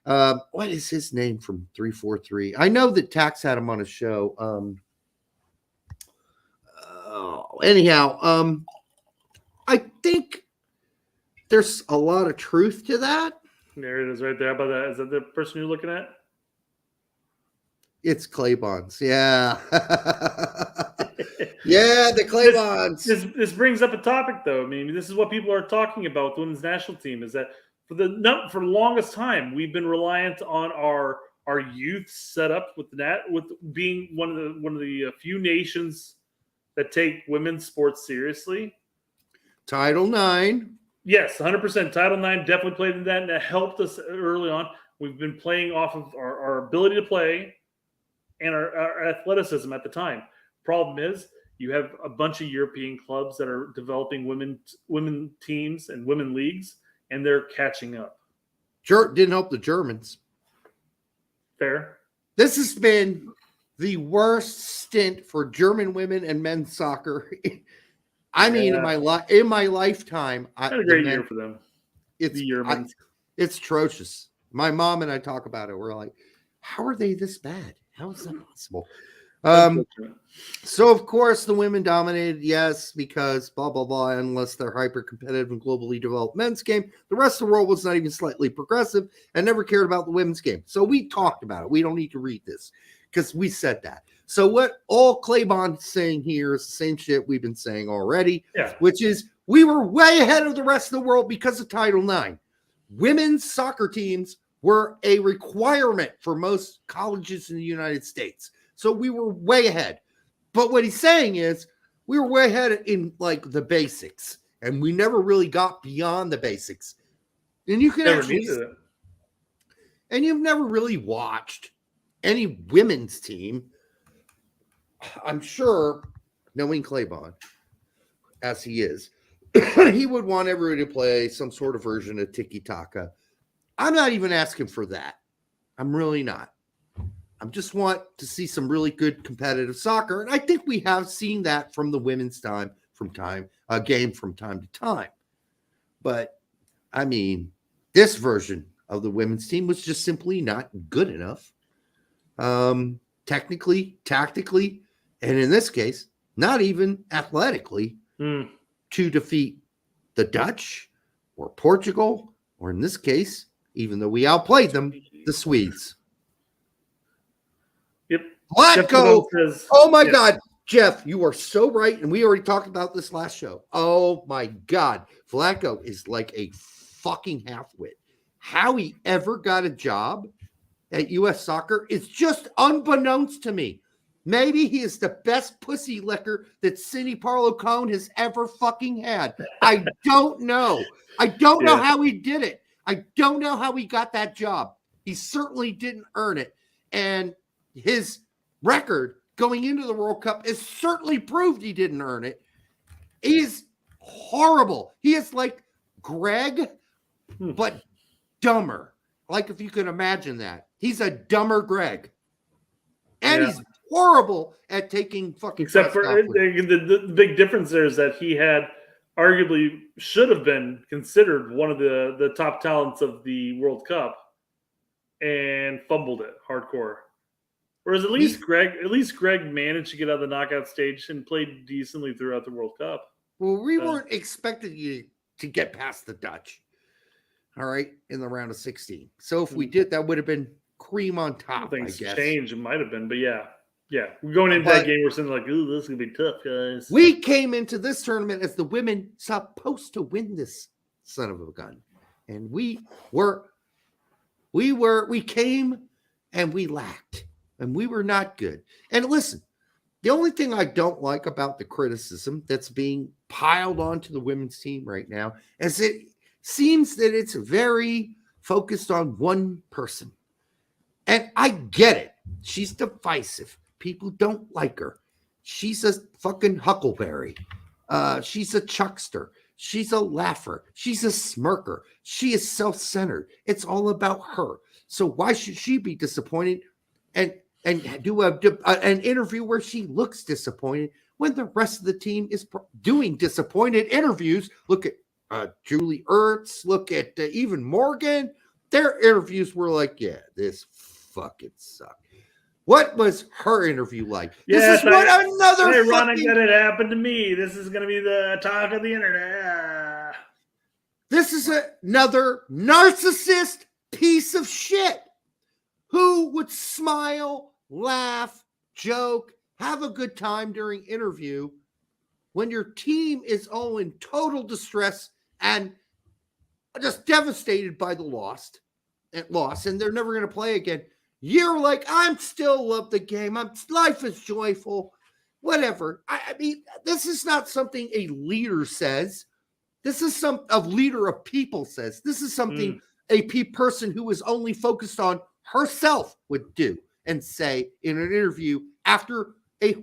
What is his name from 343? I know that Tax had him on his show. Anyhow, I think there's a lot of truth to that. There it is right there. How about that? Is that the person you're looking at? It's Claybons. Yeah. Yeah, the Claybons. This brings up a topic, though. I mean, this is what people are talking about with the women's national team is that for the longest time, we've been reliant on our our youth set up with that, with being one of the few nations that take women's sports seriously? Title IX. Yes, 100%. Title IX definitely played in that, and that helped us early on. We've been playing off of our ability to play and our athleticism at the time. Problem is, you have a bunch of European clubs that are developing women teams and women leagues, and they're catching up. Didn't help the Germans. Fair. This has been the worst stint for German women and men's soccer. I mean, in my lifetime, had a great year for them. It's it's atrocious. My mom and I talk about it. We're like, how are they this bad? How is that possible? So of course the women dominated, yes, because blah blah blah. Unless they're hyper competitive and globally developed men's game, the rest of the world was not even slightly progressive and never cared about the women's game. So we talked about it. We don't need to read this because we said that. So what all Claybon's saying here is the same shit we've been saying already, which is we were way ahead of the rest of the world because of Title IX. Women's soccer teams were a requirement for most colleges in the United States. So we were way ahead. But what he's saying is we were way ahead in like the basics, and we never really got beyond the basics. And you can and you've never really watched any women's team. I'm sure, knowing Claybon as he is, he would want everybody to play some sort of version of tiki-taka. I'm not even asking for that. I'm really not. I just want to see some really good competitive soccer, and I think we have seen that from the women's game from time to time. But I mean, this version of the women's team was just simply not good enough, technically, tactically, and in this case, not even athletically, to defeat the Dutch or Portugal, or in this case, even though we outplayed them, the Swedes. Yep. Vlatko. Oh my God. Jeff, you are so right. And we already talked about this last show. Oh my God. Vlatko is like a fucking halfwit. How he ever got a job at US Soccer is just unbeknownst to me. Maybe he is the best pussy licker that Cindy Parlow Cone has ever fucking had. I don't know. I don't know how he did it. I don't know how he got that job. He certainly didn't earn it. And his record going into the World Cup is certainly proved he didn't earn it. He is horrible. He is like Greg, but dumber. Like if you can imagine that. He's a dumber Greg. And he's horrible at taking fucking. Except for the big difference there is that he had arguably should have been considered one of the top talents of the World Cup and fumbled it hardcore. Whereas at least Greg managed to get out of the knockout stage and played decently throughout the World Cup. Well, we weren't expecting you to get past the Dutch, all right, in the round of 16. So if we did, that would have been cream on top, Things I guess. Changed, it might have been, but yeah. We're going into that game, we're saying like, ooh, this is going to be tough, guys. We came into this tournament as the women supposed to win this son of a gun. And we came and we lacked. And we were not good. And listen, the only thing I don't like about the criticism that's being piled onto the women's team right now is it seems that it's very focused on one person. And I get it. She's divisive. People don't like her. She's a fucking huckleberry. She's a chuckster. She's a laugher. She's a smirker. She is self-centered. It's all about her. So why should she be disappointed and do an interview where she looks disappointed when the rest of the team is doing disappointed interviews? Look at Julie Ertz. Look at even Morgan. Their interviews were like, yeah, this fucking sucked. What was her interview like? This is another ironic that it happened to me. This is going to be the talk of the internet. This is another narcissist piece of shit who would smile, laugh, joke, have a good time during interview when your team is all in total distress and just devastated by the loss, and they're never going to play again. You're like, I'm still love the game. Life is joyful, whatever. I mean, this is not something a leader says. This is a leader of people says. This is something a person who is only focused on herself would do and say in an interview after a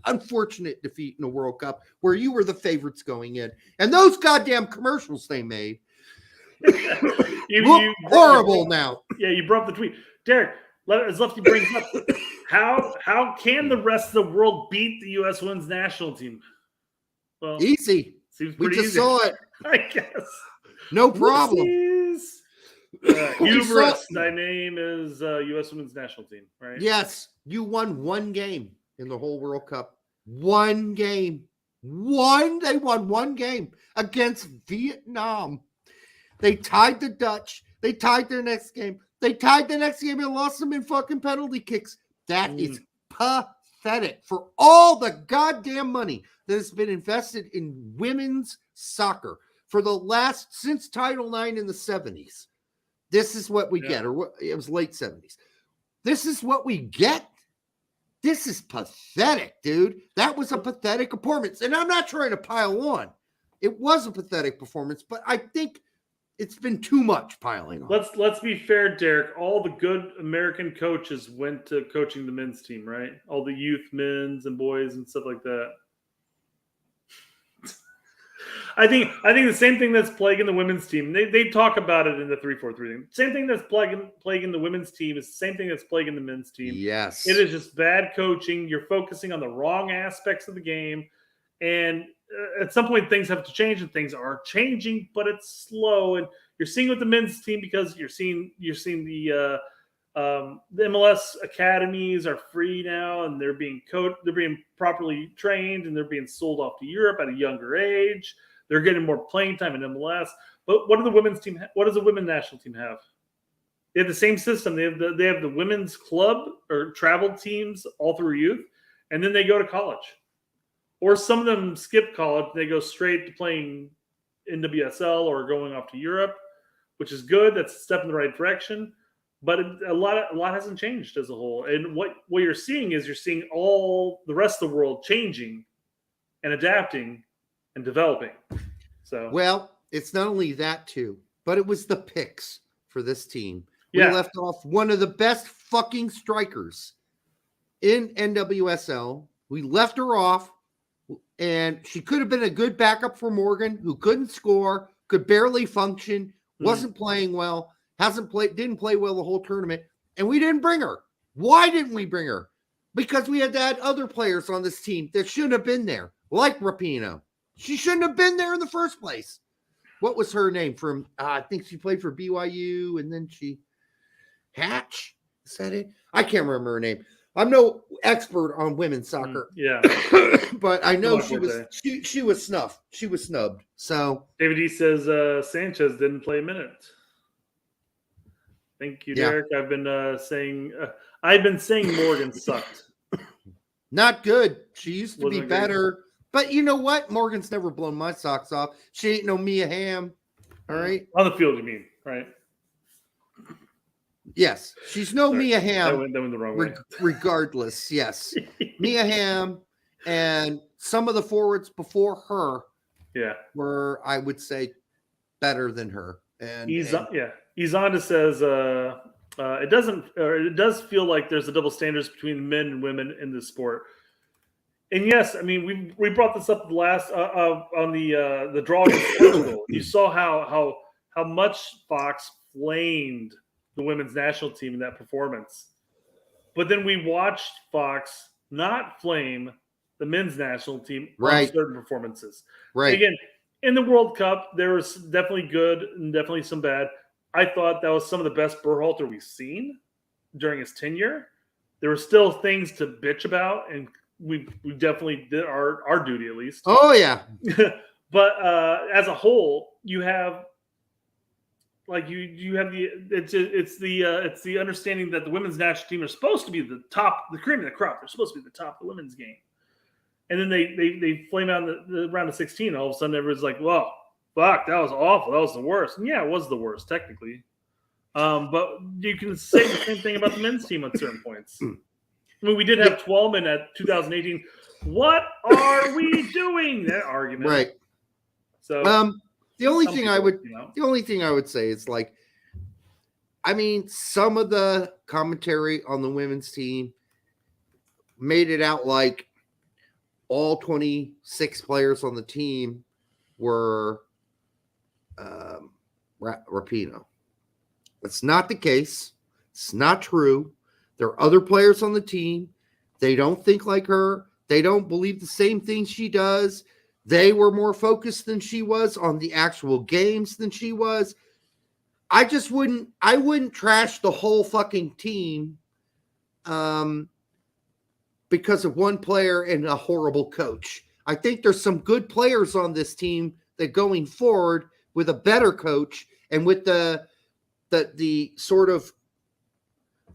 unfortunate defeat in the World Cup where you were the favorites going in. And those goddamn commercials they made look horrible now. Yeah, you brought up the tweet. Derek, as Lefty brings up, how can the rest of the world beat the U.S. women's national team? Well, easy. Seems we pretty just easy. saw it. I guess. No problem. Hubris, thy name is U.S. women's national team, right? Yes, you won one game in the whole World Cup. One game. They won one game against Vietnam. They tied the Dutch. They tied their next game. They tied the next game and lost them in fucking penalty kicks. That is pathetic for all the goddamn money that has been invested in women's soccer for since Title IX in the 70s. This is what we get, or it was late 70s. This is what we get. This is pathetic, dude. That was a pathetic performance. And I'm not trying to pile on. It was a pathetic performance, but I think it's been too much piling on. Let's be fair, Derek. All the good American coaches went to coaching the men's team, right? All the youth men's and boys and stuff like that. I think the same thing that's plaguing the women's team. They talk about it in the 3-4-3 thing. Same thing that's plaguing the women's team is the same thing that's plaguing the men's team. Yes, it is just bad coaching. You're focusing on the wrong aspects of the game, and at some point things have to change, and things are changing, but it's slow. And you're seeing with the men's team because you're seeing the MLS academies are free now, and they're being properly trained, and they're being sold off to Europe at a younger age. They're getting more playing time in MLS. But what do the women's team? What does the women's national team have? They have the same system. They have the women's club or travel teams all through youth, and then they go to college. Or some of them skip college. They go straight to playing NWSL or going off to Europe, which is good. That's a step in the right direction. But a lot hasn't changed as a whole. And what you're seeing is all the rest of the world changing and adapting and developing. So well, it's not only that too, but it was the picks for this team. Yeah. We left off one of the best fucking strikers in NWSL. We left her off, and she could have been a good backup for Morgan, who couldn't score, could barely function, wasn't playing well, didn't play well the whole tournament, and we didn't bring her. Why didn't we bring her? Because we had to add other players on this team that shouldn't have been there, like Rapinoe. She shouldn't have been there in the first place. What was her name from? I think she played for BYU, and then Hatch. Is that it? I can't remember her name. I'm no expert on women's soccer. Yeah, but I know she was snuffed. She was snubbed. So David E says Sanchez didn't play a minute. Thank you, Derek. I've been saying Morgan sucked. Not good. She used to be better. But you know what? Morgan's never blown my socks off. She ain't no Mia Hamm. All right. On the field, you mean, right? Yes. She's no Mia Hamm. That went the wrong way. Regardless, yes. Mia Hamm and some of the forwards before her were, I would say, better than her. And Izanda says it does feel like there's a double standards between men and women in this sport. And yes, I mean we brought this up last on the draw against Portugal. You saw how much Fox flamed the women's national team in that performance, but then we watched Fox not flame the men's national team on certain performances. Right. Again, in the World Cup, there was definitely good and definitely some bad. I thought that was some of the best Berhalter we've seen during his tenure. There were still things to bitch about, and we definitely did our duty at least. Oh yeah. But as a whole, you have you have it's the understanding that the women's national team are supposed to be the cream of the crop. They're supposed to be the top of the women's game. And then they flame out the round of 16. All of a sudden, everyone's like, "Whoa, fuck, that was awful. That was the worst." And yeah, it was the worst technically, But you can say the same thing about the men's team at certain points. I mean, we did have 12 men at 2018. What are we doing? That argument, Right. So the only thing I would say is like, I mean, some of the commentary on the women's team made it out like all 26 players on the team were Rapinoe. That's not the case. It's not true. There are other players on the team. They don't think like her. They don't believe the same thing she does. They were more focused than she was on the actual games than she was. I wouldn't trash the whole fucking team because of one player and a horrible coach. I think there's some good players on this team that going forward with a better coach and with the sort of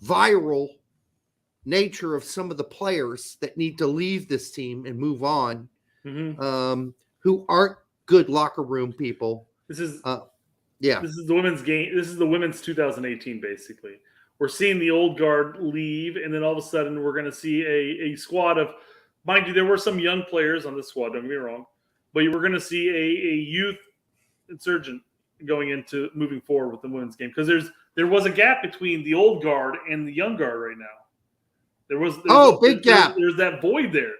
viral nature of some of the players that need to leave this team and move on, who aren't good locker room people. This is this is the women's game. This is the women's 2018, basically. We're seeing the old guard leave, and then all of a sudden we're going to see a squad of, mind you, there were some young players on this squad, don't get me wrong, but we're going to see a youth insurgent going into moving forward with the women's game, because there was a gap between the old guard and the young guard right now. There's big gap. There's that void there.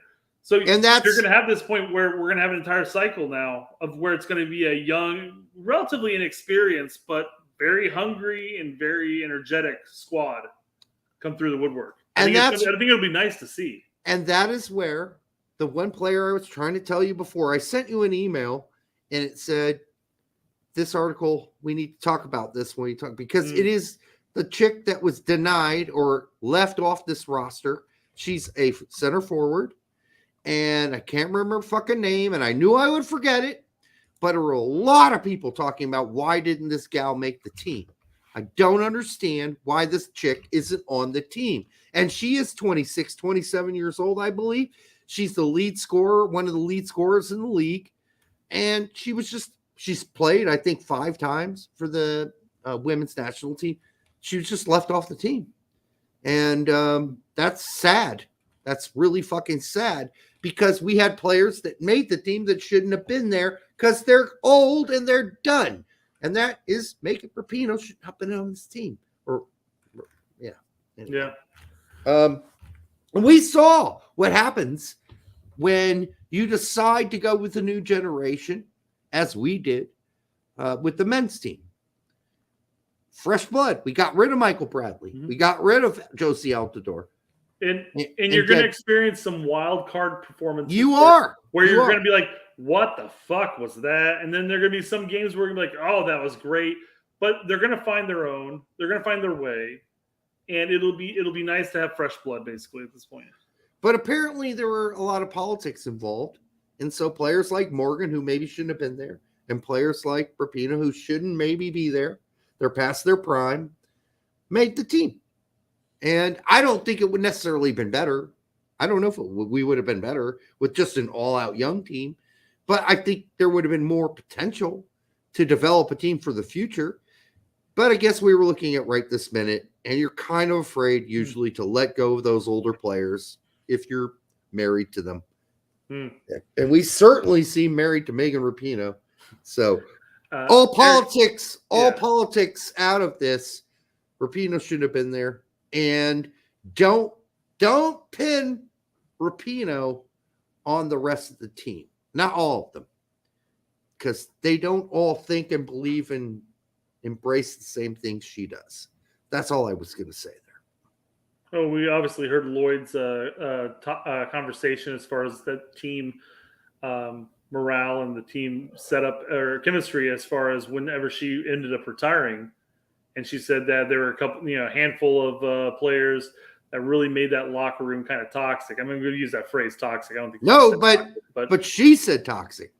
So and that's, you're going to have this point where we're going to have an entire cycle now of where it's going to be a young, relatively inexperienced, but very hungry and very energetic squad come through the woodwork. I think it'll be nice to see. And that is where the one player I was trying to tell you before, I sent you an email and it said, this article, we need to talk about this when we talk, because it is the chick that was denied or left off this roster. She's a center forward, and I can't remember her fucking name, and I knew I would forget it, but there were a lot of people talking about why didn't this gal make the team. I don't understand why this chick isn't on the team. And she is 26, 27 years old, I believe. She's the lead scorer, one of the lead scorers in the league. And she's played, I think, 5 times for the women's national team. She was just left off the team. And that's sad. That's really fucking sad, because we had players that made the team that shouldn't have been there because they're old and they're done. And that is making Rapinoe should not have been on this team. Anyway. We saw what happens when you decide to go with a new generation, as we did with the men's team. Fresh blood. We got rid of Michael Bradley. We got rid of Josie Altidore. And you're going to experience some wild card performances. Where you're going to be like, what the fuck was that? And then there are going to be some games where you're going to be like, oh, that was great. But they're going to find their own. They're going to find their way. And it'll be nice to have fresh blood, basically, at this point. But apparently there were a lot of politics involved. And so players like Morgan, who maybe shouldn't have been there, and players like Rapinoe, who shouldn't maybe be there, they're past their prime, made the team. And I don't think it would necessarily have been better. I don't know if we would have been better with just an all-out young team. But I think there would have been more potential to develop a team for the future. But I guess we were looking at right this minute, and you're kind of afraid usually to let go of those older players if you're married to them. And we certainly seem married to Megan Rapinoe. So all politics out of this. Rapinoe shouldn't have been there. And don't pin Rapinoe on the rest of the team. Not all of them. Because they don't all think and believe and embrace the same things she does. That's all I was going to say there. Oh, we obviously heard Lloyd's conversation as far as the team morale and the team setup or chemistry as far as whenever she ended up retiring. And she said that there were a handful of players that really made that locker room kind of toxic. I'm going to use that phrase, toxic. I don't think. No, but she said toxic.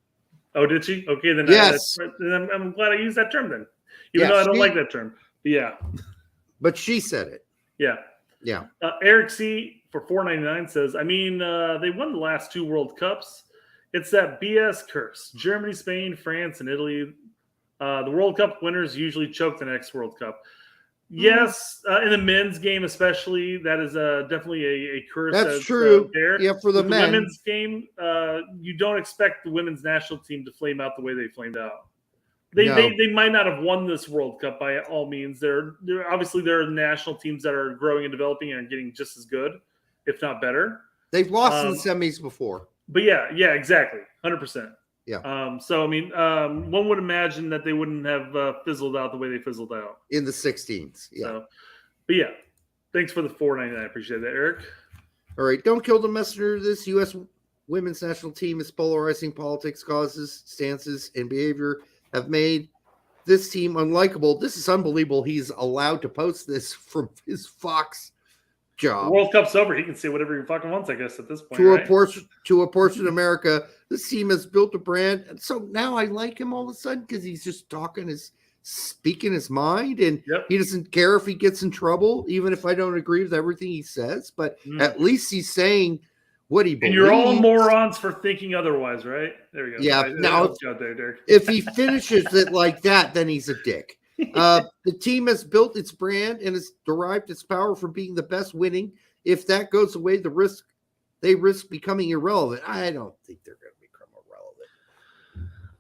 Oh, did she? Okay, then yes. Then I'm glad I used that term then, even though I don't like that term. But yeah. But she said it. Yeah. Yeah. Eric C for $4.99 says, I mean, they won the last 2 World Cups. It's that BS curse. Germany, Spain, France, and Italy. The World Cup winners usually choke the next World Cup. Yes, in the men's game especially, that is definitely a curse. That's true. There. Yeah, for the With men. the women's game, you don't expect the women's national team to flame out the way they flamed out. They might not have won this World Cup by all means. There are national teams that are growing and developing and getting just as good, if not better. They've lost in the semis before. But yeah, exactly, 100%. Yeah. So I mean, one would imagine that they wouldn't have fizzled out the way they fizzled out in the 16s. Yeah. So, but yeah, thanks for the $4.99. I appreciate that, Eric. All right, don't kill the messenger. This U.S. women's national team is polarizing politics, causes, stances, and behavior have made this team unlikable. This is unbelievable. He's allowed to post this from his Fox job. The World Cup's over. He can say whatever he fucking wants, I guess, at this point. To a portion of America, this team has built a brand, and so now I like him all of a sudden because he's just speaking his mind, and he doesn't care if he gets in trouble, even if I don't agree with everything he says. But at least he's saying what he believes. And you're all morons for thinking otherwise, right? There we go. Yeah. Now, if he finishes it like that, then he's a dick. The team has built its brand and has derived its power from being the best winning. If that goes away, they risk becoming irrelevant. I don't think they're going to become irrelevant.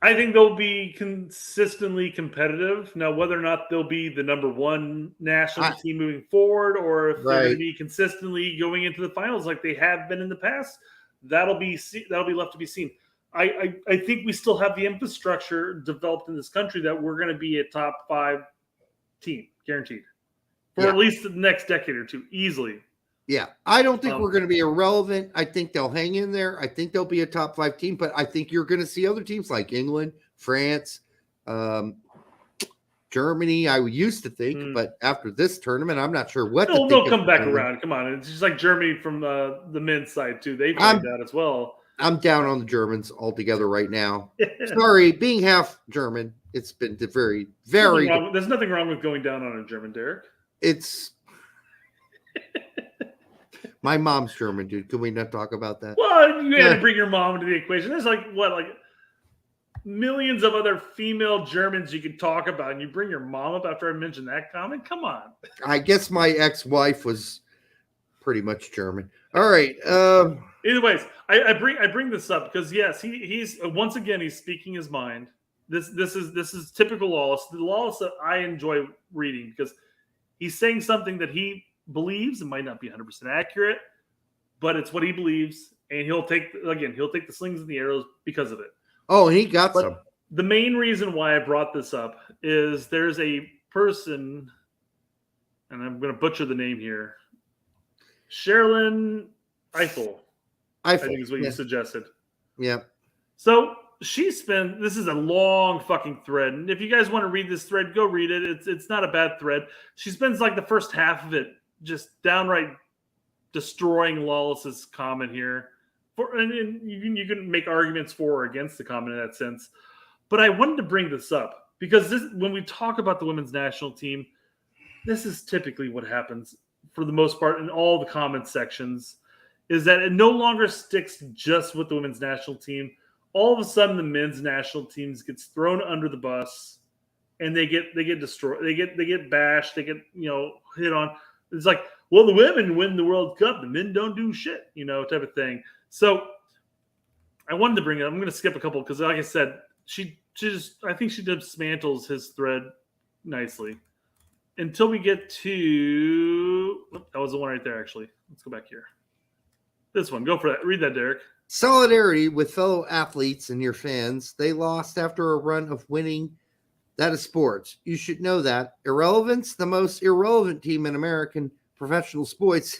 I think they'll be consistently competitive. Now, whether or not they'll be the number one national team moving forward, or if they're going to be consistently going into the finals like they have been in the past, that'll be left to be seen. I think we still have the infrastructure developed in this country that we're going to be a top 5 team, guaranteed, for at least the next decade or two, easily. Yeah, I don't think we're going to be irrelevant. I think they'll hang in there. I think they'll be a top 5 team, but I think you're going to see other teams like England, France, Germany. I used to think, but after this tournament, I'm not sure what. They'll come back around. Come on, it's just like Germany from the men's side too. They've done that as well. I'm down on the Germans altogether right now. Sorry, being half German, it's been very, very. There's nothing wrong with going down on a German, Derek. It's. My mom's German, dude. Can we not talk about that? Well, you had to bring your mom into the equation. There's like millions of other female Germans you could talk about, and you bring your mom up after I mentioned that comment? Come on. I guess my ex-wife was pretty much German. All right. Either ways, I bring this up because yes, he's once again he's speaking his mind. This is typical Lawless. The Lawless that I enjoy reading because he's saying something that he believes. It might not be 100% accurate, but it's what he believes, and he'll take the slings and the arrows because of it. Oh, he got some. The main reason why I brought this up is there's a person, and I'm going to butcher the name here, Sherilyn Eiffel. I think is what you suggested. Yeah. So this is a long fucking thread. And if you guys want to read this thread, go read it. It's not a bad thread. She spends like the first half of it just downright destroying Lawless's comment here. And you can make arguments for or against the comment in that sense. But I wanted to bring this up because when we talk about the women's national team, this is typically what happens for the most part in all the comment sections, is that it no longer sticks just with the women's national team. All of a sudden, the men's national teams gets thrown under the bus, and they get destroyed. They get bashed. They get hit on. It's like, well, the women win the World Cup, the men don't do shit, type of thing. So I wanted to bring it up. I'm going to skip a couple because, like I said, I think she dismantles his thread nicely until we get to. That was the one right there. Actually, let's go back here. This one, go for that. Read that, Derek. Solidarity with fellow athletes and your fans. They lost after a run of winning. That is sports. You should know that. Irrelevance, the most irrelevant team in American professional sports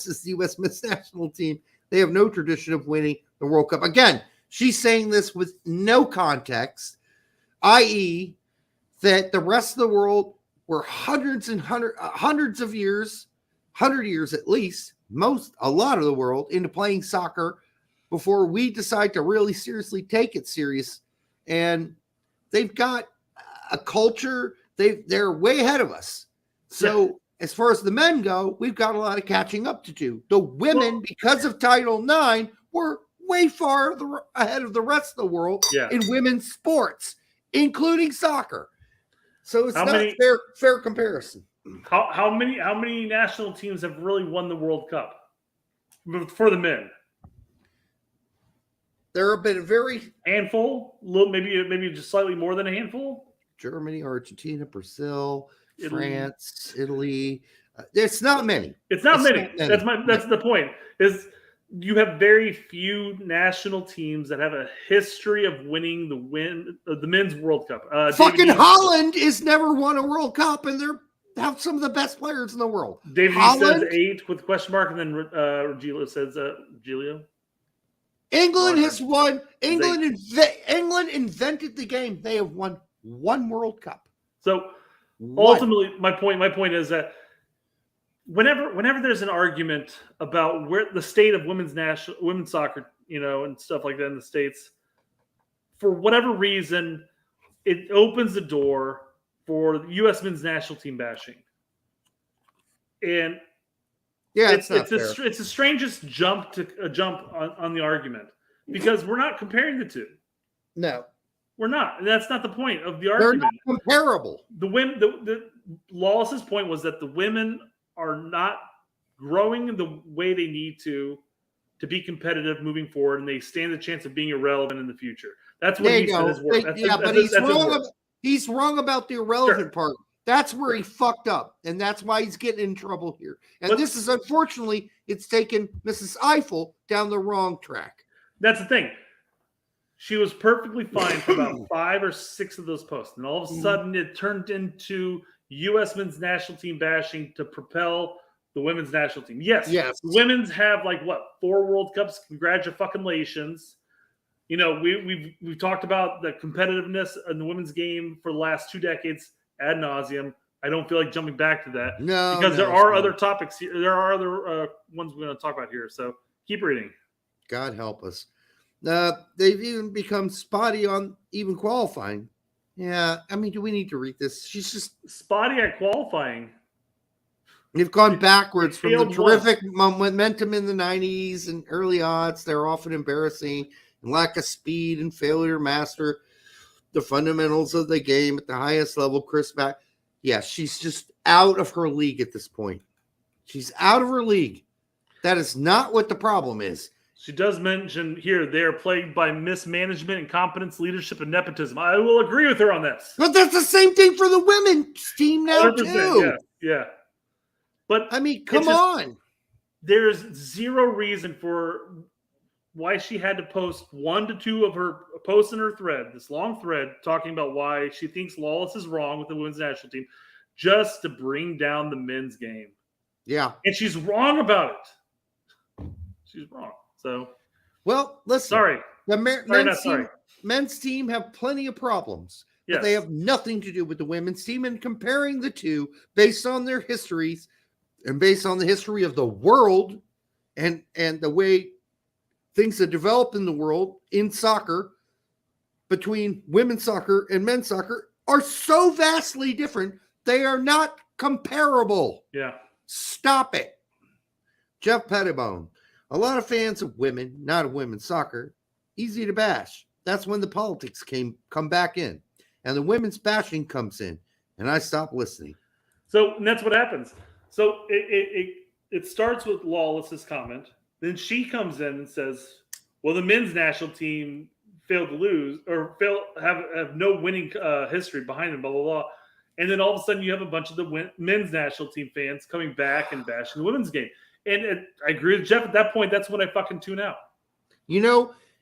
is the U.S. men's national team. They have no tradition of winning the World Cup. Again, she's saying this with no context, i.e., that the rest of the world were hundreds of years, 100 years at least, a lot of the world into playing soccer before we decide to really seriously take it serious. And they've got a culture. They're way ahead of us. So as far as the men go, we've got a lot of catching up to do. The women, because of Title IX, were way far ahead of the rest of the world in women's sports, including soccer. So it's not a fair comparison. How many national teams have really won the World Cup for the men? There have been a very handful, maybe just slightly more than a handful. Germany, Argentina, Brazil, Italy. France, Italy. It's not many. It's not many. That's the point. Is you have very few national teams that have a history of winning the men's World Cup. Fucking Holland has never won a World Cup, and they're have some of the best players in the world. David says 8 with question mark, and then Regilio says Regilio. England has won. England invented the game. They have won one World Cup. So ultimately, my point is that whenever there's an argument about where the state of women's soccer, and stuff like that in the States, for whatever reason, it opens the door for the U.S. men's national team bashing. And yeah, it's the strangest jump on the argument, because we're not comparing the two. No, we're not. And that's not the point of the argument. They're not comparable. The Lawless's point was that the women are not growing the way they need to be competitive moving forward, and they stand a chance of being irrelevant in the future. That's what he said his work. He's wrong about the irrelevant part. That's where he fucked up, and that's why he's getting in trouble here. And this is, unfortunately, it's taken Mrs. Eiffel down the wrong track. That's the thing. She was perfectly fine for about 5 or 6 of those posts, and all of a sudden it turned into U.S. men's national team bashing to propel the women's national team. Yes. Women's have 4 World Cups. Congratulations. We've talked about the competitiveness in the women's game for the last 2 decades ad nauseum. I don't feel like jumping back to that. Because there are other topics here. There are other ones we're going to talk about here. So keep reading. God help us. They've even become spotty on even qualifying. Yeah, I mean, do we need to read this? She's just spotty at qualifying. They've gone backwards from the terrific momentum in the 90s and early odds. They're often embarrassing and lack of speed and failure to master the fundamentals of the game at the highest level. Chris back. Yeah, she's just out of her league at this point. She's out of her league. That is not what the problem is. She does mention here they are plagued by mismanagement, incompetence, leadership, and nepotism. I will agree with her on this. But that's the same thing for the women's team now, too. Yeah. But I mean, come on. There's zero reason for why she had to post 1 to 2 of her posts in her thread, this long thread, talking about why she thinks Lawless is wrong with the women's national team, just to bring down the men's game. Yeah. And she's wrong about it. She's wrong. So, well, listen. Sorry. The men's team have plenty of problems, but they have nothing to do with the women's team. And comparing the two based on their histories and based on the history of the world and the way things have developed in the world in soccer between women's soccer and men's soccer are so vastly different. They are not comparable. Yeah. Stop it. Jeff Pettibone. A lot of fans of women, not of women's soccer, easy to bash. That's when the politics come back in, and the women's bashing comes in, and I stop listening. So and that's what happens. So it starts with Lawless's comment. Then she comes in and says, "Well, the men's national team failed to lose or have no winning history behind them." Blah blah blah. And then all of a sudden, you have a bunch of the men's national team fans coming back and bashing the women's game. And I agree with Jeff. At that point, that's when I fucking tune out.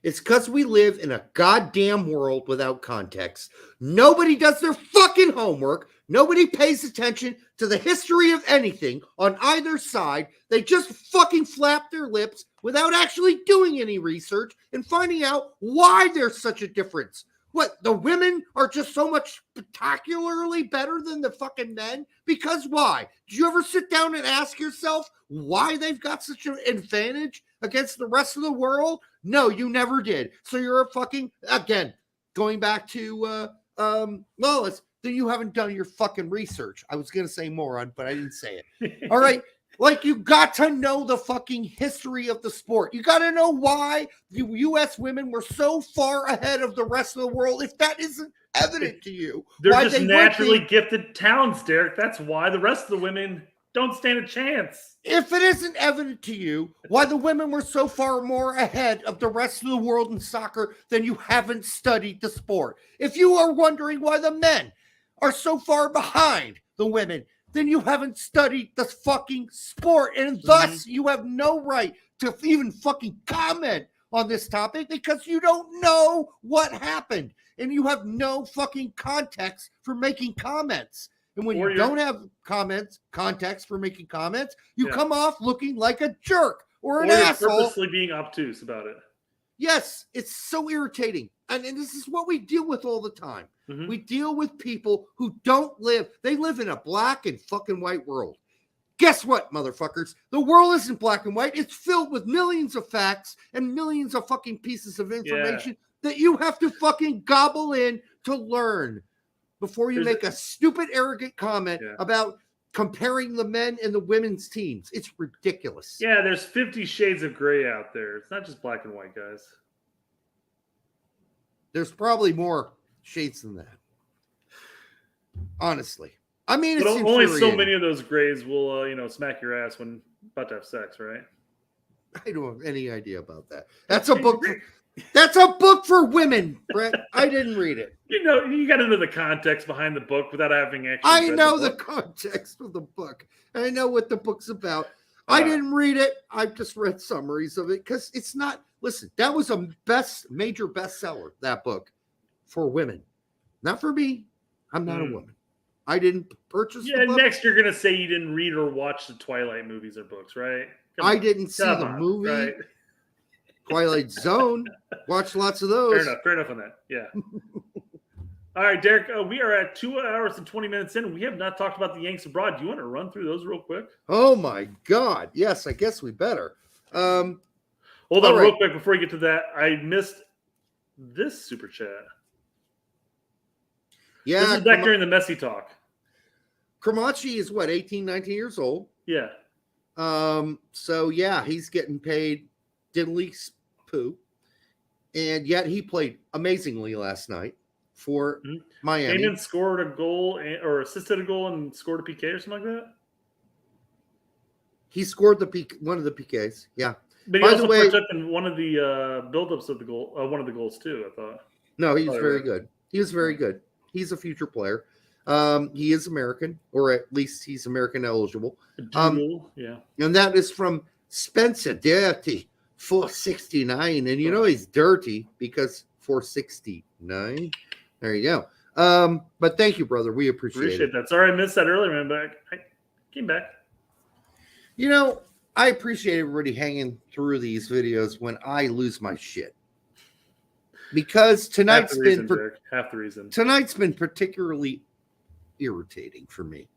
It's because we live in a goddamn world without context. Nobody does their fucking homework. Nobody pays attention to the history of anything on either side. They just fucking flap their lips without actually doing any research and finding out why there's such a difference. What, the women are just so much spectacularly better than the fucking men? Because why? Did you ever sit down and ask yourself why they've got such an advantage against the rest of the world? No, you never did. So you're a fucking, again, going back to Lawless, then you haven't done your fucking research. I was going to say moron, but I didn't say it. All right. Like, you got to know the fucking history of the sport. You got to know why the U.S. women were so far ahead of the rest of the world. If that isn't evident to you, They're why just they naturally would be, gifted talents, Derek. That's why the rest of the women don't stand a chance. if it isn't evident to you why the women were so far more ahead of the rest of the world in soccer, then you haven't studied the sport. If you are wondering why the men are so far behind the women, then you haven't studied the fucking sport, and thus you have no right to even fucking comment on this topic because you don't know what happened and you have no fucking context for making comments. And when you don't have context for making comments, you come off looking like a jerk or an asshole. Purposely being obtuse about it. Yes, it's so irritating. And this is what we deal with all the time. We deal with people who don't live. They live in a black and fucking white world. Guess what, motherfuckers? The world isn't black and white. It's filled with millions of facts and millions of fucking pieces of information that you have to fucking gobble in to learn before you make a stupid, arrogant comment about comparing the men and the women's teams. It's ridiculous. Yeah, there's 50 shades of gray out there. It's not just black and white, guys. There's probably more shades than that. Honestly. I mean, but it's only so many of those grays will, smack your ass when about to have sex, right? I don't have any idea about that. That's a book. That's a book for women, Brett. I didn't read it. You got to know the context behind the book without having actually. I know the context of the book. I know what the book's about. I didn't read it. I've just read summaries of it because it's not. Listen, that was a major bestseller. That book for women, not for me. I'm not a woman. I didn't purchase the book. Next you're gonna say you didn't read or watch the Twilight movies or books, right? I didn't see the movie. Right? Twilight Zone. Watched lots of those. Fair enough on that. Yeah. All right, Derek. We are at 2 hours and 20 minutes in. We have not talked about the Yanks abroad. Do you want to run through those real quick? Oh my God! Yes, I guess we better. Hold on, real quick before we get to that. I missed this super chat. Yeah, this is back during the Messi talk. Kramachi is what, 18, 19 years old? Yeah. So yeah, he's getting paid diddly poo, and yet he played amazingly last night for Miami. Damon scored a goal or assisted a goal and scored a PK or something like that. He scored one of the PKs. Yeah. But he also partook in one of the buildups of the goal, one of the goals too. I thought. No, he was very good. He was very good. He's a future player. He is American, or at least he's American eligible. Yeah. And that is from Spencer Dirty 469. And you know he's dirty because 469. There you go. But thank you, brother. We appreciate it. that. Sorry I missed that earlier, man, but I came back. I appreciate everybody hanging through these videos when I lose my shit. Because tonight's been half the reason. Tonight's been particularly irritating for me.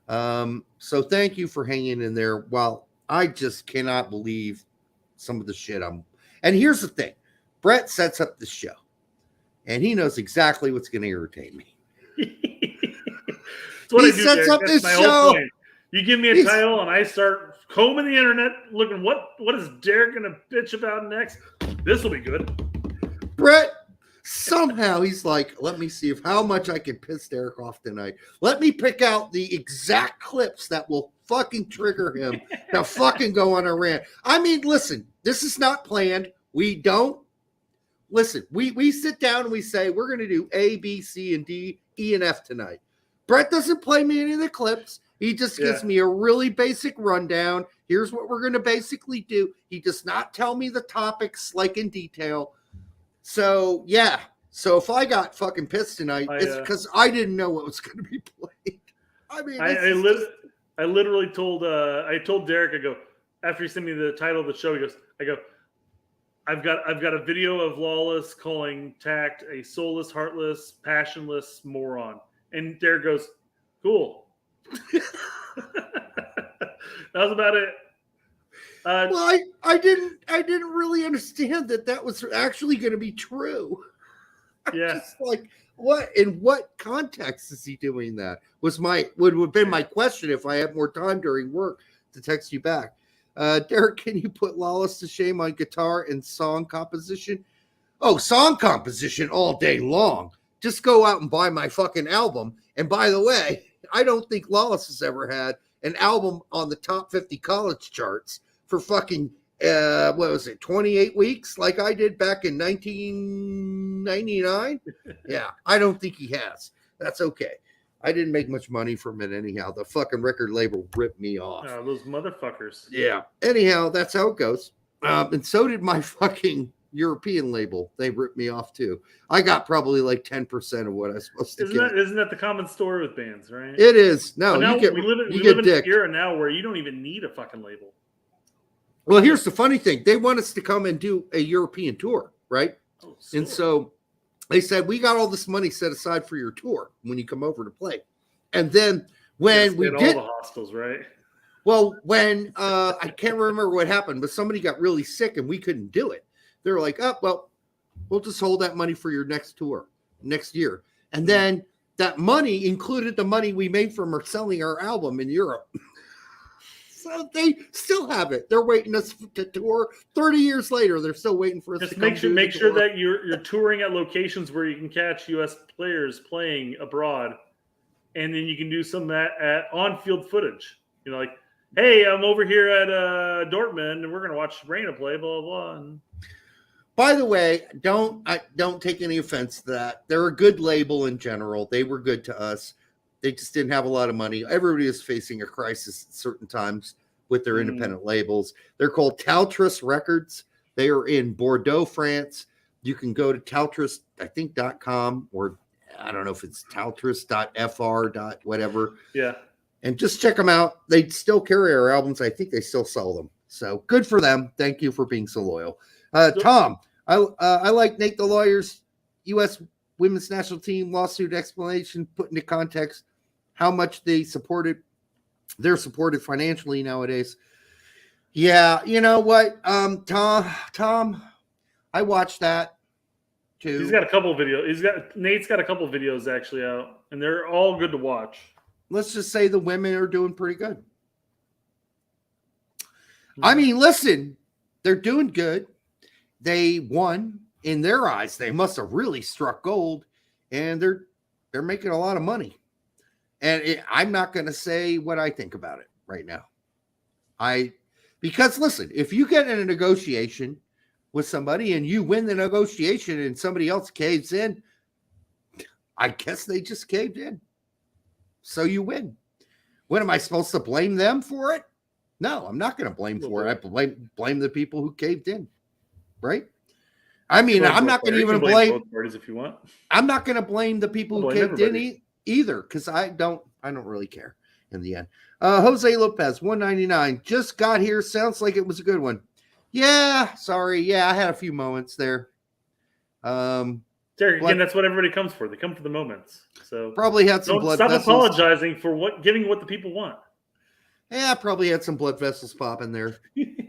So thank you for hanging in there while I just cannot believe some of the shit and here's the thing. Brett sets up the show and he knows exactly what's going to irritate me. He sets up this show. You give me a title and I start combing the internet looking what is Derek going to bitch about next? This will be good. Brett, somehow he's like, let me see how much I can piss Derek off tonight. Let me pick out the exact clips that will fucking trigger him to fucking go on a rant. I mean, listen, this is not planned. We sit down and we say, we're going to do A, B, C, and D, E, and F tonight. Brett doesn't play me any of the clips. He just gives me a really basic rundown. Here's what we're going to basically do. He does not tell me the topics like in detail. So, yeah. So if I got fucking pissed tonight, it's because I didn't know what was going to be played. I mean, I literally told Derek, I go, after he sent me the title of the show, I've got a video of Lawless calling Tact a soulless, heartless, passionless moron. And Derek goes, cool. That was about it. Well, I didn't really understand that was actually going to be true. Yeah. Just like, what in what context is he doing that? Would have been my question if I had more time during work to text you back. Derek, can you put Lawless to shame on guitar and song composition? Oh, song composition all day long. Just go out and buy my fucking album. And by the way, I don't think Lawless has ever had an album on the top 50 college charts for fucking, 28 weeks like I did back in 1999? Yeah, I don't think he has. That's okay. I didn't make much money from it anyhow. The fucking record label ripped me off. Oh, those motherfuckers. Yeah. Anyhow, that's how it goes. And so did my fucking European label. They ripped me off too. I got probably like 10% of what I was supposed to get. Isn't that the common story with bands, right? It is. No, now you get, we live in an era now where you don't even need a fucking label. Well, here's the funny thing. They want us to come and do a European tour, right? Oh, and so they said, we got all this money set aside for your tour when you come over to play. And then when we did all the hostels, right? Well, when I can't remember what happened, but somebody got really sick and we couldn't do it. They're like, oh, well, we'll just hold that money for your next tour next year. And then that money included the money we made from selling our album in Europe. So they still have it. They're waiting us to tour 30 years later. They're still waiting for us just to come make sure that you're touring at locations where you can catch U.S. players playing abroad, and then you can do some at on-field footage. You know, like, hey, I'm over here at Dortmund, and we're going to watch Reina play, blah, blah, blah. And by the way, don't take any offense to that. They're a good label in general. They were good to us. They just didn't have a lot of money. Everybody is facing a crisis at certain times with their independent labels. They're called Taltris Records. They are in Bordeaux, France. You can go to Taltris, I think, .com, or I don't know if it's Taltris.fr. Whatever. Yeah. And just check them out. They still carry our albums. I think they still sell them. So good for them. Thank you for being so loyal. Tom, I like Nate the Lawyer's U.S. Women's National Team lawsuit explanation, put into context how much they're supported financially nowadays. Yeah, you know what, Tom, I watched that too. He's got a couple of videos. Nate's got a couple of videos actually out, and they're all good to watch. Let's just say the women are doing pretty good. I mean, listen, they're doing good. They won. In their eyes, they must have really struck gold, and they're making a lot of money. And I'm not going to say what I think about it right now. Because listen, if you get in a negotiation with somebody and you win the negotiation and somebody else caves in, I guess they just caved in. So you win. What am I supposed to blame them for it? No, I'm not going to blame for it. I blame the people who caved in, right? I mean, I'm not going to even blame both parties if you want. I'm not going to blame the people who caved in either, because I don't really care in the end. Jose Lopez, 199, just got here. Sounds like it was a good one. Yeah, sorry. Yeah, I had a few moments there. Derek, again, that's what everybody comes for. They come for the moments. So probably had some blood vessels. Stop apologizing for giving what the people want. Yeah, I probably had some blood vessels popping there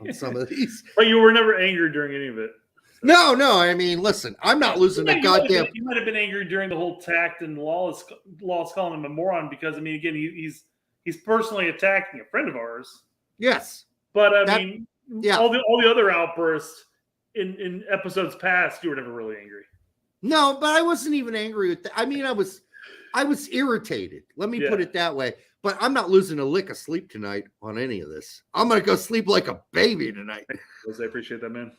on some of these. But you were never angry during any of it. No. I mean, listen, I'm not losing a goddamn. You might have been angry during the whole tact and Lawless calling him a moron because, I mean, again, he's personally attacking a friend of ours. Yes, but I mean, all the other outbursts in episodes past, you were never really angry. No, but I wasn't even angry with that. I mean, I was irritated. Let me put it that way. But I'm not losing a lick of sleep tonight on any of this. I'm gonna go sleep like a baby tonight. I appreciate that, man.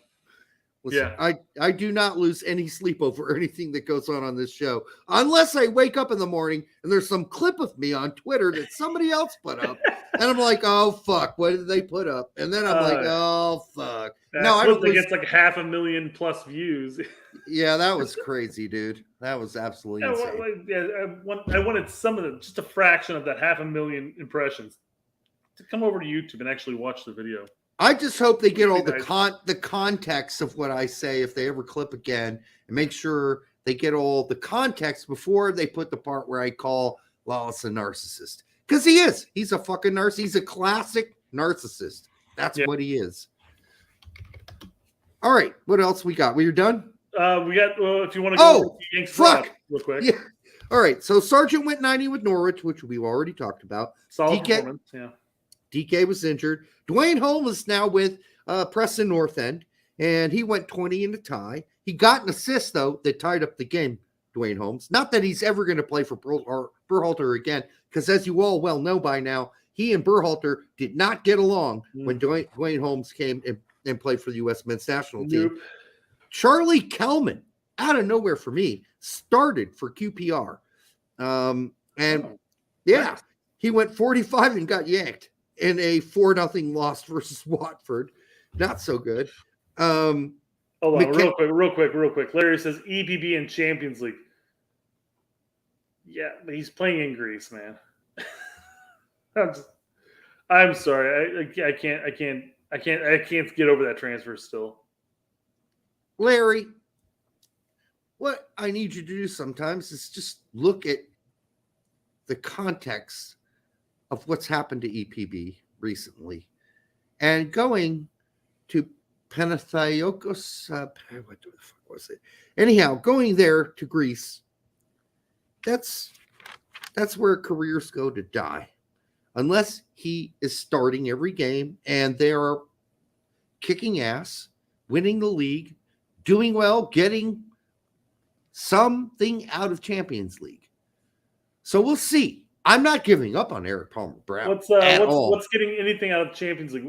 Listen, I do not lose any sleep over anything that goes on this show, unless I wake up in the morning and there's some clip of me on Twitter that somebody else put up, and I'm like, oh fuck, what did they put up? And then I'm like, oh fuck. No, I don't think it's like 500,000+ views. Yeah, that was crazy, dude. That was absolutely insane. I wanted just a fraction of that 500,000 impressions to come over to YouTube and actually watch the video. I just hope they get all the context of what I say if they ever clip again, and make sure they get all the context before they put the part where I call Lawless a narcissist. Because he is. He's a fucking narcissist. He's a classic narcissist. That's what he is. All right. What else we got? We're done? We got, if you want to go Yanks fuck. Real quick. Yeah. All right. So Sargent went 90 with Norwich, which we've already talked about. Solid performance, yeah. DK was injured. Dwayne Holmes is now with Preston North End, and he went 20 in the tie. He got an assist, though, that tied up the game, Dwayne Holmes. Not that he's ever going to play for Berhalter again, because as you all well know by now, he and Berhalter did not get along when Dwayne Holmes came and played for the U.S. men's national team. Charlie Kellman, out of nowhere for me, started for QPR. He went 45 and got yanked in a 4-0 loss versus Watford. Not so good. Hold on, real quick. Larry says EPB and Champions League. Yeah, but he's playing in Greece, man. I'm sorry. I can't get over that transfer still. Larry, what I need you to do sometimes is just look at the context of what's happened to EPB recently, and going to Panathinaikos. What the fuck was it? Anyhow, going there to Greece. That's where careers go to die, unless he is starting every game and they are kicking ass, winning the league, doing well, getting something out of Champions League. So we'll see. I'm not giving up on Eric Palmer Brown. What's getting anything out of Champions League?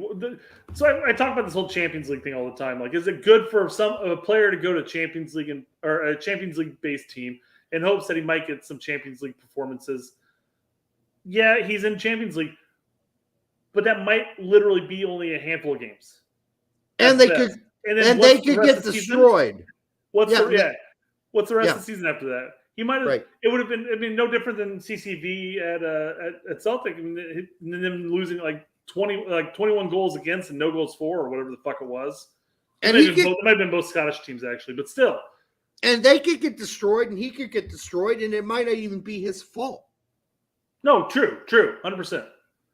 So I talk about this whole Champions League thing all the time. Like, is it good for a player to go to Champions League or a Champions League based team in hopes that he might get some Champions League performances? Yeah, he's in Champions League, but that might literally be only a handful of games. And they could get destroyed. What's the rest of the season after that? He might have. Right. It would have been. I mean, no different than CCV at Celtic. I mean, and them losing like 21 goals against and no goals for, or whatever the fuck it was. And it might have been both Scottish teams actually, but still. And they could get destroyed, and he could get destroyed, and it might not even be his fault. No, true, 100%.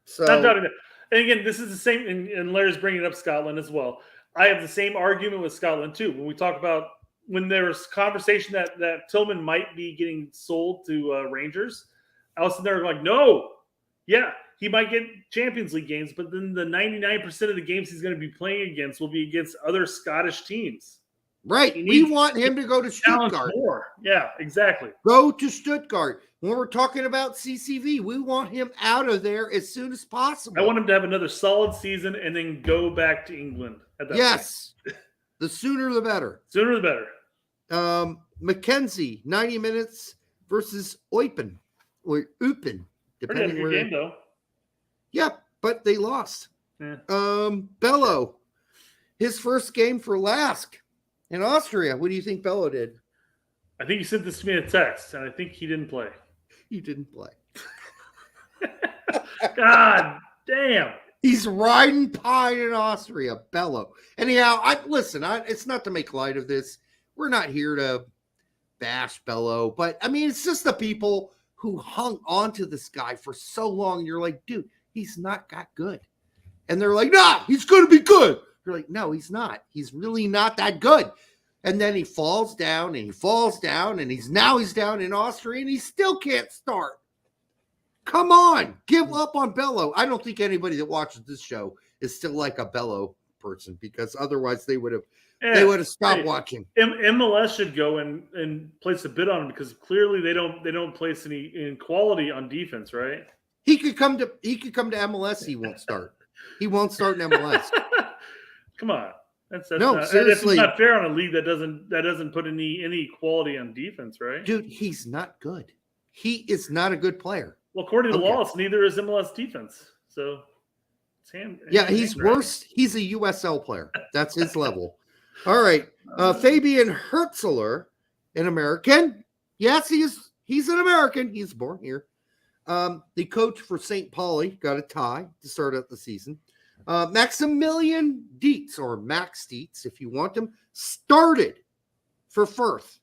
So, not doubting that. And again, this is the same. And Larry's bringing up Scotland as well. I have the same argument with Scotland too. When we talk about when there was conversation that Tillman might be getting sold to Rangers, I was sitting there like, no, yeah, he might get Champions League games, but then the 99% of the games he's going to be playing against will be against other Scottish teams. Right. We want him to go to Stuttgart. More. Yeah, exactly. Go to Stuttgart. When we're talking about CCV, we want him out of there as soon as possible. I want him to have another solid season and then go back to England. At that point. The sooner the better. Sooner the better. McKenzie, 90 minutes versus Eupen. Or Eupen. Depending where game, though. Yep, but they lost. Yeah. Bello, his first game for Lask in Austria. What do you think Bello did? I think he sent this to me in a text, and I think he didn't play. He didn't play. God damn. He's riding pine in Austria, Bello. Anyhow, it's not to make light of this. We're not here to bash Bello, but I mean, it's just the people who hung on to this guy for so long. You're like, dude, he's not that good. And they're like, nah, he's going to be good. You're like, no, he's not. He's really not that good. And then he falls down and he falls down and he's down in Austria and he still can't start. Come on, give up on Bello. I don't think anybody that watches this show is still like a Bello person, because otherwise they would have stopped watching. MLS should go and place a bid on him, because clearly they don't place any inequality on defense, right? He could come to MLS. He won't start. He won't start in MLS. Come on, that's seriously. That's not fair on a league that doesn't put any equality on defense, right? Dude, he's not good. He is not a good player. Well, according to laws, neither is MLS defense. So, he's worse. He's a USL player. That's his level. All right. Fabian Hertzler, an American. Yes, he's an American. He's born here. The coach for St. Pauli got a tie to start out the season. Maximilian Dietz, or Max Dietz, if you want him, started for Firth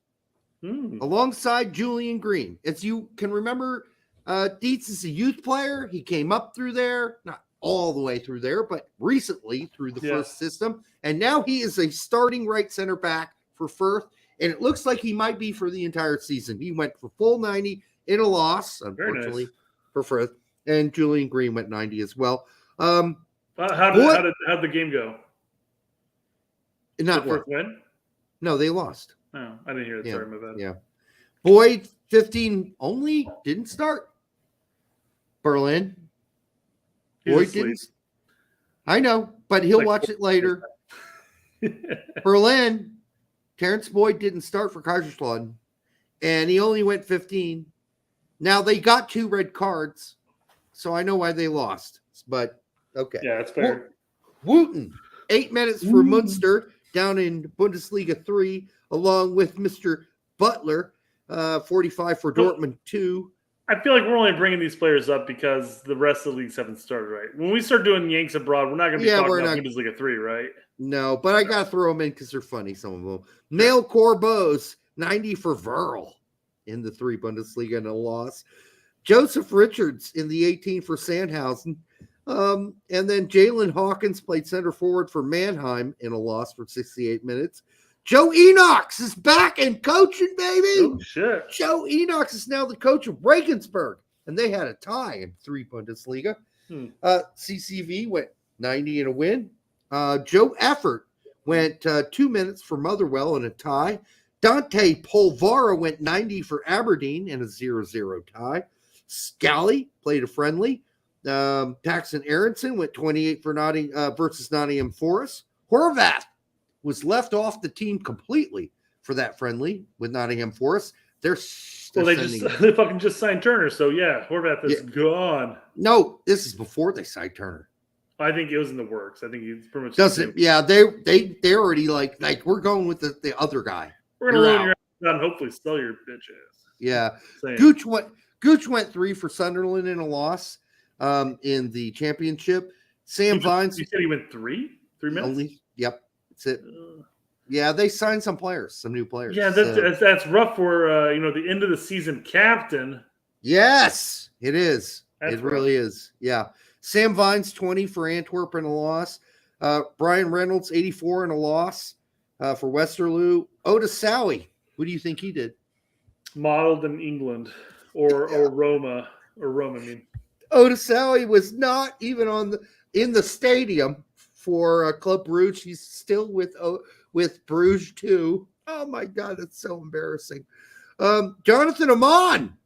alongside Julian Green. As you can remember, Dietz is a youth player. He came up through there, not all the way through there, but recently through the first system. And now he is a starting right center back for Firth. And it looks like he might be for the entire season. He went for full 90 in a loss, unfortunately, for Firth. And Julian Green went 90 as well. How did the game go? Not the first win? No, they lost. No, I didn't hear it. Yeah. Sorry, my bad. Yeah. Boyd, 15 only, didn't start. Berlin. Boyd didn't. I know, but he'll watch it later. Berlin, Terrence Boyd didn't start for Kaiserslautern, and he only went 15. Now, they got 2 red cards, so I know why they lost. But, okay. Yeah, that's fair. Wooten, 8 minutes for Munster down in Bundesliga 3, along with Mr. Butler, 45 for Dortmund 2. I feel like we're only bringing these players up because the rest of the leagues haven't started, right? When we start doing Yanks abroad, we're not going to be talking about Bundesliga 3, right? No, but I got to throw them in because they're funny, some of them. Male Corbos, 90 for Verl in the 3 Bundesliga and a loss. Joseph Richards in the 18 for Sandhausen. And then Jalen Hawkins played center forward for Mannheim in a loss for 68 minutes. Joe Enox is back and coaching, baby. Oh, shit. Joe Enox is now the coach of Regensburg, and they had a tie in 3 Bundesliga. CCV went 90 in a win. Joe Effort went 2 minutes for Motherwell in a tie. Dante Polvara went 90 for Aberdeen in a 0-0 tie. Scally played a friendly. Paxton Aronson went 28 for versus Nottingham Forest. Horvath was left off the team completely for that friendly with Nottingham Forest. They fucking just signed Turner, so yeah, Horvath is gone. No, this is before they signed Turner. I think it was in the works. I think he's pretty much doesn't. Yeah, they already like we're going with the other guy. We're gonna load your ass and hopefully sell your bitch ass. Yeah, Gooch went 3 for Sunderland in a loss in the championship. Sam Vines. You said he went 3 minutes. Only. Yep, that's it. Yeah, they signed some new players. Yeah, that's rough for the end of the season captain. Yes, it is. That's it really is. Yeah. Sam Vines, 20 for Antwerp in a loss. Brian Reynolds, 84 in a loss for Westerlo. Otis Sowie, what do you think he did? Modeled in England or Roma. I mean. Otis Sowie was not even in the stadium for Club Bruges. He's still with Bruges too. Oh my God, that's so embarrassing. Jonathan Amon.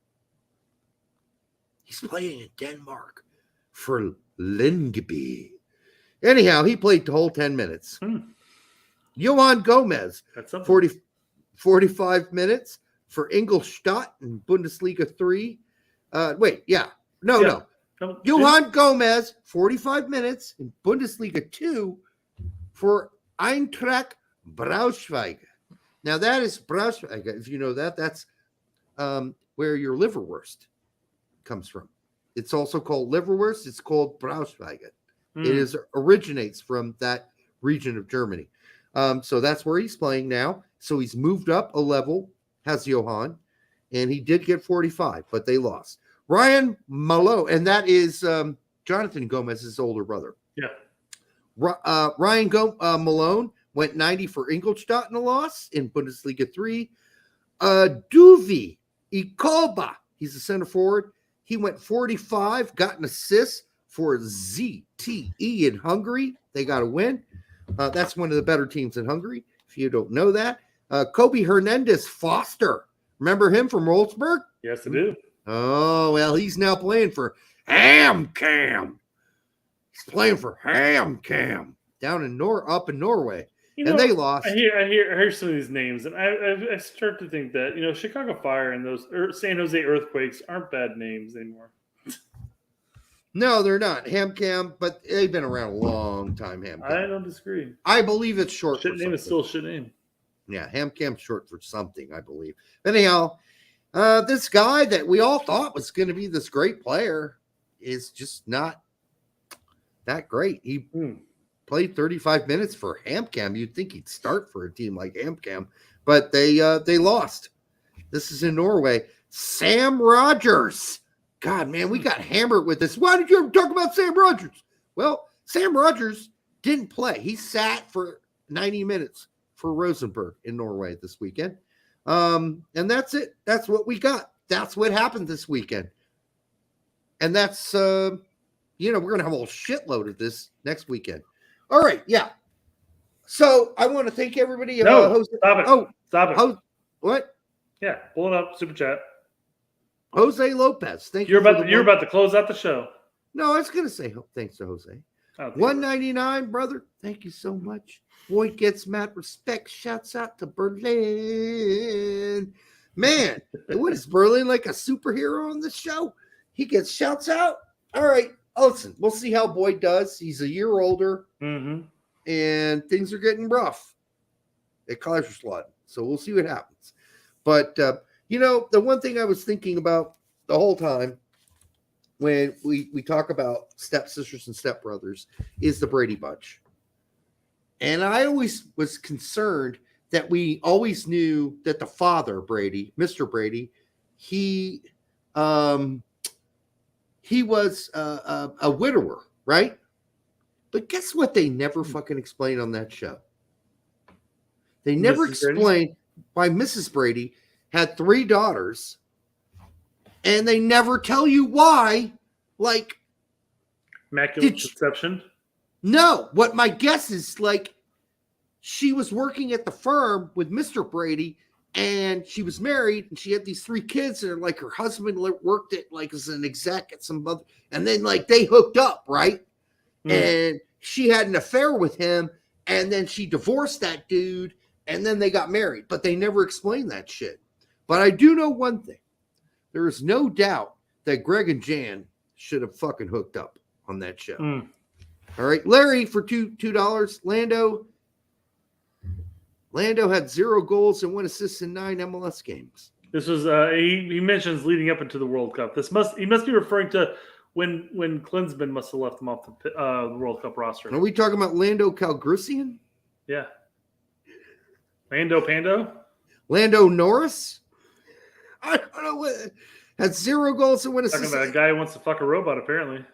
He's playing in Denmark for Lyngby. Anyhow, he played the whole 10 minutes. Johan Gomez, 45 minutes for Ingolstadt in Bundesliga 3. No. Johan Gomez, 45 minutes in Bundesliga 2 for Eintracht Braunschweig. Now, that is Braunschweig. If you know that, that's where your liverwurst comes from. It's also called liverwurst. It's called Braunschweig. It originates from that region of Germany. So that's where he's playing now. So he's moved up a level, has Johan, and he did get 45, but they lost. Ryan Malone, and that is Jonathan Gomez's older brother. Yeah. Ryan Malone went 90 for Ingolstadt in a loss in Bundesliga 3. Duvi Ikoba, he's a center forward. He went 45, got an assist for ZTE in Hungary. They got a win. That's one of the better teams in Hungary, if you don't know that. Kobe Hernandez Foster. Remember him from Wolfsburg? Yes, I do. Oh, well, he's now playing for HamKam. He's playing for HamKam down up in Norway. They lost. I hear some of these names, and I start to think that Chicago Fire and those San Jose Earthquakes aren't bad names anymore. No, they're not. HamKam, but they've been around a long time. HamKam. I don't disagree. I believe it's short. Shit name is still a shit name. Yeah, HamKam's short for something, I believe. Anyhow, this guy that we all thought was going to be this great player is just not that great. He played 35 minutes for HamKam. You'd think he'd start for a team like HamKam, but they lost. This is in Norway. Sam Rogers. God, man, we got hammered with this. Why did you ever talk about Sam Rogers? Well, Sam Rogers didn't play. He sat for 90 minutes for Rosenborg in Norway this weekend. And that's it. That's what we got. That's what happened this weekend. And that's we're going to have a whole shitload of this next weekend. All right. Yeah. So I want to thank everybody. No, stop it. Oh, stop it. What? Yeah, pull it up. Super chat. Jose Lopez. Thank you. You're about to close out the show. No, I was going to say thanks to Jose. Oh, $1.99, brother. Thank you so much. Boy gets mad respect. Shouts out to Berlin. Man, what is Berlin like a superhero on this show? He gets shouts out. All right. Listen, we'll see how Boyd does. He's a year older, and things are getting rough at Kaiserslautern. So we'll see what happens. But, the one thing I was thinking about the whole time when we talk about stepsisters and stepbrothers is the Brady Bunch. And I always was concerned that we always knew that the father, Brady, Mr. Brady, he was a widower, right? But guess what? They never fucking explained on that show. They never explained why Mrs. Brady had 3 daughters, and they never tell you why. Like, immaculate conception. No, what my guess is, like, she was working at the firm with Mr. Brady, and she was married, and she had these 3 kids, and like her husband worked at like as an exec at some other, and then like they hooked up, right? And she had an affair with him, and then she divorced that dude, and then they got married, but they never explained that shit. But I do know one thing: there is no doubt that Greg and Jan should have fucking hooked up on that show. All right, Larry for $2. Lando had 0 goals and 1 assist in 9 MLS games. This was he mentions leading up into the World Cup. He must be referring to when Klinsmann must have left him off the World Cup roster. Are we talking about Lando Calrissian? Yeah. Lando Pando? Lando Norris? I don't know what. Had 0 goals and 1 assist. Talking about a guy who wants to fuck a robot, apparently.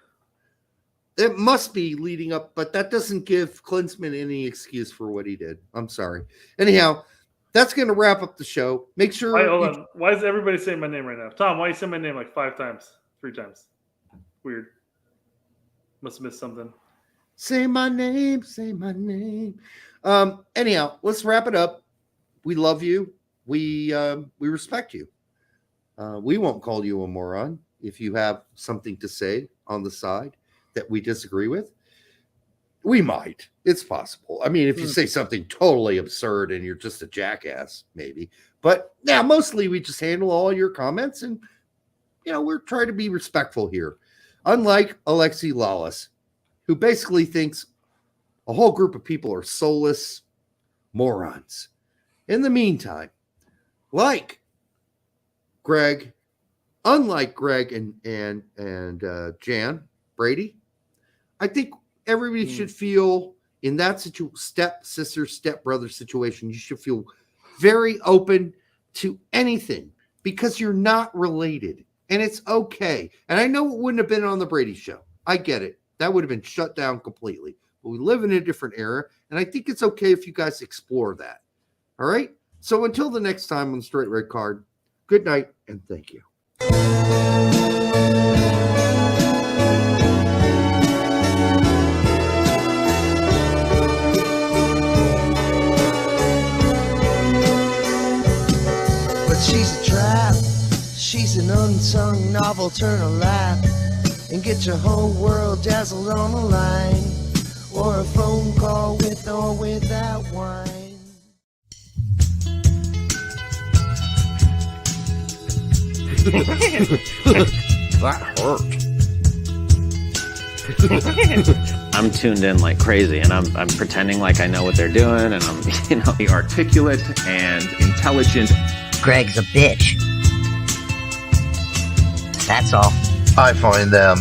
It must be leading up, but that doesn't give Klinsmann any excuse for what he did. I'm sorry. Anyhow, that's going to wrap up the show. Make sure. Hold on. Why is everybody saying my name right now? Tom, why you saying my name like 5 times? 3 times? Weird. Must have missed something. Say my name. Say my name. Anyhow, let's wrap it up. We love you. We respect you. We won't call you a moron if you have something to say on the side that we disagree with. We might. It's possible. I mean, if you say something totally absurd and you're just a jackass, maybe. But yeah, mostly we just handle all your comments, and we're trying to be respectful here. Unlike Alexi Lawless, who basically thinks a whole group of people are soulless morons. In the meantime, unlike Greg and Jan Brady, I think everybody should feel in that stepsister, stepbrother situation, you should feel very open to anything because you're not related, and it's okay. And I know it wouldn't have been on the Brady show. I get it. That would have been shut down completely. But we live in a different era, and I think it's okay if you guys explore that. All right? So until the next time on Straight Red Card, good night, and thank you. But she's a trap. She's an unsung novel. Turn a lap and get your whole world dazzled on the line, or a phone call with or without wine. That hurt. I'm tuned in like crazy, and I'm pretending like I know what they're doing, and I'm articulate and intelligent. Greg's a bitch. That's all. I find them